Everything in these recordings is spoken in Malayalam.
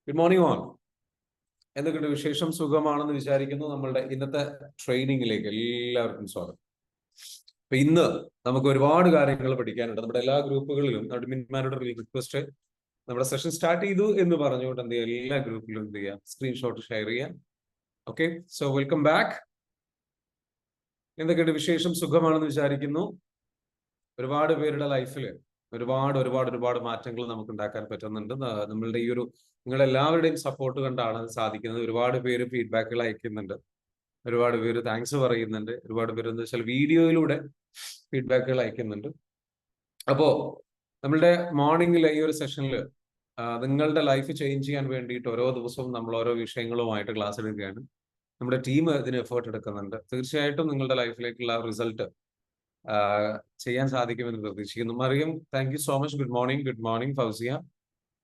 Good morning on. എന്തൊക്കെയുണ്ട് വിശേഷം? സുഖമാണെന്ന് വിചാരിക്കുന്നു. നമ്മളുടെ ഇന്നത്തെ ട്രെയിനിങ്ങിലേക്ക് എല്ലാവർക്കും സ്വാഗതം. അപ്പൊ ഇന്ന് നമുക്ക് ഒരുപാട് കാര്യങ്ങൾ പഠിക്കാനുണ്ട്. നമ്മുടെ എല്ലാ ഗ്രൂപ്പുകളിലും അഡ്മിന്മാരുടെ റിക്വസ്റ്റ് നമ്മുടെ സെഷൻ സ്റ്റാർട്ട് ചെയ്തു എന്ന് പറഞ്ഞുകൊണ്ട് എന്ത് ചെയ്യുക, എല്ലാ ഗ്രൂപ്പിലും എന്ത് ചെയ്യുക, സ്ക്രീൻഷോട്ട് ഷെയർ ചെയ്യാം. Okay, so welcome back. എന്തൊക്കെയുണ്ട് വിശേഷം? സുഖമാണെന്ന് വിചാരിക്കുന്നു. ഒരുപാട് പേരുടെ ലൈഫിൽ ഒരുപാട് മാറ്റങ്ങൾ നമുക്ക് ഉണ്ടാക്കാൻ പറ്റുന്നുണ്ട്. നമ്മളുടെ ഈ ഒരു നിങ്ങളെല്ലാവരുടെയും സപ്പോർട്ട് കണ്ടാണ് അത് സാധിക്കുന്നത്. ഒരുപാട് പേര് ഫീഡ്ബാക്കുകൾ അയക്കുന്നുണ്ട്, ഒരുപാട് പേര് താങ്ക്സ് പറയുന്നുണ്ട്, ഒരുപാട് പേര് എന്താ വെച്ചാൽ വീഡിയോയിലൂടെ ഫീഡ്ബാക്കുകൾ അയക്കുന്നുണ്ട്. അപ്പോ നമ്മളുടെ മോർണിംഗിലെ ഈ ഒരു സെഷനിൽ നിങ്ങളുടെ ലൈഫ് ചേഞ്ച് ചെയ്യാൻ വേണ്ടിയിട്ട് ഓരോ ദിവസവും നമ്മൾ ഓരോ വിഷയങ്ങളുമായിട്ട് ക്ലാസ് എടുക്കുകയാണ്. നമ്മുടെ ടീം ഇതിന് എഫേർട്ട് എടുക്കുന്നുണ്ട്. തീർച്ചയായിട്ടും നിങ്ങളുടെ ലൈഫിലേക്കുള്ള റിസൾട്ട് ചെയ്യാൻ സാധിക്കുമെന്ന് പ്രതീക്ഷിക്കുന്നു. Mariyam, thank you so much. Good morning. Good morning Fousiya.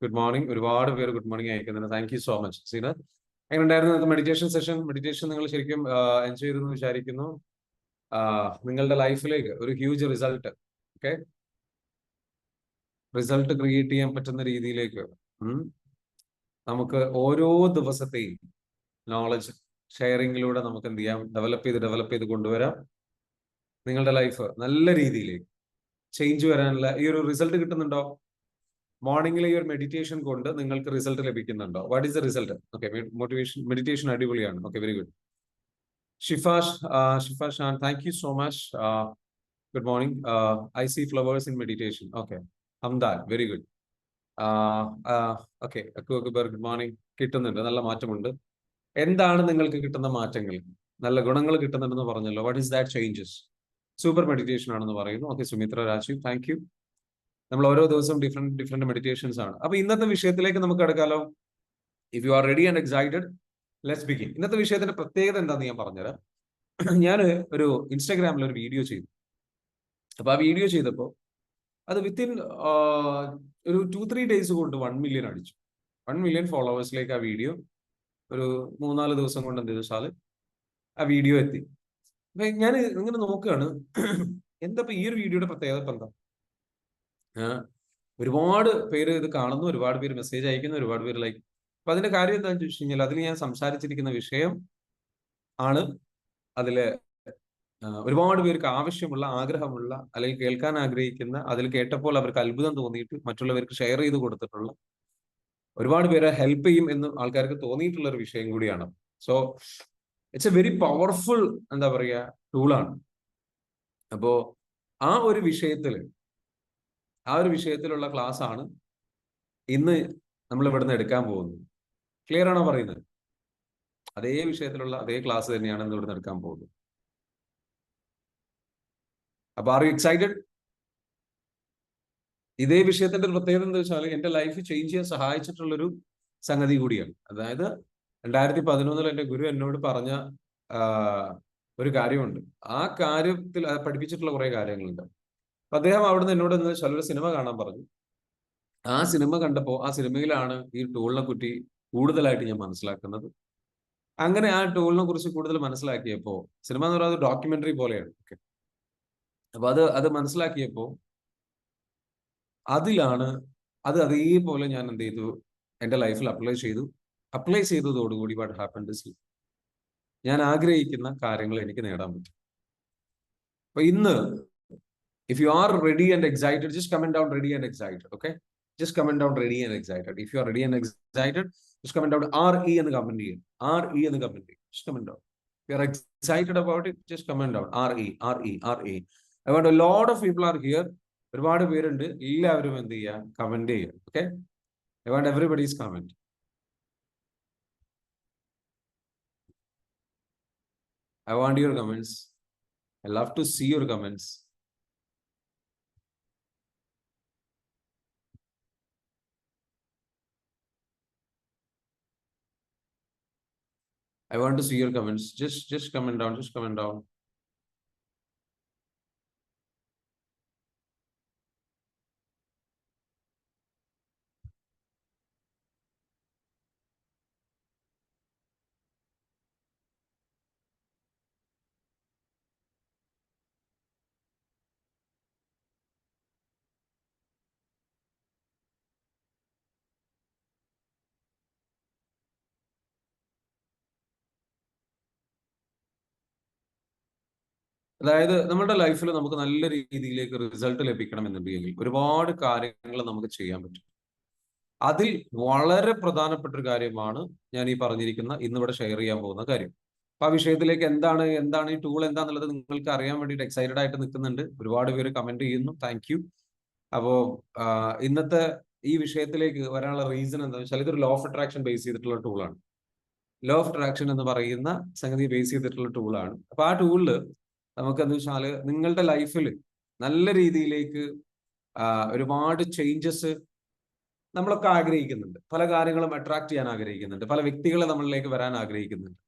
Good morning. ഒരുപാട് പേര് ഗുഡ് മോർണിംഗ് അയക്കുന്നുണ്ട്. Thank you so much. Zeenath, എങ്ങനെ ഉണ്ടായിരുന്നു മെഡിറ്റേഷൻ സെഷൻ? മെഡിറ്റേഷൻ നിങ്ങൾ ശരിക്കും എൻജോയ് ചെയ്തെന്ന് വിചാരിക്കുന്നു. നിങ്ങളുടെ ലൈഫിലേക്ക് ഒരു ഹ്യൂജ് റിസൾട്ട് റിസൾട്ട് ക്രിയേറ്റ് ചെയ്യാൻ പറ്റുന്ന രീതിയിലേക്ക് നമുക്ക് ഓരോ ദിവസത്തെയും നോളജ് ഷെയറിങ്ങിലൂടെ നമുക്ക് എന്ത് ചെയ്യാം, ഡെവലപ്പ് ചെയ്ത് കൊണ്ടുവരാം. നിങ്ങളുടെ ലൈഫ് നല്ല രീതിയിലേക്ക് ചേഞ്ച് വരാനുള്ള ഈ ഒരു റിസൾട്ട് കിട്ടുന്നുണ്ടോ? മോർണിംഗിലെ ഈ ഒരു മെഡിറ്റേഷൻ കൊണ്ട് നിങ്ങൾക്ക് റിസൾട്ട് ലഭിക്കുന്നുണ്ടോ? What is the result? Okay, meditation അടിപൊളിയാണ്. Okay, very good. Shifa Shan, thank you so much. Good morning. I see flowers in meditation. Okay, Hamdan, very good. Okay, good morning. കിട്ടുന്നുണ്ട്, നല്ല മാറ്റമുണ്ട്. എന്താണ് നിങ്ങൾക്ക് കിട്ടുന്ന മാറ്റങ്ങൾ? നല്ല ഗുണങ്ങൾ കിട്ടുന്നുണ്ടെന്ന് പറഞ്ഞല്ലോ. What is that changes? Super meditation ആണെന്ന് പറയുന്നു. Okay, Sumithra Rajeev, thank you. നമ്മൾ ഓരോ ദിവസവും ഡിഫറെന്റ് മെഡിറ്റേഷൻസ് ആണ്. അപ്പൊ ഇന്നത്തെ വിഷയത്തിലേക്ക് നമുക്ക് എടുക്കാലോ. If you are ready and excited, let's begin. ഇന്നത്തെ വിഷയത്തിന്റെ പ്രത്യേകത എന്താണെന്ന് ഞാൻ പറഞ്ഞുതരാം. ഞാൻ ഒരു ഇൻസ്റ്റാഗ്രാമിൽ ഒരു വീഡിയോ ചെയ്തു. അപ്പൊ ആ വീഡിയോ ചെയ്തപ്പോൾ അത് വിത്തിൻ ഒരു 2-3 ഡേയ്സ് കൊണ്ട് 1 മില്യൺ അടിച്ചു. 1 മില്യൺ ഫോളോവേഴ്സിലേക്ക് ആ വീഡിയോ ഒരു 3-4 ദിവസം കൊണ്ട് എന്ത് ചെയ്തു, ആ വീഡിയോ എത്തി. അപ്പൊ ഞാൻ ഇങ്ങനെ നോക്കുകയാണ്, എന്താ ഈ ഒരു വീഡിയോയുടെ പ്രത്യേകത ഇപ്പൊ എന്താ? ഒരുപാട് പേര് ഇത് കാണുന്നു, ഒരുപാട് പേര് മെസ്സേജ് അയക്കുന്നു, ഒരുപാട് പേര് ലൈക്ക്. അപ്പൊ അതിന്റെ കാര്യം എന്താണെന്ന് ചോദിച്ചു കഴിഞ്ഞാൽ, അതിൽ ഞാൻ സംസാരിച്ചിരിക്കുന്ന വിഷയം ആണ് അതില് ഒരുപാട് പേർക്ക് ആവശ്യമുള്ള, ആഗ്രഹമുള്ള, അല്ലെങ്കിൽ കേൾക്കാൻ ആഗ്രഹിക്കുന്ന, അതിൽ കേട്ടപ്പോൾ അവർക്ക് അത്ഭുതം തോന്നിയിട്ട് മറ്റുള്ളവർക്ക് ഷെയർ ചെയ്ത് കൊടുത്തിട്ടുള്ള, ഒരുപാട് പേരെ ഹെൽപ്പ് ചെയ്യും എന്ന് ആൾക്കാർക്ക് തോന്നിയിട്ടുള്ള ഒരു വിഷയം കൂടിയാണ്. So it's A very powerful, എന്താ പറയുക, ടൂളാണ്. അപ്പോ ആ ഒരു വിഷയത്തിലുള്ള ക്ലാസ് ആണ് ഇന്ന് നമ്മൾ ഇവിടുന്ന് എടുക്കാൻ പോകുന്നത്. ക്ലിയർ ആണോ പറയുന്നത്? അതേ വിഷയത്തിലുള്ള അതേ ക്ലാസ് തന്നെയാണ് ഇന്ന് ഇവിടുന്ന് എടുക്കാൻ പോകുന്നത്. അപ്പൊ ആർ യു എക്സൈറ്റഡ്? ഇതേ വിഷയത്തിന്റെ പ്രത്യേകത എന്താ വെച്ചാൽ എന്റെ ലൈഫ് ചേഞ്ച് ചെയ്യാൻ സഹായിച്ചിട്ടുള്ളൊരു സംഗതി കൂടിയാണ്. അതായത് 2011 എന്റെ ഗുരു എന്നോട് പറഞ്ഞ ഒരു കാര്യമുണ്ട്. ആ കാര്യത്തിൽ പഠിപ്പിച്ചിട്ടുള്ള കുറെ കാര്യങ്ങളുണ്ട്. അദ്ദേഹം അവിടുന്ന് എന്നോട് എന്ന് വെച്ചാൽ ഒരു സിനിമ കാണാൻ പറഞ്ഞു. ആ സിനിമ കണ്ടപ്പോൾ ആ സിനിമയിലാണ് ഈ ടൂളിനെ കുറ്റി കൂടുതലായിട്ട് ഞാൻ മനസ്സിലാക്കുന്നത്. അങ്ങനെ ആ ടൂളിനെ കുറിച്ച് കൂടുതൽ മനസ്സിലാക്കിയപ്പോൾ, സിനിമ എന്ന് പറയുന്നത് ഡോക്യുമെന്ററി പോലെയാണ്. അപ്പൊ അത് മനസ്സിലാക്കിയപ്പോൾ അതിലാണ് അതേപോലെ ഞാൻ എന്ത് ചെയ്തു, എന്റെ ലൈഫിൽ അപ്ലൈ ചെയ്തതോടുകൂടി വാട്ട് ഹാപ്പൻഡ് ഇസ്, ഞാൻ ആഗ്രഹിക്കുന്ന കാര്യങ്ങൾ എനിക്ക് നേടാൻ പറ്റും. അപ്പൊ ഇന്ന് if you are ready and excited, just comment down ready and excited. Okay, just comment down ready and excited. If you are ready and excited, just comment down RE and comment here. RE and comment here. Just comment down. If you are excited about it, just comment down RE. I want a lot of people are here. ഒരുപാട് പേരുണ്ട്. എല്ലാവരും എന്ത് ചെയ്യുക, കമന്റ് ചെയ്യുക. Okay, I want everybody's comment. I want your comments. I love to see your comments. I want to see your comments. Just comment down. Just comment down. അതായത് നമ്മുടെ ലൈഫിൽ നമുക്ക് നല്ല രീതിയിലേക്ക് റിസൾട്ട് ലഭിക്കണം എന്നുണ്ടെങ്കിൽ ഒരുപാട് കാര്യങ്ങൾ നമുക്ക് ചെയ്യാൻ പറ്റും. അതിൽ വളരെ പ്രധാനപ്പെട്ട ഒരു കാര്യമാണ് ഞാൻ ഈ പറഞ്ഞിരിക്കുന്ന ഇന്നിവിടെ ഷെയർ ചെയ്യാൻ പോകുന്ന കാര്യം. അപ്പൊ ആ വിഷയത്തിലേക്ക് എന്താണ് ഈ ടൂൾ എന്താന്നുള്ളത് നിങ്ങൾക്ക് അറിയാൻ വേണ്ടിയിട്ട് എക്സൈറ്റഡ് ആയിട്ട് നിൽക്കുന്നുണ്ട്. ഒരുപാട് പേര് കമന്റ് ചെയ്യുന്നു, താങ്ക് യു. അപ്പോ ഇന്നത്തെ ഈ വിഷയത്തിലേക്ക് വരാനുള്ള റീസൺ എന്താണെന്ന് വെച്ചാൽ ഇതൊരു ലോ ഓഫ് അട്രാക്ഷൻ ബേസ് ചെയ്തിട്ടുള്ള ടൂളാണ്. ലോ ഓഫ് അട്രാക്ഷൻ എന്ന് പറയുന്ന സംഗതി ബേസ് ചെയ്തിട്ടുള്ള ടൂളാണ്. അപ്പൊ ആ ടൂളില് നമുക്ക് എന്താ വെച്ചാൽ നിങ്ങളുടെ ലൈഫിൽ നല്ല രീതിയിലേക്ക് ഒരുപാട് ചേഞ്ചസ് നമ്മളൊക്കെ ആഗ്രഹിക്കുന്നുണ്ട്. പല കാര്യങ്ങളും അട്രാക്ട് ചെയ്യാൻ ആഗ്രഹിക്കുന്നുണ്ട്. പല വ്യക്തികളെ നമ്മളിലേക്ക് വരാൻ ആഗ്രഹിക്കുന്നുണ്ട്.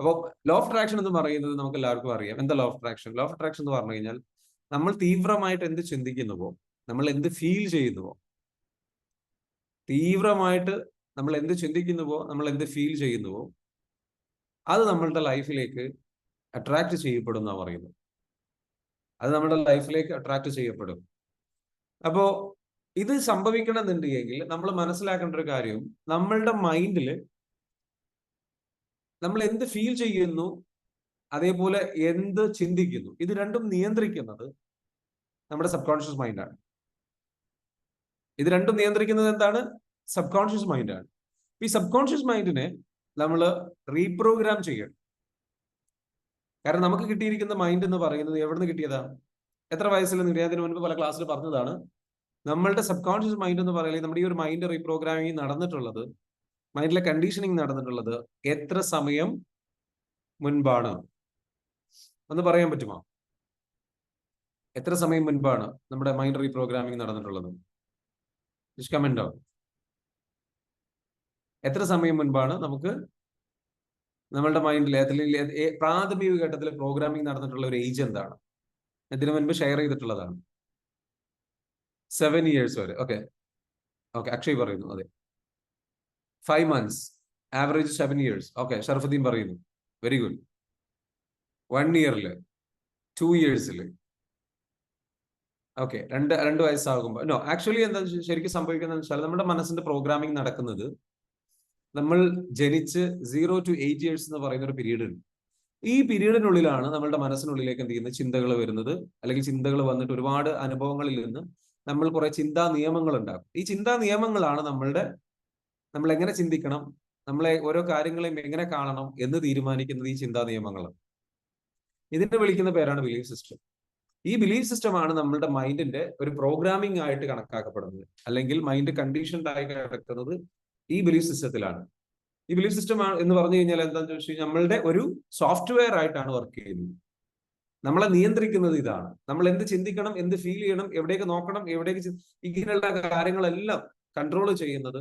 അപ്പോൾ ലോ ഓഫ് അട്രാക്ഷൻ എന്ന് പറയുന്നത് നമുക്ക് എല്ലാവർക്കും അറിയാം. എന്താ law of attraction? Law of attraction എന്ന് പറഞ്ഞു കഴിഞ്ഞാൽ നമ്മൾ തീവ്രമായിട്ട് എന്ത് ചിന്തിക്കുന്നുവോ, നമ്മൾ എന്ത് ഫീൽ ചെയ്യുന്നുവോ, തീവ്രമായിട്ട് നമ്മൾ എന്ത് ചിന്തിക്കുന്നുവോ, നമ്മൾ എന്ത് ഫീൽ ചെയ്യുന്നുവോ, അത് നമ്മളുടെ ലൈഫിലേക്ക് അട്രാക്ട് ചെയ്യപ്പെടും എന്നാണ് പറയുന്നത്. അത് നമ്മുടെ ലൈഫിലേക്ക് അട്രാക്ട് ചെയ്യപ്പെടും. അപ്പോ ഇത് സംഭവിക്കണമെന്നുണ്ടെങ്കിൽ നമ്മൾ മനസ്സിലാക്കേണ്ട ഒരു കാര്യം, നമ്മളുടെ മൈൻഡിൽ നമ്മൾ എന്ത് ഫീൽ ചെയ്യുന്നു, അതേപോലെ എന്ത് ചിന്തിക്കുന്നു, ഇത് രണ്ടും നിയന്ത്രിക്കുന്നത് നമ്മുടെ സബ് കോൺഷ്യസ് മൈൻഡാണ്. ഇത് രണ്ടും നിയന്ത്രിക്കുന്നത് എന്താണ്? സബ് കോൺഷ്യസ് മൈൻഡാണ്. ഈ സബ് കോൺഷ്യസ് മൈൻഡിനെ നമ്മൾ റീപ്രോഗ്രാം ചെയ്യണം. കാരണം നമുക്ക് കിട്ടിയിരിക്കുന്ന മൈൻഡ് എന്ന് പറയുന്നത് എവിടെ നിന്ന് കിട്ടിയതാ? എത്ര വയസ്സിൽ നിര്യാതിന് മുൻപ് പല ക്ലാസ്സിൽ പറഞ്ഞതാണ്, നമ്മളുടെ സബ് കോൺഷ്യസ് മൈൻഡ് എന്ന് പറയുന്നത് നമ്മുടെ ഈ ഒരു മൈൻഡ് റീപ്രോഗ്രാമിംഗ് നടന്നിട്ടുള്ളത്, മൈൻഡിലെ കണ്ടീഷനിങ് നടന്നിട്ടുള്ളത് എത്ര സമയം മുൻപാണ് എന്ന് പറയാൻ പറ്റുമോ? എത്ര സമയം മുൻപാണ് നമ്മുടെ മൈൻഡ് റീപ്രോഗ്രാമിംഗ് നടന്നിട്ടുള്ളത്? കമന്റോ? എത്ര സമയം മുൻപാണ് നമുക്ക് നമ്മളുടെ മൈൻഡിൽ പ്രാഥമിക ഘട്ടത്തിൽ പ്രോഗ്രാമിംഗ് നടന്നിട്ടുള്ള ഒരു ഏജ് എന്താണ്? ഇതിനു മുൻപ് ഷെയർ ചെയ്തിട്ടുള്ളതാണ്. 7 years വരെ. ഓക്കെ, അക്ഷയ് പറയുന്നു. അതെ, 5 months, average 7 years. Okay, Sharafuddin പറയുന്നു, very good. 1 year, 2 years, okay, രണ്ട് വയസ്സാകുമ്പോൾ. നോ, ആക്ച്വലി എന്താ ശരിക്കും സംഭവിക്കുന്നത് വെച്ചാൽ നമ്മുടെ മനസ്സിന്റെ പ്രോഗ്രാമിംഗ് നടക്കുന്നത് നമ്മൾ ജനിച്ച് 0 to 8 years എന്ന് പറയുന്ന ഒരു പീരീഡ് ഉണ്ട്. ഈ പീരീഡിനുള്ളിലാണ് നമ്മളുടെ മനസ്സിനുള്ളിലേക്ക് എന്ത് ചെയ്യുന്നത്, ചിന്തകൾ വരുന്നത്. അല്ലെങ്കിൽ ചിന്തകൾ വന്നിട്ട് ഒരുപാട് അനുഭവങ്ങളിൽ നിന്ന് നമ്മൾ കുറെ ചിന്താ നിയമങ്ങൾ ഉണ്ടാകും. ഈ ചിന്താ നിയമങ്ങളാണ് നമ്മൾ എങ്ങനെ ചിന്തിക്കണം, നമ്മളെ ഓരോ കാര്യങ്ങളെയും എങ്ങനെ കാണണം എന്ന് തീരുമാനിക്കുന്നത് ഈ ചിന്താ നിയമങ്ങൾ. ഇതിനെ വിളിക്കുന്ന പേരാണ് ബിലീഫ് സിസ്റ്റം. ഈ ബിലീഫ് സിസ്റ്റമാണ് നമ്മളുടെ മൈൻഡിന്റെ ഒരു പ്രോഗ്രാമിംഗ് ആയിട്ട് കണക്കാക്കപ്പെടുന്നത്, അല്ലെങ്കിൽ മൈൻഡ് കണ്ടീഷൻഡ് ആയി കിടക്കുന്നത് ഈ ബിലീഫ് സിസ്റ്റത്തിലാണ്. ഈ ബിലീഫ് സിസ്റ്റം എന്ന് പറഞ്ഞു കഴിഞ്ഞാൽ എന്താണെന്ന് വെച്ച് കഴിഞ്ഞാൽ നമ്മളുടെ ഒരു സോഫ്റ്റ്വെയർ ആയിട്ടാണ് വർക്ക് ചെയ്യുന്നത്. നമ്മളെ നിയന്ത്രിക്കുന്നത് ഇതാണ്. നമ്മൾ എന്ത് ചിന്തിക്കണം, എന്ത് ഫീൽ ചെയ്യണം, എവിടേക്ക് നോക്കണം, ഇങ്ങനെയുള്ള കാര്യങ്ങളെല്ലാം കൺട്രോൾ ചെയ്യുന്നത്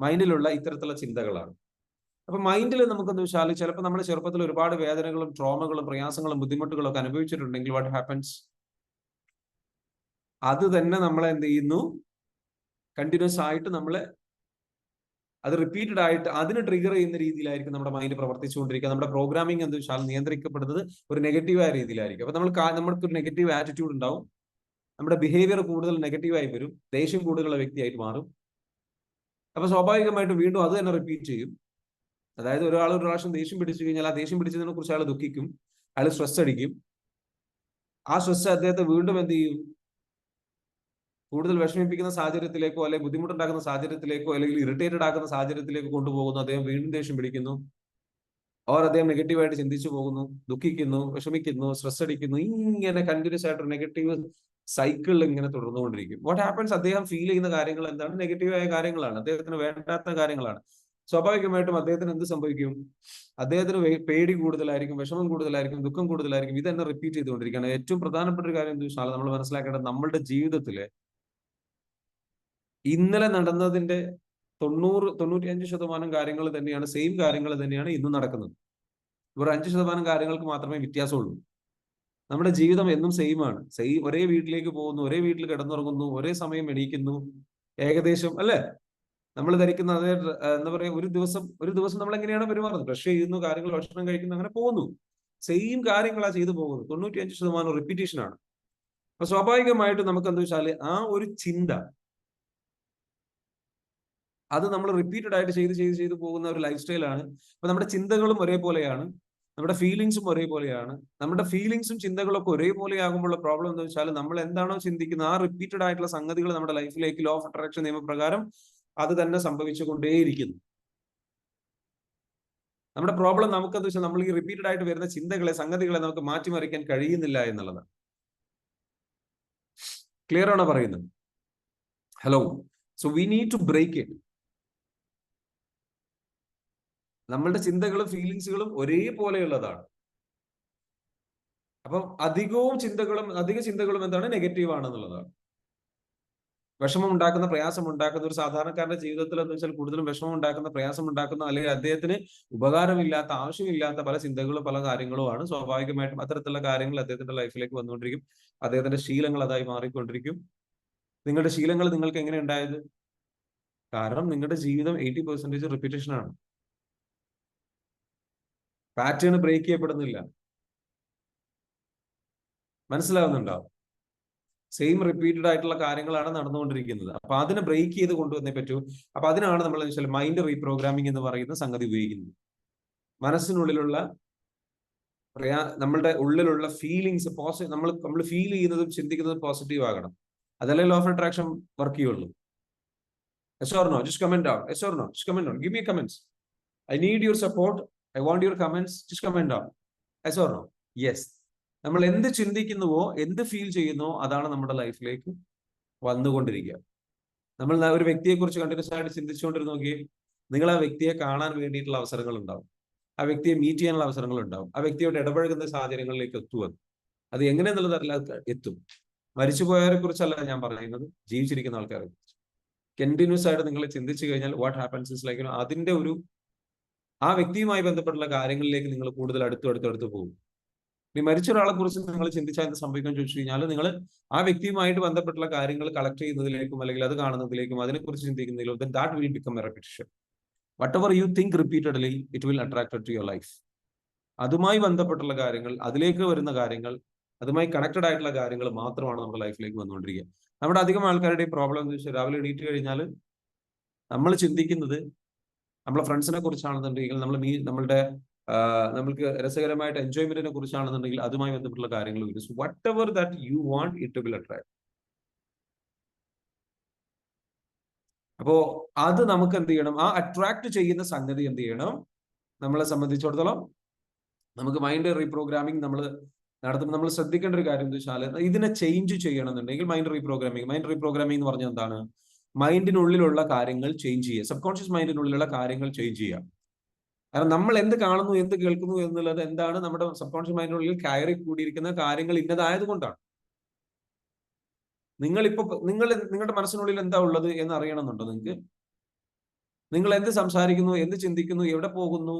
മൈൻഡിലുള്ള ഇത്തരത്തിലുള്ള ചിന്തകളാണ്. അപ്പൊ മൈൻഡിൽ നമുക്കെന്ത് വെച്ചാൽ ചിലപ്പോൾ നമ്മുടെ ചെറുപ്പത്തിൽ ഒരുപാട് വേദനകളും ട്രോമകളും പ്രയാസങ്ങളും ബുദ്ധിമുട്ടുകളും ഒക്കെ അനുഭവിച്ചിട്ടുണ്ടെങ്കിൽ വാട്ട് ഹാപ്പൻസ്, അത് തന്നെ നമ്മളെ എന്ത് ചെയ്യുന്നു, കണ്ടിന്യൂസ് ആയിട്ട് നമ്മളെ അത് റിപ്പീറ്റഡ് ആയിട്ട് അതിന് ട്രിഗർ ചെയ്യുന്ന രീതിയിലായിരിക്കും നമ്മുടെ മൈൻഡ് പ്രവർത്തിച്ചുകൊണ്ടിരിക്കുക. നമ്മുടെ പ്രോഗ്രാമിംഗ് എന്ന് വെച്ചാൽ നിയന്ത്രിക്കപ്പെടുന്നത് ഒരു നെഗറ്റീവായ രീതിയിലായിരിക്കും. അപ്പൊ നമ്മൾക്ക് ഒരു നെഗറ്റീവ് ആറ്റിറ്റ്യൂഡ് ഉണ്ടാവും, നമ്മുടെ ബിഹേവിയർ കൂടുതൽ നെഗറ്റീവായി വരും, ദേഷ്യം കൂടുതലുള്ള വ്യക്തിയായിട്ട് മാറും. അപ്പൊ സ്വാഭാവികമായിട്ടും വീണ്ടും അത് തന്നെ റിപ്പീറ്റ് ചെയ്യും. അതായത് ഒരാൾ ഒരു പ്രാവശ്യം ദേഷ്യം പിടിച്ചു കഴിഞ്ഞാൽ ആ ദേഷ്യം പിടിച്ചതിനെ കുറിച്ച് അയാൾ ദുഃഖിക്കും, അയാൾ സ്ട്രെസ് അടിക്കും. ആ സ്ട്രെസ് അദ്ദേഹത്തെ വീണ്ടും എന്ത് ചെയ്യും, കൂടുതൽ വിഷമിപ്പിക്കുന്ന സാഹചര്യത്തിലേക്കോ അല്ലെങ്കിൽ ബുദ്ധിമുട്ടുണ്ടാക്കുന്ന സാഹചര്യത്തിലേക്കോ അല്ലെങ്കിൽ ഇറിറ്റേറ്റഡ് ആക്കുന്ന സാഹചര്യത്തിലേക്ക് കൊണ്ടുപോകുന്നു. അദ്ദേഹം വീണ്ടും ദേഷ്യം പിടിക്കുന്നു, അദ്ദേഹം നെഗറ്റീവായിട്ട് ചിന്തിച്ചു പോകുന്നു, ദുഃഖിക്കുന്നു, വിഷമിക്കുന്നു, സ്ട്രെസ് അടിക്കുന്നു. ഇങ്ങനെ കണ്ടിന്യൂസ് ആയിട്ട് നെഗറ്റീവ് സൈക്കിളിൽ ഇങ്ങനെ തുടർന്നുകൊണ്ടിരിക്കും. വാട്ട് ഹാപ്പൻസ്, അദ്ദേഹം ഫീൽ ചെയ്യുന്ന കാര്യങ്ങൾ എന്താണ്? നെഗറ്റീവായ കാര്യങ്ങളാണ്, അദ്ദേഹത്തിന് വേണ്ടാത്ത കാര്യങ്ങളാണ്. സ്വാഭാവികമായിട്ടും അദ്ദേഹത്തിന് എന്ത് സംഭവിക്കും? അദ്ദേഹത്തിന് പേടി കൂടുതലായിരിക്കും, വിഷമം കൂടുതലായിരിക്കും, ദുഃഖം കൂടുതലായിരിക്കും. ഇത് തന്നെ റിപ്പീറ്റ് ചെയ്തുകൊണ്ടിരിക്കുകയാണ്. ഏറ്റവും പ്രധാനപ്പെട്ട ഒരു കാര്യം എന്താ വെച്ചാൽ നമ്മൾ മനസ്സിലാക്കേണ്ടത്, നമ്മളുടെ ജീവിതത്തിലെ ഇന്നലെ നടന്നതിന്റെ 90-95% കാര്യങ്ങൾ തന്നെയാണ്, സെയിം കാര്യങ്ങൾ തന്നെയാണ് ഇന്നും നടക്കുന്നത്. ഒരു 5% കാര്യങ്ങൾക്ക് മാത്രമേ വ്യത്യാസമുള്ളൂ. നമ്മുടെ ജീവിതം എന്നും സെയിം ആണ്. ഒരേ വീട്ടിലേക്ക് പോകുന്നു, ഒരേ വീട്ടിൽ കിടന്നുറങ്ങുന്നു, ഒരേ സമയം എണീക്കുന്നു, ഏകദേശം അല്ലെ? നമ്മൾ ധരിക്കുന്ന അതേ എന്താ പറയാ, ഒരു ദിവസം നമ്മൾ എങ്ങനെയാണ് പെരുമാറുന്നത്? ബ്രഷ് ചെയ്യുന്നു, കാര്യങ്ങൾ ഭക്ഷണം കഴിക്കുന്നു, അങ്ങനെ പോകുന്നു. സെയിം കാര്യങ്ങളാണ് ചെയ്തു പോകുന്നത്. 95% റിപ്പീറ്റേഷൻ ആണ്. അപ്പൊ സ്വാഭാവികമായിട്ടും നമുക്ക് എന്താ വെച്ചാൽ ആ ഒരു ചിന്ത, അത് നമ്മൾ റിപ്പീറ്റഡ് ആയിട്ട് ചെയ്ത് പോകുന്ന ഒരു ലൈഫ് സ്റ്റൈലാണ്. അപ്പൊ നമ്മുടെ ചിന്തകളും ഒരേപോലെയാണ്, നമ്മുടെ ഫീലിങ്സും ഒരേപോലെയാണ്. നമ്മുടെ ഫീലിങ്സും ചിന്തകളൊക്കെ ഒരേപോലെ ആകുമ്പോഴുള്ള പ്രോബ്ലം എന്ന് വെച്ചാൽ നമ്മൾ എന്താണോ ചിന്തിക്കുന്നത് ആ റിപ്പീറ്റഡ് ആയിട്ടുള്ള സംഗതികൾ നമ്മുടെ ലൈഫിലേക്ക് ലോ ഓഫ് അട്രാക്ഷൻ നിയമപ്രകാരം അത് തന്നെ സംഭവിച്ചുകൊണ്ടേയിരിക്കുന്നു. നമ്മുടെ പ്രോബ്ലം നമുക്കെന്ന് വെച്ചാൽ നമ്മൾ ഈ റിപ്പീറ്റഡ് ആയിട്ട് വരുന്ന ചിന്തകളെ, സംഗതികളെ നമുക്ക് മാറ്റിമറിക്കാൻ കഴിയുന്നില്ല എന്നുള്ളതാണ്. ക്ലിയർ ആണോ പറയുന്നത്? Hello. So we need to break it. നമ്മളുടെ ചിന്തകളും ഫീലിങ്സുകളും ഒരേപോലെയുള്ളതാണ്. അപ്പം അധിക ചിന്തകളും എന്താണ്? നെഗറ്റീവ് ആണെന്നുള്ളതാണ്. വിഷമം ഉണ്ടാക്കുന്ന, പ്രയാസം ഉണ്ടാക്കുന്ന ഒരു സാധാരണക്കാരന്റെ ജീവിതത്തിൽ എന്ന് വെച്ചാൽ കൂടുതലും വിഷമം ഉണ്ടാക്കുന്ന, പ്രയാസം ഉണ്ടാക്കുന്ന, അല്ലെങ്കിൽ അദ്ദേഹത്തിന് ഉപകാരമില്ലാത്ത, ആവശ്യമില്ലാത്ത പല ചിന്തകളും പല കാര്യങ്ങളുമാണ്. സ്വാഭാവികമായിട്ടും അത്തരത്തിലുള്ള കാര്യങ്ങൾ അദ്ദേഹത്തിന്റെ ലൈഫിലേക്ക് വന്നുകൊണ്ടിരിക്കും. അദ്ദേഹത്തിന്റെ ശീലങ്ങൾ അതായി മാറിക്കൊണ്ടിരിക്കും. നിങ്ങളുടെ ശീലങ്ങൾ നിങ്ങൾക്ക് എങ്ങനെ ഉണ്ടായത്? കാരണം നിങ്ങളുടെ ജീവിതം 80% റിപ്പീറ്റേഷൻ ആണ്. പാറ്റേൺ ബ്രേക്ക് ചെയ്യപ്പെടുന്നില്ല. മനസ്സിലാവുന്നുണ്ടോ? സെയിം റിപ്പീറ്റഡ് ആയിട്ടുള്ള കാര്യങ്ങളാണ് നടന്നുകൊണ്ടിരിക്കുന്നത്. അപ്പൊ അതിനെ ബ്രേക്ക് ചെയ്ത് കൊണ്ടുവന്നേ പറ്റൂ. അപ്പൊ അതിനാണ് നമ്മൾ മൈൻഡ് റീപ്രോഗ്രാമിംഗ് എന്ന് പറയുന്ന സംഗതി ഉപയോഗിക്കുന്നത്. മനസ്സിനുള്ളിലുള്ള നമ്മളുടെ ഉള്ളിലുള്ള ഫീലിങ്സ് നമ്മൾ ഫീൽ ചെയ്യുന്നതും ചിന്തിക്കുന്നതും പോസിറ്റീവ് ആകണം. അതല്ലേ ലോ ഓഫ് അട്രാക്ഷൻ വർക്ക് ചെയ്യുള്ളൂ. Yes or no? Just comment down. Yes or no? Just comment down. Give me comments. I need your support. I want your comments. Just comment down. Yes or no? Yes. നമ്മൾ എന്ത് ചിന്തിക്കുന്നുവോ, എന്ത് ഫീൽ ചെയ്യുന്നുവോ അതാണ് നമ്മുടെ ലൈഫിലേക്ക് വന്നുകൊണ്ടിരിക്കുക. നമ്മൾ ഒരു വ്യക്തിയെ കുറിച്ച് കണ്ടിന്യൂസ് ആയിട്ട് ചിന്തിച്ചുകൊണ്ടിരുന്ന് നോക്കിയേ, നിങ്ങൾ ആ വ്യക്തിയെ കാണാൻ വേണ്ടിയിട്ടുള്ള അവസരങ്ങൾ ഉണ്ടാവും. ആ വ്യക്തിയെ മീറ്റ് ചെയ്യാനുള്ള അവസരങ്ങൾ ഉണ്ടാവും. ആ വ്യക്തിയോട് ഇടപഴകുന്ന സാഹചര്യങ്ങളിലേക്ക് എത്തുവത്. അത് എങ്ങനെയെന്നുള്ളതല്ല എത്തും. മരിച്ചുപോയവരെ കുറിച്ചല്ല ഞാൻ പറയുന്നത്, ജീവിച്ചിരിക്കുന്ന ആൾക്കാരെ കുറിച്ച്. കണ്ടിന്യൂസ് ആയിട്ട് നിങ്ങൾ ചിന്തിച്ചു കഴിഞ്ഞാൽ വാട്ട് ഹാപ്പൻസ് ഇസ് ലൈക്ക് അതിന്റെ ആ വ്യക്തിയുമായി ബന്ധപ്പെട്ടുള്ള കാര്യങ്ങളിലേക്ക് നിങ്ങൾ കൂടുതൽ അടുത്ത് പോകും. ഇനി മരിച്ച ഒരാളെ കുറിച്ച് നിങ്ങൾ ചിന്തിച്ചാൽ എന്ത് സംഭവിക്കാൻ ചോദിച്ചു കഴിഞ്ഞാൽ, നിങ്ങൾ ആ വ്യക്തിയുമായിട്ട് ബന്ധപ്പെട്ടുള്ള കാര്യങ്ങൾ കളക്ട് ചെയ്യുന്നതിലേക്കും അല്ലെങ്കിൽ അത് കാണുന്നതിലേക്കും അതിനെക്കുറിച്ച് ചിന്തിക്കുന്നതിലും that will become a repetition. whatever you think repeatedly, it will attract to your life. അതുമായി ബന്ധപ്പെട്ടുള്ള കാര്യങ്ങൾ, അതിലേക്ക് വരുന്ന കാര്യങ്ങൾ, അതുമായി കണക്റ്റഡ് ആയിട്ടുള്ള കാര്യങ്ങൾ മാത്രമാണ് നമ്മുടെ ലൈഫിലേക്ക് വന്നുകൊണ്ടിരിക്കുക. നമ്മുടെ അധികം ആൾക്കാരുടെ പ്രോബ്ലം എന്ന് വെച്ചാൽ രാവിലെ എണീറ്റ് കഴിഞ്ഞാൽ നമ്മൾ ചിന്തിക്കുന്നത് നമ്മളെ ഫ്രണ്ട്സിനെ കുറിച്ചാണെന്നുണ്ടെങ്കിൽ, നമ്മൾക്ക് രസകരമായിട്ട് എൻജോയ്മെന്റിനെ കുറിച്ചാണെന്നുണ്ടെങ്കിൽ അതുമായി ബന്ധപ്പെട്ടുള്ള കാര്യങ്ങൾ വരും. So what ever that you want it will attract. അപ്പോ അത് നമുക്ക് എന്ത് ചെയ്യണം? ആ അട്രാക്ട് ചെയ്യുന്ന സംഗതി എന്ത് ചെയ്യണം? നമ്മളെ സംബന്ധിച്ചിടത്തോളം നമുക്ക് മൈൻഡ് റീപ്രോഗ്രാമിംഗ് നമ്മൾ നടത്തുമ്പോൾ നമ്മൾ ശ്രദ്ധിക്കേണ്ട ഒരു കാര്യം എന്താ വെച്ചാൽ, ഇതിനെ ചേഞ്ച് ചെയ്യണമെന്നുണ്ടെങ്കിൽ മൈൻഡ് റീപ്രോഗ്രാമിംഗ് എന്ന് പറഞ്ഞാൽ എന്താണ്? മൈൻഡിനുള്ളിലുള്ള കാര്യങ്ങൾ ചേഞ്ച് ചെയ്യുക. സബ് കോൺഷ്യസ് മൈൻഡിനുള്ളിലുള്ള കാര്യങ്ങൾ ചേഞ്ച് ചെയ്യുക. കാരണം നമ്മൾ എന്ത് കാണുന്നു, എന്ത് കേൾക്കുന്നു എന്നുള്ളത് എന്താണ്? നമ്മുടെ സബ് കോൺഷ്യസ് മൈൻഡിനുള്ളിൽ കയറി കൂടിയിരിക്കുന്ന കാര്യങ്ങൾ ഇന്നതായത് കൊണ്ടാണ്. നിങ്ങളുടെ മനസ്സിനുള്ളിൽ എന്താ ഉള്ളത് എന്ന് അറിയണമെന്നുണ്ടോ നിങ്ങൾക്ക്? നിങ്ങൾ എന്ത് സംസാരിക്കുന്നു, എന്ത് ചിന്തിക്കുന്നു, എവിടെ പോകുന്നു,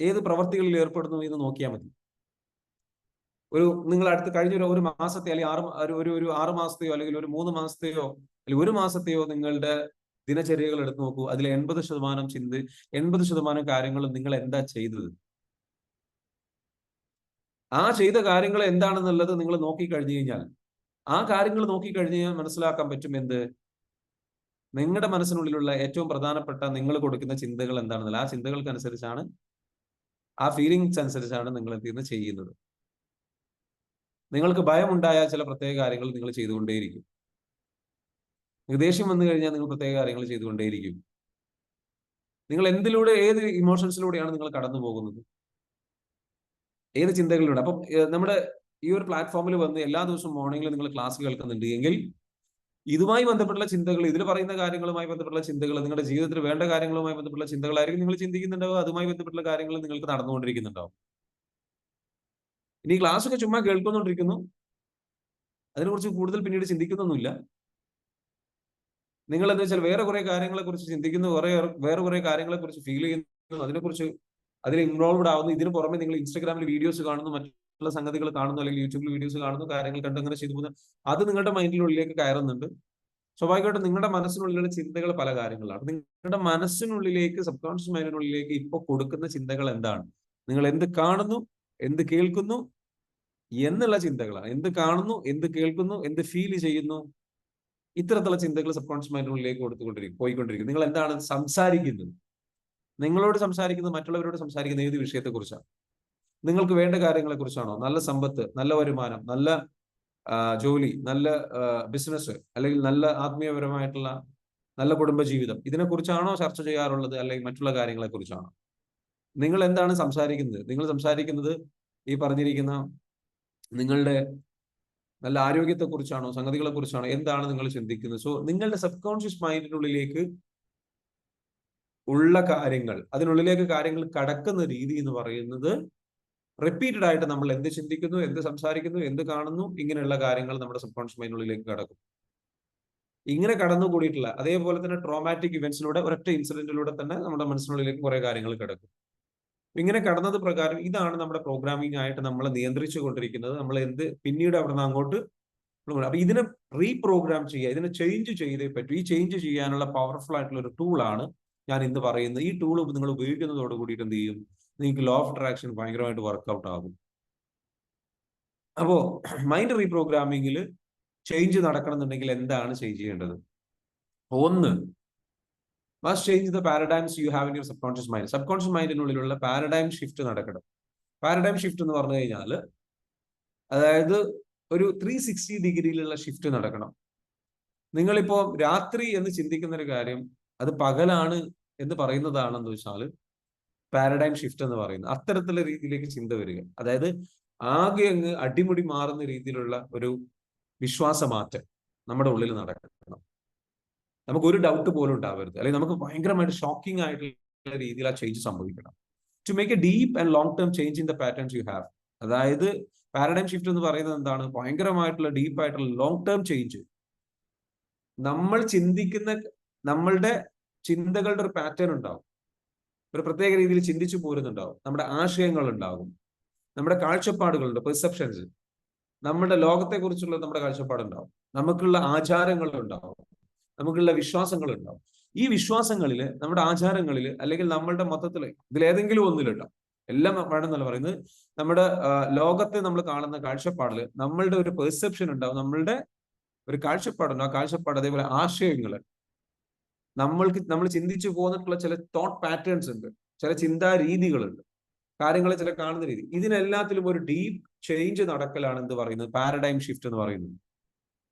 ഏത് പ്രവർത്തികളിൽ ഏർപ്പെടുന്നു എന്ന് നോക്കിയാൽ മതി. നിങ്ങൾ കഴിഞ്ഞ ഒരു മാസത്തെ അല്ലെങ്കിൽ ഒരു 6 മാസത്തെയോ അല്ലെങ്കിൽ ഒരു 3 മാസത്തെയോ അല്ലെങ്കിൽ 1 മാസത്തെയോ നിങ്ങളുടെ ദിനചര്യകൾ എടുത്തു നോക്കൂ. അതിൽ 80% കാര്യങ്ങളും നിങ്ങൾ എന്താ ചെയ്തത്? ആ ചെയ്ത കാര്യങ്ങൾ എന്താണെന്നുള്ളത് നിങ്ങൾ നോക്കിക്കഴിഞ്ഞു കഴിഞ്ഞാൽ, ആ കാര്യങ്ങൾ നോക്കിക്കഴിഞ്ഞു കഴിഞ്ഞാൽ മനസ്സിലാക്കാൻ പറ്റും എന്ത്? നിങ്ങളുടെ മനസ്സിനുള്ളിലുള്ള ഏറ്റവും പ്രധാനപ്പെട്ട നിങ്ങൾ കൊടുക്കുന്ന ചിന്തകൾ എന്താണെന്നല്ല, ആ ചിന്തകൾക്കനുസരിച്ചാണ്, ആ ഫീലിങ്സ് അനുസരിച്ചാണ് നിങ്ങൾ എന്ത് ചെയ്യുന്നത്. നിങ്ങൾക്ക് ഭയം ഉണ്ടായാൽ ചില പ്രത്യേക കാര്യങ്ങൾ നിങ്ങൾ ചെയ്തുകൊണ്ടേയിരിക്കും. ദേഷ്യം വന്നു കഴിഞ്ഞാൽ നിങ്ങൾ പ്രത്യേക കാര്യങ്ങൾ ചെയ്തുകൊണ്ടേയിരിക്കും. നിങ്ങൾ ഏത് ഇമോഷൻസിലൂടെയാണ് നിങ്ങൾ കടന്നു പോകുന്നത്? ഏത് ചിന്തകളിലൂടെ? അപ്പം നമ്മുടെ ഈ ഒരു പ്ലാറ്റ്ഫോമിൽ വന്ന് എല്ലാ ദിവസവും മോർണിംഗിൽ നിങ്ങൾ ക്ലാസ് കേൾക്കുന്നുണ്ട് എങ്കിൽ ഇതുമായി ബന്ധപ്പെട്ടുള്ള ചിന്തകൾ, ഇതിൽ പറയുന്ന കാര്യങ്ങളുമായി ബന്ധപ്പെട്ടുള്ള ചിന്തകൾ, നിങ്ങളുടെ ജീവിതത്തിൽ വേണ്ട കാര്യങ്ങളുമായി ബന്ധപ്പെട്ടുള്ള ചിന്തകളായിരിക്കും നിങ്ങൾ ചിന്തിക്കുന്നുണ്ടാവും. അതുമായി ബന്ധപ്പെട്ടുള്ള കാര്യങ്ങൾ നിങ്ങൾക്ക് നടന്നുകൊണ്ടിരിക്കുന്നുണ്ടാവും. ഇനി ക്ലാസ് ഒക്കെ ചുമ്മാ കേൾക്കുന്നുകൊണ്ടിരിക്കുന്നു, അതിനെക്കുറിച്ച് കൂടുതൽ പിന്നീട് ചിന്തിക്കുന്നൊന്നുമില്ല. നിങ്ങൾ എന്താ വെച്ചാൽ വേറെ കുറെ കാര്യങ്ങളെ കുറിച്ച് ചിന്തിക്കുന്നു, വേറെ കുറെ കാര്യങ്ങളെ കുറിച്ച് ഫീൽ ചെയ്യുന്നു, അതിനെക്കുറിച്ച് അതിൽ ഇൻവോൾവ്ഡ് ആവുന്നു. ഇതിന് പുറമെ നിങ്ങൾ ഇൻസ്റ്റാഗ്രാമിൽ വീഡിയോസ് കാണുന്നു, മറ്റുള്ള സംഗതികൾ കാണുന്നു, അല്ലെങ്കിൽ യൂട്യൂബിൽ വീഡിയോസ് കാണുന്നു, കാര്യങ്ങൾ കണ്ട് അങ്ങനെ ചെയ്തു പോകുന്നു. അത് നിങ്ങളുടെ മൈൻഡിനുള്ളിലേക്ക് കയറുന്നുണ്ട്. സ്വാഭാവികമായിട്ടും നിങ്ങളുടെ മനസ്സിനുള്ളിലുള്ള ചിന്തകൾ പല കാര്യങ്ങളാണ്. നിങ്ങളുടെ മനസ്സിനുള്ളിലേക്ക്, സബ് കോൺഷ്യസ് മൈൻഡിനുള്ളിലേക്ക് ഇപ്പോൾ കൊടുക്കുന്ന ചിന്തകൾ എന്താണ്? നിങ്ങൾ എന്ത് കാണുന്നു, എന്ത് കേൾക്കുന്നു എന്നുള്ള ചിന്തകളാണ്. എന്ത് കാണുന്നു, എന്ത് കേൾക്കുന്നു, എന്ത് ഫീൽ ചെയ്യുന്നു, ഇത്തരത്തിലുള്ള ചിന്തകൾ സബ് കോൺഷ്യസ് മൈൻഡിനുള്ളിലേക്ക് പോയിക്കൊണ്ടിരിക്കും. നിങ്ങൾ എന്താണ് സംസാരിക്കുന്നത്? നിങ്ങളോട് സംസാരിക്കുന്നത്, മറ്റുള്ളവരോട് സംസാരിക്കുന്ന ഏത് വിഷയത്തെ കുറിച്ചാണ്? നിങ്ങൾക്ക് വേണ്ട കാര്യങ്ങളെ കുറിച്ചാണോ? നല്ല സമ്പത്ത്, നല്ല വരുമാനം, നല്ല ജോലി, നല്ല ബിസിനസ്, അല്ലെങ്കിൽ നല്ല ആത്മീയപരമായിട്ടുള്ള നല്ല കുടുംബജീവിതം, ഇതിനെക്കുറിച്ചാണോ ചർച്ച ചെയ്യാറുള്ളത്, അല്ലെങ്കിൽ മറ്റുള്ള കാര്യങ്ങളെ കുറിച്ചാണോ? നിങ്ങൾ എന്താണ് സംസാരിക്കുന്നത്? നിങ്ങൾ സംസാരിക്കുന്നത് ഈ പറഞ്ഞിരിക്കുന്ന നിങ്ങളുടെ നല്ല ആരോഗ്യത്തെ കുറിച്ചാണോ, സംഗതികളെ കുറിച്ചാണോ? എന്താണ് നിങ്ങൾ ചിന്തിക്കുന്നത്? സോ നിങ്ങളുടെ സബ് കോൺഷ്യസ് മൈൻഡിനുള്ളിലേക്ക് ഉള്ള കാര്യങ്ങൾ, അതിനുള്ളിലേക്ക് കാര്യങ്ങൾ കടക്കുന്ന രീതി എന്ന് പറയുന്നത് റിപ്പീറ്റഡ് ആയിട്ട് നമ്മൾ എന്ത് ചിന്തിക്കുന്നു, എന്ത് സംസാരിക്കുന്നു, എന്ത് കാണുന്നു, ഇങ്ങനെയുള്ള കാര്യങ്ങൾ നമ്മുടെ സബ് കോൺഷ്യസ് മൈൻഡിനുള്ളിലേക്ക് കടക്കും. ഇങ്ങനെ കടന്നുകൂടിയിട്ടുള്ള അതേപോലെ തന്നെ ട്രോമാറ്റിക് ഇവന്റ്സിലൂടെ, ഒരൊറ്റ ഇൻസിഡന്റിലൂടെ തന്നെ നമ്മുടെ മനസ്സിനുള്ളിലേക്ക് കുറെ കാര്യങ്ങൾ കിടക്കും. ഇങ്ങനെ കടന്നത് പ്രകാരം ഇതാണ് നമ്മുടെ പ്രോഗ്രാമിംഗ് ആയിട്ട് നമ്മളെ നിയന്ത്രിച്ചു കൊണ്ടിരിക്കുന്നത്. നമ്മൾ പിന്നീട് അവിടെ നിന്ന് അങ്ങോട്ട് അപ്പൊ ഇതിനെ റീപ്രോഗ്രാം ചെയ്യുക, ഇതിനെ ചേഞ്ച് ചെയ്തേ പറ്റൂ. ഈ ചേഞ്ച് ചെയ്യാനുള്ള പവർഫുൾ ആയിട്ടുള്ള ഒരു ടൂളാണ് ഞാൻ ഇന്ന് പറയുന്നത്. ഈ ടൂൾ നിങ്ങൾ ഉപയോഗിക്കുന്നതോട് കൂടിയിട്ട് എന്ത് ചെയ്യും? നിങ്ങൾക്ക് ലോ ഓഫ് അട്രാക്ഷൻ ഭയങ്കരമായിട്ട് വർക്ക്ഔട്ട് ആകും. അപ്പോ മൈൻഡ് റീപ്രോഗ്രാമിംഗിൽ ചേഞ്ച് നടക്കണമെന്നുണ്ടെങ്കിൽ എന്താണ് ചെയ്യേണ്ടത്? ഒന്ന്, must change the paradigms you have in your subconscious mind. Subconscious മൈൻഡിനുള്ളിലുള്ള പാരഡൈം ഷിഫ്റ്റ് നടക്കണം. പാരഡൈം ഷിഫ്റ്റ് എന്ന് പറഞ്ഞു കഴിഞ്ഞാൽ അതായത് ഒരു 360 ഡിഗ്രിയിലുള്ള ഷിഫ്റ്റ് നടക്കണം. നിങ്ങളിപ്പോ രാത്രി എന്ന് ചിന്തിക്കുന്ന ഒരു കാര്യം അത് പകലാണ് എന്ന് പറയുന്നതാണെന്ന് വെച്ചാൽ പാരഡൈം ഷിഫ്റ്റ് എന്ന് പറയുന്നത്. അത്തരത്തിലുള്ള രീതിയിലേക്ക് ചിന്ത വരിക. അതായത് ആകെ അങ്ങ് അടിമുടി മാറുന്ന രീതിയിലുള്ള ഒരു വിശ്വാസമാറ്റം നമ്മുടെ ഉള്ളിൽ നടക്കണം. നമുക്ക് ഒരു ഡൗട്ട് പോലും ഉണ്ടാവരുത്, അല്ലെങ്കിൽ നമുക്ക് ഭയങ്കരമായിട്ട് ഷോക്കിംഗ് ആയിട്ടുള്ള രീതിയിൽ ആ ചേഞ്ച് സംഭവിക്കണം. To make a deep and long term change in the patterns you have. അതായത് പാരഡൈം ഷിഫ്റ്റ് എന്ന് പറയുന്നത് എന്താണ്? ഭയങ്കരമായിട്ടുള്ള ഡീപ്പ് ആയിട്ടുള്ള ലോങ് ടേം ചേഞ്ച്. നമ്മൾ ചിന്തിക്കുന്ന നമ്മളുടെ ചിന്തകളുടെ ഒരു പാറ്റേൺ ഉണ്ടാവും, ഒരു പ്രത്യേക രീതിയിൽ ചിന്തിച്ചു പോരുന്നുണ്ടാവും, നമ്മുടെ ആശയങ്ങൾ ഉണ്ടാകും, നമ്മുടെ കാഴ്ചപ്പാടുകളുണ്ട്, പെർസെപ്ഷൻസ്, നമ്മുടെ ലോകത്തെക്കുറിച്ചുള്ള നമ്മുടെ കാഴ്ചപ്പാടുണ്ടാവും, നമുക്കുള്ള ആചാരങ്ങൾ ഉണ്ടാവും, നമുക്കുള്ള വിശ്വാസങ്ങൾ ഉണ്ടാവും. ഈ വിശ്വാസങ്ങളിൽ, നമ്മുടെ ആചാരങ്ങളിൽ, അല്ലെങ്കിൽ നമ്മളുടെ മൊത്തത്തിൽ ഇതിലേതെങ്കിലും ഒന്നിലുണ്ടാവും. എല്ലാം വേണമെന്നല്ല പറയുന്നത്. നമ്മുടെ ലോകത്തെ നമ്മൾ കാണുന്ന കാഴ്ചപ്പാടിൽ നമ്മളുടെ ഒരു പെർസെപ്ഷൻ ഉണ്ടാവും, നമ്മളുടെ ഒരു കാഴ്ചപ്പാടുണ്ട്. ആ കാഴ്ചപ്പാട്, അതേപോലെ ആശയങ്ങൾ, നമ്മൾ ചിന്തിച്ചു പോന്നിട്ടുള്ള ചില തോട്ട് പാറ്റേൺസ് ഉണ്ട്, ചില ചിന്താ രീതികളുണ്ട്, കാര്യങ്ങളെ ചില കാണുന്ന രീതി. ഇതിനെല്ലാത്തിലും ഒരു ഡീപ്പ് ചേഞ്ച് നടക്കലാണ് എന്ത് പറയുന്നത്? പാരഡൈം ഷിഫ്റ്റ് എന്ന് പറയുന്നത്.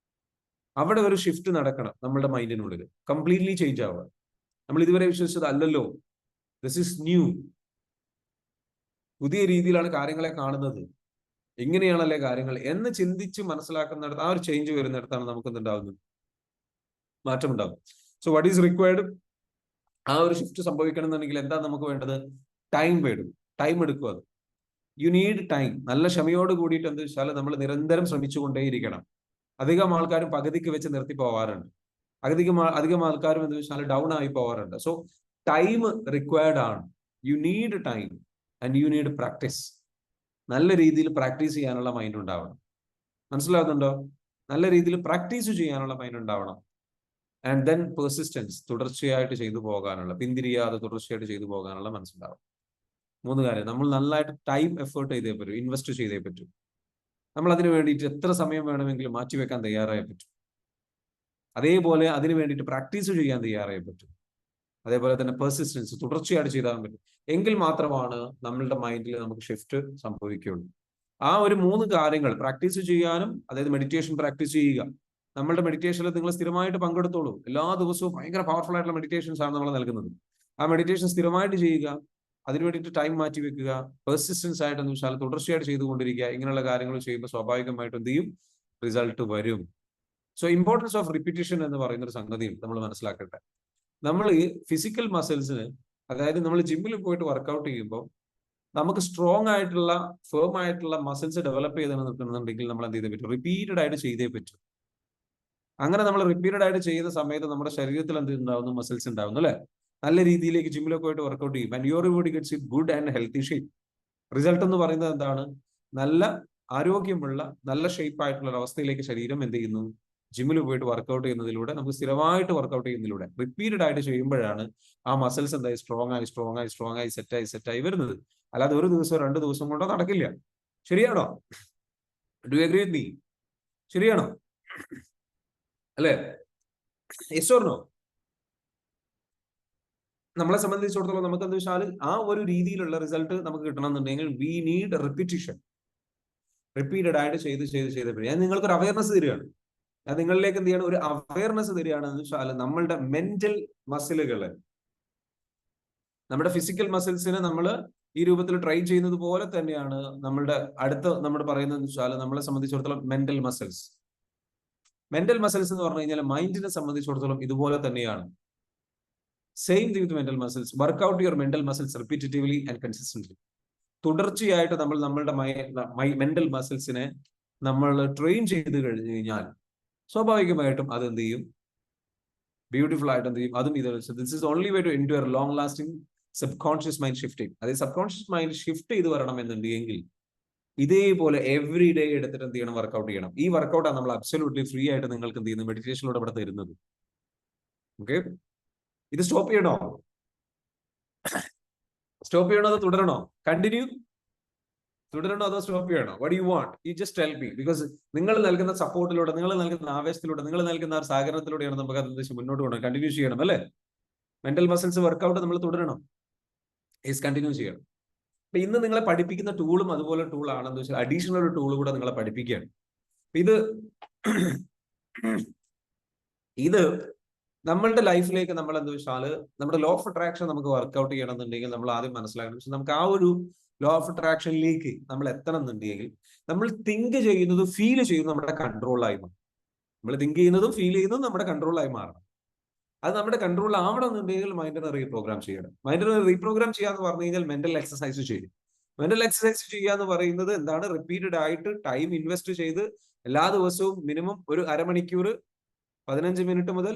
അവിടെ ഒരു ഷിഫ്റ്റ് നടക്കണം നമ്മളുടെ മൈൻഡിനുള്ളിൽ. കംപ്ലീറ്റ്ലി ചേഞ്ച് ആവുക. നമ്മൾ ഇതുവരെ വിശ്വസിച്ചത് അല്ലല്ലോ, ദിസ് ഇസ് ന്യൂ, പുതിയ രീതിയിലാണ് കാര്യങ്ങളെ കാണുന്നത്, ഇങ്ങനെയാണല്ലേ കാര്യങ്ങൾ എന്ന് ചിന്തിച്ച് മനസ്സിലാക്കുന്നിടത്ത്, ആ ഒരു ചേഞ്ച് വരുന്നിടത്താണ് നമുക്ക് എന്തുണ്ടാവുന്നത്? മാറ്റം ഉണ്ടാവും. So what is required? ആ ഒരു ഷിഫ്റ്റ് സംഭവിക്കണം എന്നുണ്ടെങ്കിൽ എന്താ നമുക്ക് വേണ്ടത്? ടൈം വേണം. ടൈം എടുക്കും. അത് യു നീഡ് ടൈം. നല്ല ക്ഷമയോട് കൂടിയിട്ട് എന്താ വെച്ചാൽ നമ്മൾ നിരന്തരം ശ്രമിച്ചുകൊണ്ടേയിരിക്കണം. അധികം ആൾക്കാരും പകുതിക്ക് വെച്ച് നിർത്തി പോവാറുണ്ട്. അധികം ആൾക്കാരും എന്താ വെച്ചാൽ ഡൗൺ ആയി പോവാറുണ്ട്. സോ ടൈം റിക്വയർഡ് ആണ്. You need time and you need practice. നല്ല രീതിയിൽ പ്രാക്ടീസ് ചെയ്യാനുള്ള മൈൻഡ് ഉണ്ടാവണം. മനസ്സിലാകുന്നുണ്ടോ? നല്ല രീതിയിൽ പ്രാക്ടീസ് ചെയ്യാനുള്ള മൈൻഡ് ഉണ്ടാവണം. ആൻഡ് ദെൻ പെർസിസ്റ്റൻസ്, തുടർച്ചയായിട്ട് ചെയ്തു പോകാനുള്ള, പിന്തിരിയാതെ തുടർച്ചയായിട്ട് ചെയ്തു പോകാനുള്ള മനസ്സുണ്ടാവും. 3 കാര്യം. നമ്മൾ നന്നായിട്ട് ടൈം എഫേർട്ട് ചെയ്തേ പറ്റൂ, ഇൻവെസ്റ്റ് ചെയ്തേ പറ്റൂ. നമ്മൾ അതിനു വേണ്ടിയിട്ട് എത്ര സമയം വേണമെങ്കിലും മാറ്റിവെക്കാൻ തയ്യാറായേ പറ്റും. അതേപോലെ അതിനു വേണ്ടിയിട്ട് പ്രാക്ടീസ് ചെയ്യാൻ തയ്യാറായേ പറ്റും. അതേപോലെ തന്നെ പെർസിസ്റ്റൻസ്, തുടർച്ചയായിട്ട് ചെയ്താൽ പറ്റും. എങ്കിൽ മാത്രമാണ് നമ്മളുടെ മൈൻഡിൽ നമുക്ക് ഷിഫ്റ്റ് സംഭവിക്കുകയുള്ളൂ. ആ ഒരു 3 കാര്യങ്ങൾ പ്രാക്ടീസ് ചെയ്യാനും, അതായത് മെഡിറ്റേഷൻ പ്രാക്ടീസ് ചെയ്യുക. നമ്മളുടെ മെഡിറ്റേഷനിൽ നിങ്ങൾ സ്ഥിരമായിട്ട് പങ്കെടുത്തോളൂ. എല്ലാ ദിവസവും ഭയങ്കര പവർഫുൾ ആയിട്ടുള്ള മെഡിറ്റേഷൻസ് ആണ് നമ്മൾ നൽകുന്നത്. ആ മെഡിറ്റേഷൻ സ്ഥിരമായിട്ട് ചെയ്യുക. അതിനു വേണ്ടിയിട്ട് ടൈം മാറ്റി വെക്കുക. പെർസിസ്റ്റൻസ് ആയിട്ട് എന്ന് വെച്ചാൽ തുടർച്ചയായിട്ട് ചെയ്തുകൊണ്ടിരിക്കുക. ഇങ്ങനെയുള്ള കാര്യങ്ങൾ ചെയ്യുമ്പോൾ സ്വാഭാവികമായിട്ടും എന്ത് ചെയ്യും? റിസൾട്ട് വരും. സോ ഇമ്പോർട്ടൻസ് ഓഫ് റിപ്പീറ്റേഷൻ എന്ന് പറയുന്ന ഒരു സംഗതിയും നമ്മൾ മനസ്സിലാക്കട്ടെ. നമ്മൾ ഈ ഫിസിക്കൽ മസിൽസിന്, അതായത് നമ്മൾ ജിമ്മിൽ പോയിട്ട് വർക്കൗട്ട് ചെയ്യുമ്പോൾ നമുക്ക് സ്ട്രോങ് ആയിട്ടുള്ള, ഫേം ആയിട്ടുള്ള മസിൽസ് ഡെവലപ്പ് ചെയ്ത് നിൽക്കുന്നുണ്ടെങ്കിൽ നമ്മൾ എന്ത് ചെയ്തേ പറ്റും? റിപ്പീറ്റഡ് ആയിട്ട് ചെയ്തേ പറ്റും. അങ്ങനെ നമ്മൾ റിപ്പീറ്റഡ് ആയിട്ട് ചെയ്യുന്ന സമയത്ത് നമ്മുടെ ശരീരത്തിൽ എന്ത് ഉണ്ടാവുന്നു? മസിൽസ് ഉണ്ടാവുന്നു, അല്ലെ? നല്ല രീതിയിലേക്ക് ജിമ്മിലൊക്കെ പോയിട്ട് വർക്കൗട്ട് ചെയ്യും. And your body gets in good and healthy shape. Result എന്ന് പറയുന്നത് എന്താണ്? നല്ല ആരോഗ്യമുള്ള, നല്ല ഷേപ്പ് ആയിട്ടുള്ള ഒരു അവസ്ഥയിലേക്ക് ശരീരം എന്ത് ചെയ്യുന്നു? ജിമ്മിൽ പോയിട്ട് വർക്കൗട്ട് ചെയ്യുന്നതിലൂടെ, നമുക്ക് സ്ഥിരമായിട്ട് വർക്കൗട്ട് ചെയ്യുന്നതിലൂടെ, റിപ്പീറ്റഡ് ആയിട്ട് ചെയ്യുമ്പോഴാണ് ആ മസിൽസ് എന്തായി? സ്ട്രോങ് ആയി സെറ്റായി വരുന്നത്. അല്ലാതെ ഒരു ദിവസം 2 ദിവസം കൊണ്ടോ നടക്കില്ല. ശരിയാണോ? Do you agree with me? ശരിയാണോ? അല്ലേ? Yes or no? നമ്മളെ സംബന്ധിച്ചിടത്തോളം നമുക്ക് എന്താ വെച്ചാൽ ആ ഒരു രീതിയിലുള്ള റിസൾട്ട് നമുക്ക് കിട്ടണമെന്നുണ്ടെങ്കിൽ വി നീഡ് റിപ്പീറ്റേഷൻ. റിപ്പീറ്റഡ് ആയിട്ട് ചെയ്ത് ഞാൻ നിങ്ങൾക്കൊരു അവയർനെസ് തരികയാണ്. ഞാൻ നിങ്ങളിലേക്ക് എന്ത് ചെയ്യണം, ഒരു അവയർനെസ് തരികയാണെന്ന് വെച്ചാൽ നമ്മളുടെ മെന്റൽ മസിലുകള്, നമ്മുടെ ഫിസിക്കൽ മസിൽസിനെ നമ്മൾ ഈ രൂപത്തിൽ ട്രെയിൻ ചെയ്യുന്നത് പോലെ തന്നെയാണ് നമ്മളുടെ നമ്മൾ പറയുന്നത് വെച്ചാൽ നമ്മളെ സംബന്ധിച്ചിടത്തോളം മെന്റൽ മസിൽസ്. മെന്റൽ മസിൽസ് എന്ന് പറഞ്ഞു കഴിഞ്ഞാൽ മൈൻഡിനെ സംബന്ധിച്ചിടത്തോളം ഇതുപോലെ തന്നെയാണ്. Same thing with mental muscles. Work out your mental muscles repetitively and consistently. തുടർച്ചയായിട്ട് നമ്മളുടെ മെന്റൽ മസിൽസിനെ നമ്മൾ ട്രെയിൻ ചെയ്ത് കഴിഞ്ഞു കഴിഞ്ഞാൽ സ്വാഭാവികമായിട്ടും അത് എന്ത് ചെയ്യും, ബ്യൂട്ടിഫുൾ ആയിട്ട് എന്ത് ചെയ്യും, അതും ഇത്. This is only way to endure long lasting subconscious mind shifting. അതായത് സബ് കോൺഷ്യസ് മൈൻഡ് ഷിഫ്റ്റ് ചെയ്ത് വരണം എന്നുണ്ടെങ്കിൽ ഇതേപോലെ എവറി ഡേ എടുത്തിട്ട് എന്ത് ചെയ്യണം, വർക്ക്ഔട്ട് ചെയ്യണം. ഈ വർക്ക്ഔട്ടാണ് നമ്മൾ അബ്സല്യൂട്ട്ലി ഫ്രീ ആയിട്ട് നിങ്ങൾക്ക് എന്ത് ചെയ്യുന്നത്, മെഡിറ്റേഷനിലൂടെ ഇവിടെ തരുന്നത്. ഓക്കെ, ഇത് സ്റ്റോപ്പ് ചെയ്യണോ? സ്റ്റോപ്പ് ചെയ്യണോ അതോ തുടരണോ? കണ്ടിന്യൂ തുടരണോ അതോ സ്റ്റോപ്പ് ചെയ്യണോ? What you want, you just tell me. Because നിങ്ങൾ നൽകുന്ന സപ്പോർട്ടിലൂടെ, നിങ്ങൾ നൽകുന്ന ആവേശത്തിലൂടെ, നിങ്ങൾ നൽകുന്ന ആ സഹകരണത്തിലൂടെയാണ് നമുക്ക് അത് മുന്നോട്ട് പോകണം. കണ്ടിന്യൂ ചെയ്യണം അല്ലേ? മെന്റൽ മസിൽസ് വർക്ക്ഔട്ട് നമ്മൾ തുടരണം, കണ്ടിന്യൂ ചെയ്യണം. അപ്പൊ ഇന്ന് നിങ്ങളെ പഠിപ്പിക്കുന്ന ടൂളും അതുപോലെ ടൂളാണെന്ന് വെച്ചാൽ അഡീഷണൽ ഒരു ടൂൾ കൂടെ നിങ്ങളെ പഠിപ്പിക്കുകയാണ്. ഇത് നമ്മളുടെ ലൈഫിലേക്ക് നമ്മൾ എന്താ വെച്ചാൽ നമ്മുടെ ലോ ഓഫ് അട്രാക്ഷൻ നമുക്ക് വർക്ക്ഔട്ട് ചെയ്യണമെന്നുണ്ടെങ്കിൽ നമ്മൾ ആദ്യം മനസ്സിലാക്കണം. പക്ഷെ നമുക്ക് ആ ഒരു ലോ ഓഫ് അട്രാക്ഷനിലേക്ക് നമ്മൾ എത്തണം എന്നുണ്ടെങ്കിൽ നമ്മൾ തിങ്ക് ചെയ്യുന്നതും ഫീൽ ചെയ്യുന്നതും നമ്മുടെ കൺട്രോളായി മാറും. നമ്മൾ തിങ്ക് ചെയ്യുന്നതും ഫീൽ ചെയ്യുന്നതും നമ്മുടെ കൺട്രോളായി മാറണം. അത് നമ്മുടെ കൺട്രോൾ ആവണം എന്നുണ്ടെങ്കിൽ മൈൻഡിനെ റീപ്രോഗ്രാം ചെയ്യണം. മൈൻഡിനെ റീപ്രോഗ്രാം ചെയ്യാന്ന് പറഞ്ഞു കഴിഞ്ഞാൽ മെന്റൽ എക്സസൈസ് ചെയ്യും. മെന്റൽ എക്സസൈസ് ചെയ്യുക എന്ന് പറയുന്നത് എന്താണ്, റിപ്പീറ്റഡ് ആയിട്ട് ടൈം ഇൻവെസ്റ്റ് ചെയ്ത് എല്ലാ ദിവസവും മിനിമം ഒരു അരമണിക്കൂർ, 15 മിനിറ്റ് മുതൽ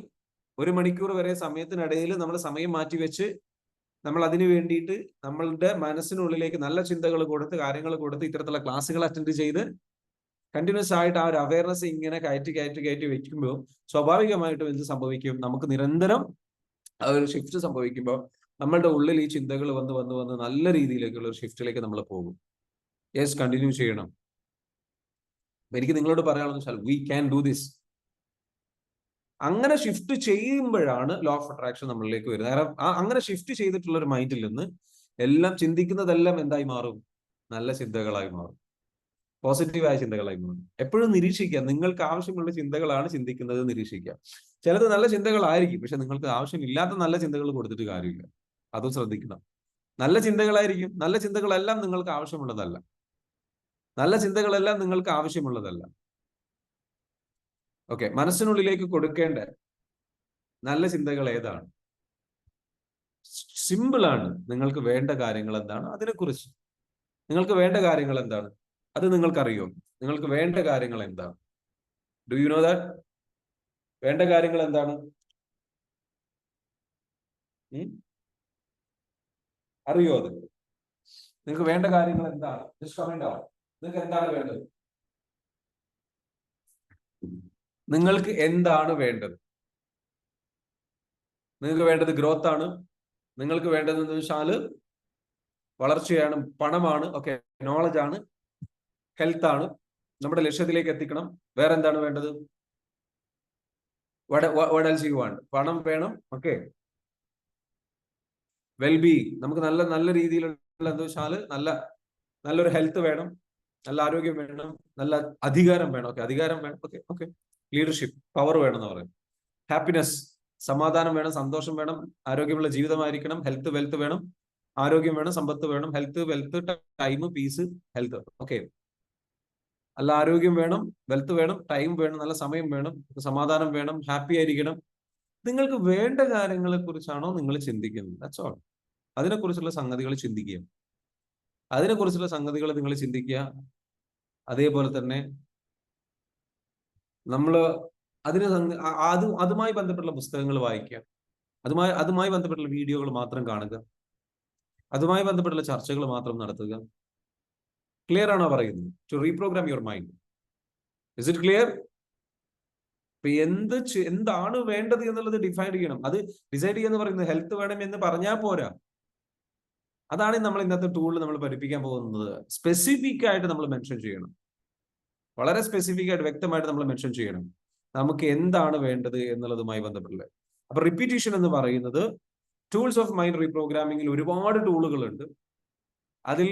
1 മണിക്കൂർ വരെ സമയത്തിനിടയിൽ നമ്മൾ സമയം മാറ്റി വെച്ച് നമ്മൾ അതിന് വേണ്ടിയിട്ട് നമ്മളുടെ മനസ്സിനുള്ളിലേക്ക് നല്ല ചിന്തകൾ കൊടുത്ത്, കാര്യങ്ങൾ കൊടുത്ത്, ഇത്തരത്തിലുള്ള ക്ലാസ്സുകൾ അറ്റൻഡ് ചെയ്ത് കണ്ടിന്യൂസ് ആയിട്ട് ആ ഒരു അവയർനെസ് ഇങ്ങനെ കയറ്റി വെക്കുമ്പോൾ സ്വാഭാവികമായിട്ടും എന്ത് സംഭവിക്കും, നമുക്ക് നിരന്തരം ആ ഒരു ഷിഫ്റ്റ് സംഭവിക്കുമ്പോൾ നമ്മളുടെ ഉള്ളിൽ ഈ ചിന്തകൾ വന്ന് നല്ല രീതിയിലേക്കുള്ള ഒരു ഷിഫ്റ്റിലേക്ക് നമ്മൾ പോകും. യെസ്, കണ്ടിന്യൂ ചെയ്യണം. എനിക്ക് നിങ്ങളോട് പറയാനുള്ളത് വെച്ചാൽ വി ക്യാൻ ഡു ദിസ്. അങ്ങനെ ഷിഫ്റ്റ് ചെയ്യുമ്പോഴാണ് ലോ ഓഫ് അട്രാക്ഷൻ നമ്മളിലേക്ക് വരുന്നത്. കാരണം അങ്ങനെ ഷിഫ്റ്റ് ചെയ്തിട്ടുള്ള ഒരു മൈൻഡിൽ നിന്ന് എല്ലാം ചിന്തിക്കുന്നതെല്ലാം എന്തായി മാറും, നല്ല ചിന്തകളായി മാറും, പോസിറ്റീവായ ചിന്തകളായി മാറും. എപ്പോഴും നിരീക്ഷിക്കുക, നിങ്ങൾക്ക് ആവശ്യമുള്ള ചിന്തകളാണ് ചിന്തിക്കുന്നത് നിരീക്ഷിക്കുക. ചിലത് നല്ല ചിന്തകളായിരിക്കും, പക്ഷെ നിങ്ങൾക്ക് ആവശ്യമില്ലാത്ത നല്ല ചിന്തകൾ കൊടുത്തിട്ട് കാര്യമില്ല. അതും ശ്രദ്ധിക്കണം. നല്ല ചിന്തകളായിരിക്കും, നല്ല ചിന്തകളെല്ലാം നിങ്ങൾക്ക് ആവശ്യമുള്ളതല്ല. നല്ല ചിന്തകളെല്ലാം നിങ്ങൾക്ക് ആവശ്യമുള്ളതല്ല. ഓക്കെ, മനസ്സിനുള്ളിലേക്ക് കൊടുക്കേണ്ട നല്ല ചിന്തകൾ ഏതാണ്? സിമ്പിളാണ്. നിങ്ങൾക്ക് വേണ്ട കാര്യങ്ങൾ എന്താണ്, അതിനെക്കുറിച്ച് നിങ്ങൾക്ക് വേണ്ട കാര്യങ്ങൾ എന്താണ് അത് നിങ്ങൾക്കറിയോ? നിങ്ങൾക്ക് വേണ്ട കാര്യങ്ങൾ എന്താണ്? Do you know that? വേണ്ട കാര്യങ്ങൾ എന്താണ്? അറിയോ അത്? നിങ്ങൾക്ക് വേണ്ട കാര്യങ്ങൾ എന്താണ്? ജസ്റ്റ് കമന്റ് ആവും. നിങ്ങൾക്ക് എന്താണ് വേണ്ടത്? നിങ്ങൾക്ക് എന്താണ് വേണ്ടത്? നിങ്ങൾക്ക് വേണ്ടത് ഗ്രോത്ത് ആണ്. നിങ്ങൾക്ക് വേണ്ടത് എന്ന് വെച്ചാൽ വളർച്ചയാണ്, പണമാണ്, ഓക്കെ, നോളജ് ആണ്, ഹെൽത്ത് ആണ്, നമ്മുടെ ലക്ഷ്യത്തിലേക്ക് എത്തിക്കണം. വേറെ എന്താണ് വേണ്ടത്? what else you want? പണം വേണം, ഓക്കെ, വെൽബീയിങ്, നമുക്ക് നല്ല രീതിയിലുള്ള എന്താ വെച്ചാൽ നല്ലൊരു ഹെൽത്ത് വേണം, നല്ല ആരോഗ്യം വേണം, നല്ല അധികാരം വേണം, ഓക്കെ, അധികാരം വേണം, ഓക്കെ, ലീഡർഷിപ്പ്, പവർ വേണം എന്ന് പറയും. ഹാപ്പിനെസ്, സമാധാനം വേണം, സന്തോഷം വേണം, ആരോഗ്യമുള്ള ജീവിതമായിരിക്കണം, ഹെൽത്ത് വെൽത്ത് വേണം, ആരോഗ്യം വേണം, സമ്പത്ത് വേണം, health wealth time peace health, okay, നല്ല ആരോഗ്യം വേണം, വെൽത്ത് വേണം, ടൈം വേണം, നല്ല സമയം വേണം, സമാധാനം വേണം, ഹാപ്പി ആയിരിക്കണം. നിങ്ങൾക്ക് വേണ്ട കാര്യങ്ങളെ കുറിച്ചാണോ നിങ്ങൾ ചിന്തിക്കുന്നത്? That's all. അതിനെക്കുറിച്ചുള്ള സംഗതികൾ ചിന്തിക്കുക. അതിനെക്കുറിച്ചുള്ള സംഗതികൾ നിങ്ങൾ ചിന്തിക്കുക. അതേപോലെ തന്നെ നമ്മൾ അതുമായി ബന്ധപ്പെട്ടുള്ള പുസ്തകങ്ങൾ വായിക്കുക, അതുമായി ബന്ധപ്പെട്ടുള്ള വീഡിയോകൾ മാത്രം കാണുക, അതുമായി ബന്ധപ്പെട്ടുള്ള ചർച്ചകൾ മാത്രം നടത്തുക. ക്ലിയർ ആണോ പറയുന്നത്? To reprogram your mind. Is it clear? ഇപ്പൊ എന്താണ് വേണ്ടത് എന്നുള്ളത് ഡിഫൈൻ ചെയ്യണം. അത് ഡിസൈഡ് ചെയ്യാന്ന് പറയുന്നത് ഹെൽത്ത് വേണം എന്ന് പറഞ്ഞാൽ പോരാ. അതാണ് നമ്മൾ ഇന്നത്തെ ടൂളിൽ നമ്മൾ പഠിപ്പിക്കാൻ പോകുന്നത്. സ്പെസിഫിക് ആയിട്ട് നമ്മൾ മെൻഷൻ ചെയ്യണം. വളരെ സ്പെസിഫിക് ആയിട്ട് വ്യക്തമായിട്ട് നമ്മൾ മെൻഷൻ ചെയ്യണം നമുക്ക് എന്താണ് വേണ്ടത് എന്നുള്ളതുമായി ബന്ധപ്പെട്ടുള്ളത്. അപ്പൊ റിപ്പീറ്റേഷൻ എന്ന് പറയുന്നത് ടൂൾസ് ഓഫ് മൈൻഡ് റീപ്രോഗ്രാമിംഗിൽ ഒരുപാട് ടൂളുകളുണ്ട്. അതിൽ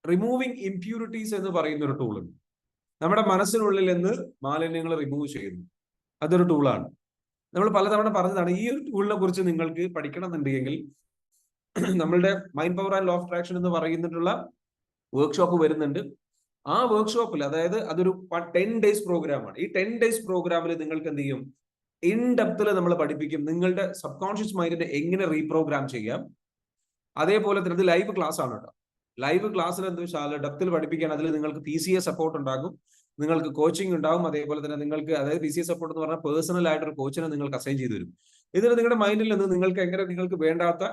റിമൂവിങ് ഇംപ്യൂരിറ്റീസ് എന്ന് പറയുന്ന ഒരു ടൂളുണ്ട്. നമ്മുടെ മനസ്സിനുള്ളിൽ നിന്ന് മാലിന്യങ്ങൾ റിമൂവ് ചെയ്യുന്നു. അതൊരു ടൂളാണ്. നമ്മൾ പലതവണ പറഞ്ഞതാണ്. ഈ ഒരു ടൂളിനെ കുറിച്ച് നിങ്ങൾക്ക് പഠിക്കണം എന്നുണ്ടെങ്കിൽ നമ്മളുടെ mind power and law of attraction എന്ന് പറയുന്നിട്ടുള്ള വർക്ക്ഷോപ്പ് വരുന്നുണ്ട്. ആ വർക്ക്ഷോപ്പിൽ, അതായത് അതൊരു 10 days പ്രോഗ്രാമാണ്. ഈ 10 days പ്രോഗ്രാമിൽ നിങ്ങൾക്ക് എന്ത് ചെയ്യും, ഇൻ ഡെപ്തിൽ നമ്മൾ പഠിപ്പിക്കും നിങ്ങളുടെ സബ് കോൺഷ്യസ് മൈൻഡിനെ എങ്ങനെ റീപ്രോഗ്രാം ചെയ്യാം. അതേപോലെ തന്നെ ഇത് ലൈവ് ക്ലാസ് ആണ് കേട്ടോ. ലൈവ് ക്ലാസ്സിൽ എന്താ വെച്ചാൽ ഡെപ്തിൽ പഠിപ്പിക്കാൻ അതിൽ നിങ്ങൾക്ക് PCA സപ്പോർട്ട് ഉണ്ടാകും, നിങ്ങൾക്ക് കോച്ചിങ് ഉണ്ടാവും. അതേപോലെ തന്നെ നിങ്ങൾക്ക്, അതായത് PCA സപ്പോർട്ട് എന്ന് പറഞ്ഞാൽ പേഴ്സണൽ ആയിട്ടൊരു കോച്ചിനെ നിങ്ങൾക്ക് അസൈൻ ചെയ്തു തരും. ഇതിന് നിങ്ങളുടെ മൈൻഡിൽ നിന്ന് നിങ്ങൾക്ക് എങ്ങനെ നിങ്ങൾക്ക് വേണ്ടാത്ത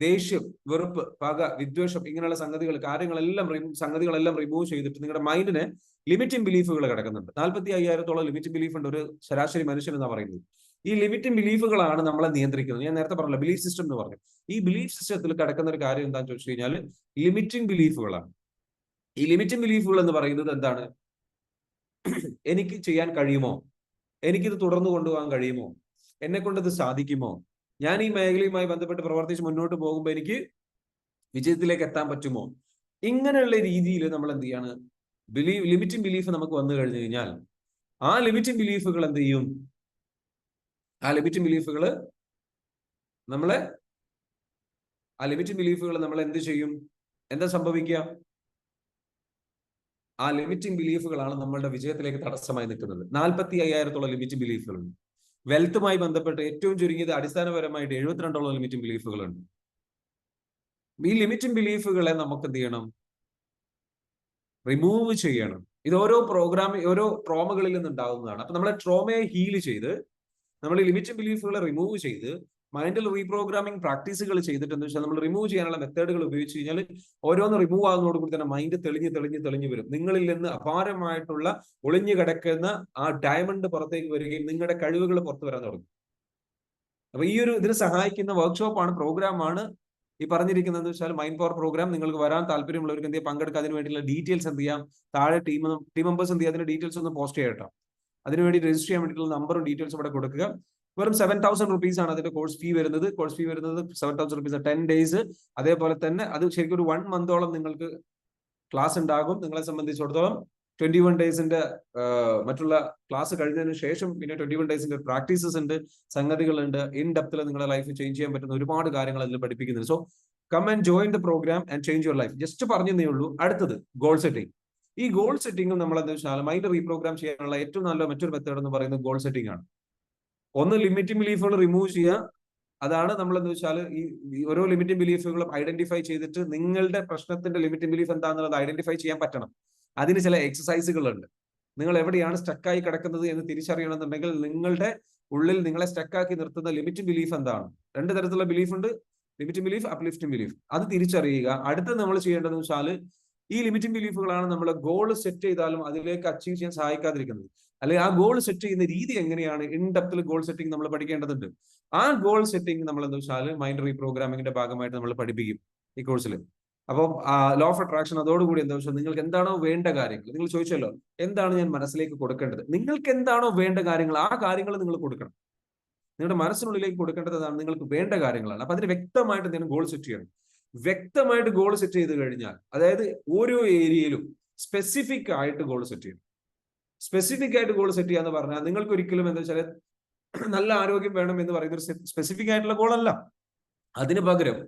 ദേഷ്യം, വെറുപ്പ്, പക, വിദ്വേഷം, ഇങ്ങനെയുള്ള സംഗതികളെല്ലാം റിമൂവ് ചെയ്തിട്ട് നിങ്ങളുടെ മൈൻഡിനെ ലിമിറ്റിംഗ് ബിലീഫുകൾ കിടക്കുന്നുണ്ട്. 45,000-ഓളം ലിമിറ്റിംഗ് ബിലീഫ് ഉണ്ട് ഒരു ശരാശരി മനുഷ്യൻ എന്നാ പറയുന്നത്. ഈ ലിമിറ്റിംഗ് ബിലീഫുകളാണ് നമ്മളെ നിയന്ത്രിക്കുന്നത്. ഞാൻ നേരത്തെ പറഞ്ഞില്ല, ബിലീഫ് സിസ്റ്റം എന്ന് പറഞ്ഞു. ഈ ബിലീഫ് സിസ്റ്റത്തിൽ കിടക്കുന്ന ഒരു കാര്യം എന്താണെന്ന് ചോദിച്ചു കഴിഞ്ഞാൽ ലിമിറ്റിംഗ് ബിലീഫുകളാണ്. ഈ ലിമിറ്റിംഗ് ബിലീഫുകൾ എന്ന് പറയുന്നത് എന്താണ്? എനിക്ക് ചെയ്യാൻ കഴിയുമോ? എനിക്കിത് തുടർന്ന് കൊണ്ടുപോകാൻ കഴിയുമോ? എന്നെ കൊണ്ട് ഇത് സാധിക്കുമോ? ഞാൻ ഈ മേഖലയുമായി ബന്ധപ്പെട്ട് പ്രവർത്തിച്ച് മുന്നോട്ട് പോകുമ്പോൾ എനിക്ക് വിജയത്തിലേക്ക് എത്താൻ പറ്റുമോ? ഇങ്ങനെയുള്ള രീതിയിൽ നമ്മൾ എന്ത് ചെയ്യാണ്, ലിമിറ്റിംഗ് ബിലീഫ് നമുക്ക് വന്നു കഴിഞ്ഞു കഴിഞ്ഞാൽ ആ ലിമിറ്റിംഗ് ബിലീഫുകൾ എന്ത് ചെയ്യും? ആ ലിമിറ്റിംഗ് ബിലീഫുകൾ നമ്മളെ എന്ത് ചെയ്യും? എന്താ സംഭവിക്കുക? ആ ലിമിറ്റിംഗ് ബിലീഫുകളാണ് നമ്മളുടെ വിജയത്തിലേക്ക് തടസ്സമായി നിൽക്കുന്നത്. 45,000-ഓളം ലിമിറ്റിംഗ് ബിലീഫുകളുണ്ട്. വെൽത്തുമായി ബന്ധപ്പെട്ട് ഏറ്റവും ചുരുങ്ങിയത് അടിസ്ഥാനപരമായിട്ട് 72-ഓളം ലിമിറ്റിംഗ് ബിലീഫുകളുണ്ട്. ഈ ലിമിറ്റിംഗ് ബിലീഫുകളെ നമുക്ക് എന്ത് ചെയ്യണം? റിമൂവ് ചെയ്യണം. ഇത് ഓരോ ട്രോമകളിൽ നിന്ന് ഉണ്ടാവുന്നതാണ്. അപ്പൊ നമ്മളെ ട്രോമയെ ഹീൽ ചെയ്ത് നമ്മൾ ഈ ലിമിറ്റിംഗ് ബിലീഫുകളെ റിമൂവ് ചെയ്ത് മൈൻഡിൽ റീപ്രോഗ്രാമിംഗ് പ്രാക്ടീസുകൾ ചെയ്തിട്ട് എന്താ വെച്ചാൽ നമ്മൾ റിമൂവ് ചെയ്യാനുള്ള മെത്തേഡുകൾ ഉപയോഗിച്ച് കഴിഞ്ഞാൽ ഓരോന്ന് റിമൂവ് ആകുന്നതോടുകൂടി തന്നെ മൈൻഡ് തെളിഞ്ഞ് വരും. നിങ്ങളിൽ നിന്ന് അപാരമായിട്ടുള്ള ഒളിഞ്ഞു കിടക്കുന്ന ആ ഡയമണ്ട് പുറത്തേക്ക് വരികയും നിങ്ങളുടെ കഴിവുകൾ പുറത്തു വരാൻ തുടങ്ങും. അപ്പൊ ഈ ഒരു ഇതിന് സഹായിക്കുന്ന വർക്ക്ഷോപ്പാണ്, പ്രോഗ്രാമാണ് ഈ പറഞ്ഞിരിക്കുന്നത് വെച്ചാൽ മൈൻഡ് പവർ പ്രോഗ്രാം. നിങ്ങൾക്ക് വരാൻ താല്പര്യമുള്ളവർക്ക് എന്ത് ചെയ്യാം, പങ്കെടുക്കുക. അതിന് വേണ്ടിയുള്ള ഡീറ്റെയിൽസ് എന്ത് ചെയ്യാം, താഴെ ടീം മെമ്പേഴ്സ് എന്ത് ചെയ്യാം, അതിന്റെ ഡീറ്റെയിൽസ് ഒന്ന് പോസ്റ്റ് ചെയ്യട്ടോ. അതിനുവേണ്ടി രജിസ്റ്റർ ചെയ്യാൻ വേണ്ടിയിട്ടുള്ള നമ്പറും ഡീറ്റെയിൽസും ഇവിടെ കൊടുക്കുക. വെറും 7,000 rupees ആണ് അതിന്റെ കോഴ്സ് ഫീ വരുന്നത്. 7,000 rupees 10 days. അതേപോലെ തന്നെ അത് ശരിക്കും ഒരു 1 month-ഓളം നിങ്ങൾക്ക് ക്ലാസ് ഉണ്ടാകും. നിങ്ങളെ സംബന്ധിച്ചിടത്തോളം 21 days-ന്റെ മറ്റുള്ള ക്ലാസ് കഴിഞ്ഞതിന് ശേഷം പിന്നെ 21 days-ന്റെ പ്രാക്ടീസസ് ഉണ്ട്, സംഗതികളുണ്ട്. ഇൻ ഡെപ്തിൽ നിങ്ങളുടെ ലൈഫ് ചേഞ്ച് ചെയ്യാൻ പറ്റുന്ന ഒരുപാട് കാര്യങ്ങൾ അതിൽ പഠിപ്പിക്കുന്നുണ്ട്. So come and join the program and change your life. Just പറഞ്ഞതേ ഉള്ളൂ. അടുത്തത് ഗോൾ സെറ്റിംഗ്. ഈ ഗോൾ സെറ്റിംഗും നമ്മൾ എന്താ വെച്ചാൽ മൈൻഡ് റീപ്രോഗ്രാം ചെയ്യാനുള്ള ഏറ്റവും നല്ല മറ്റൊരു മെത്തേഡ് എന്ന് പറയുന്നത് ഗോൾ സെറ്റിംഗ് ആണ്. ഒന്ന്, ലിമിറ്റിംഗ് ബിലീഫുകൾ റിമൂവ് ചെയ്യുക. അതാണ് നമ്മൾ എന്താ വെച്ചാൽ ഈ ഓരോ ലിമിറ്റിംഗ് ബിലീഫുകളും ഐഡന്റിഫൈ ചെയ്തിട്ട് നിങ്ങളുടെ പ്രശ്നത്തിന്റെ ലിമിറ്റിംഗ് ബിലീഫ് എന്താണെന്നുള്ളത് ഐഡന്റിഫൈ ചെയ്യാൻ പറ്റണം. അതിന് ചില എക്സസൈസുകളുണ്ട്. നിങ്ങൾ എവിടെയാണ് സ്റ്റക്കായി കിടക്കുന്നത് എന്ന് തിരിച്ചറിയണമെന്നുണ്ടെങ്കിൽ നിങ്ങളുടെ ഉള്ളിൽ നിങ്ങളെ സ്റ്റക്കാക്കി നിർത്തുന്ന ലിമിറ്റിംഗ് ബിലീഫ് എന്താണ്? 2 തരത്തിലുള്ള ബിലീഫ് ഉണ്ട്, ലിമിറ്റിംഗ് ബിലീഫ്, അപ്ലിഫ്റ്റിംഗ് ബിലീഫ്. അത് തിരിച്ചറിയുക. അടുത്ത് നമ്മൾ ചെയ്യേണ്ടതെന്ന് വെച്ചാൽ ഈ ലിമിറ്റിംഗ് ബിലീഫുകളാണ് നമ്മൾ ഗോൾ സെറ്റ് ചെയ്താലും അതിലേക്ക് അച്ചീവ് ചെയ്യാൻ സഹായിക്കാതിരിക്കുന്നത്. അല്ലെങ്കിൽ ആ ഗോൾ സെറ്റ് ചെയ്യുന്ന രീതി എങ്ങനെയാണ്, ഇൻ ഡെപ്തിൽ ഗോൾ സെറ്റിംഗ് നമ്മൾ പഠിക്കേണ്ടതുണ്ട്. ആ ഗോൾ സെറ്റിംഗ് നമ്മൾ എന്താ വെച്ചാൽ മൈൻഡ് റീപ്രോഗ്രാമിംഗിന്റെ ഭാഗമായിട്ട് നമ്മൾ പഠിപ്പിക്കും ഈ കോഴ്സിൽ. അപ്പം ലോ ഓഫ് അട്രാക്ഷൻ അതോടുകൂടി എന്താ വെച്ചാൽ നിങ്ങൾക്ക് എന്താണോ വേണ്ട കാര്യങ്ങൾ, നിങ്ങൾ ചോദിച്ചല്ലോ എന്താണ് ഞാൻ മനസ്സിലേക്ക് കൊടുക്കേണ്ടത്, നിങ്ങൾക്ക് എന്താണോ വേണ്ട കാര്യങ്ങൾ ആ കാര്യങ്ങൾ നിങ്ങൾ കൊടുക്കണം. നിങ്ങളുടെ മനസ്സിനുള്ളിലേക്ക് കൊടുക്കേണ്ടതാണ് നിങ്ങൾക്ക് വേണ്ട കാര്യങ്ങളാണ്. അപ്പൊ അതിന് വ്യക്തമായിട്ട് നിങ്ങൾ ഗോൾ സെറ്റ് ചെയ്യണം. വ്യക്തമായിട്ട് ഗോൾ സെറ്റ് ചെയ്ത് കഴിഞ്ഞാൽ, അതായത് ഓരോ ഏരിയയിലും സ്പെസിഫിക് ആയിട്ട് ഗോൾ സെറ്റ് ചെയ്യണം. സ്പെസിഫിക് ആയിട്ട് ഗോൾ സെറ്റ് ചെയ്യാന്ന് പറഞ്ഞാൽ നിങ്ങൾക്ക് ഒരിക്കലും എന്താ വെച്ചാൽ നല്ല ആരോഗ്യം വേണം എന്ന് പറയുന്ന ഒരു സ്പെസിഫിക് ആയിട്ടുള്ള ഗോൾ അല്ല. അതിന് പകരം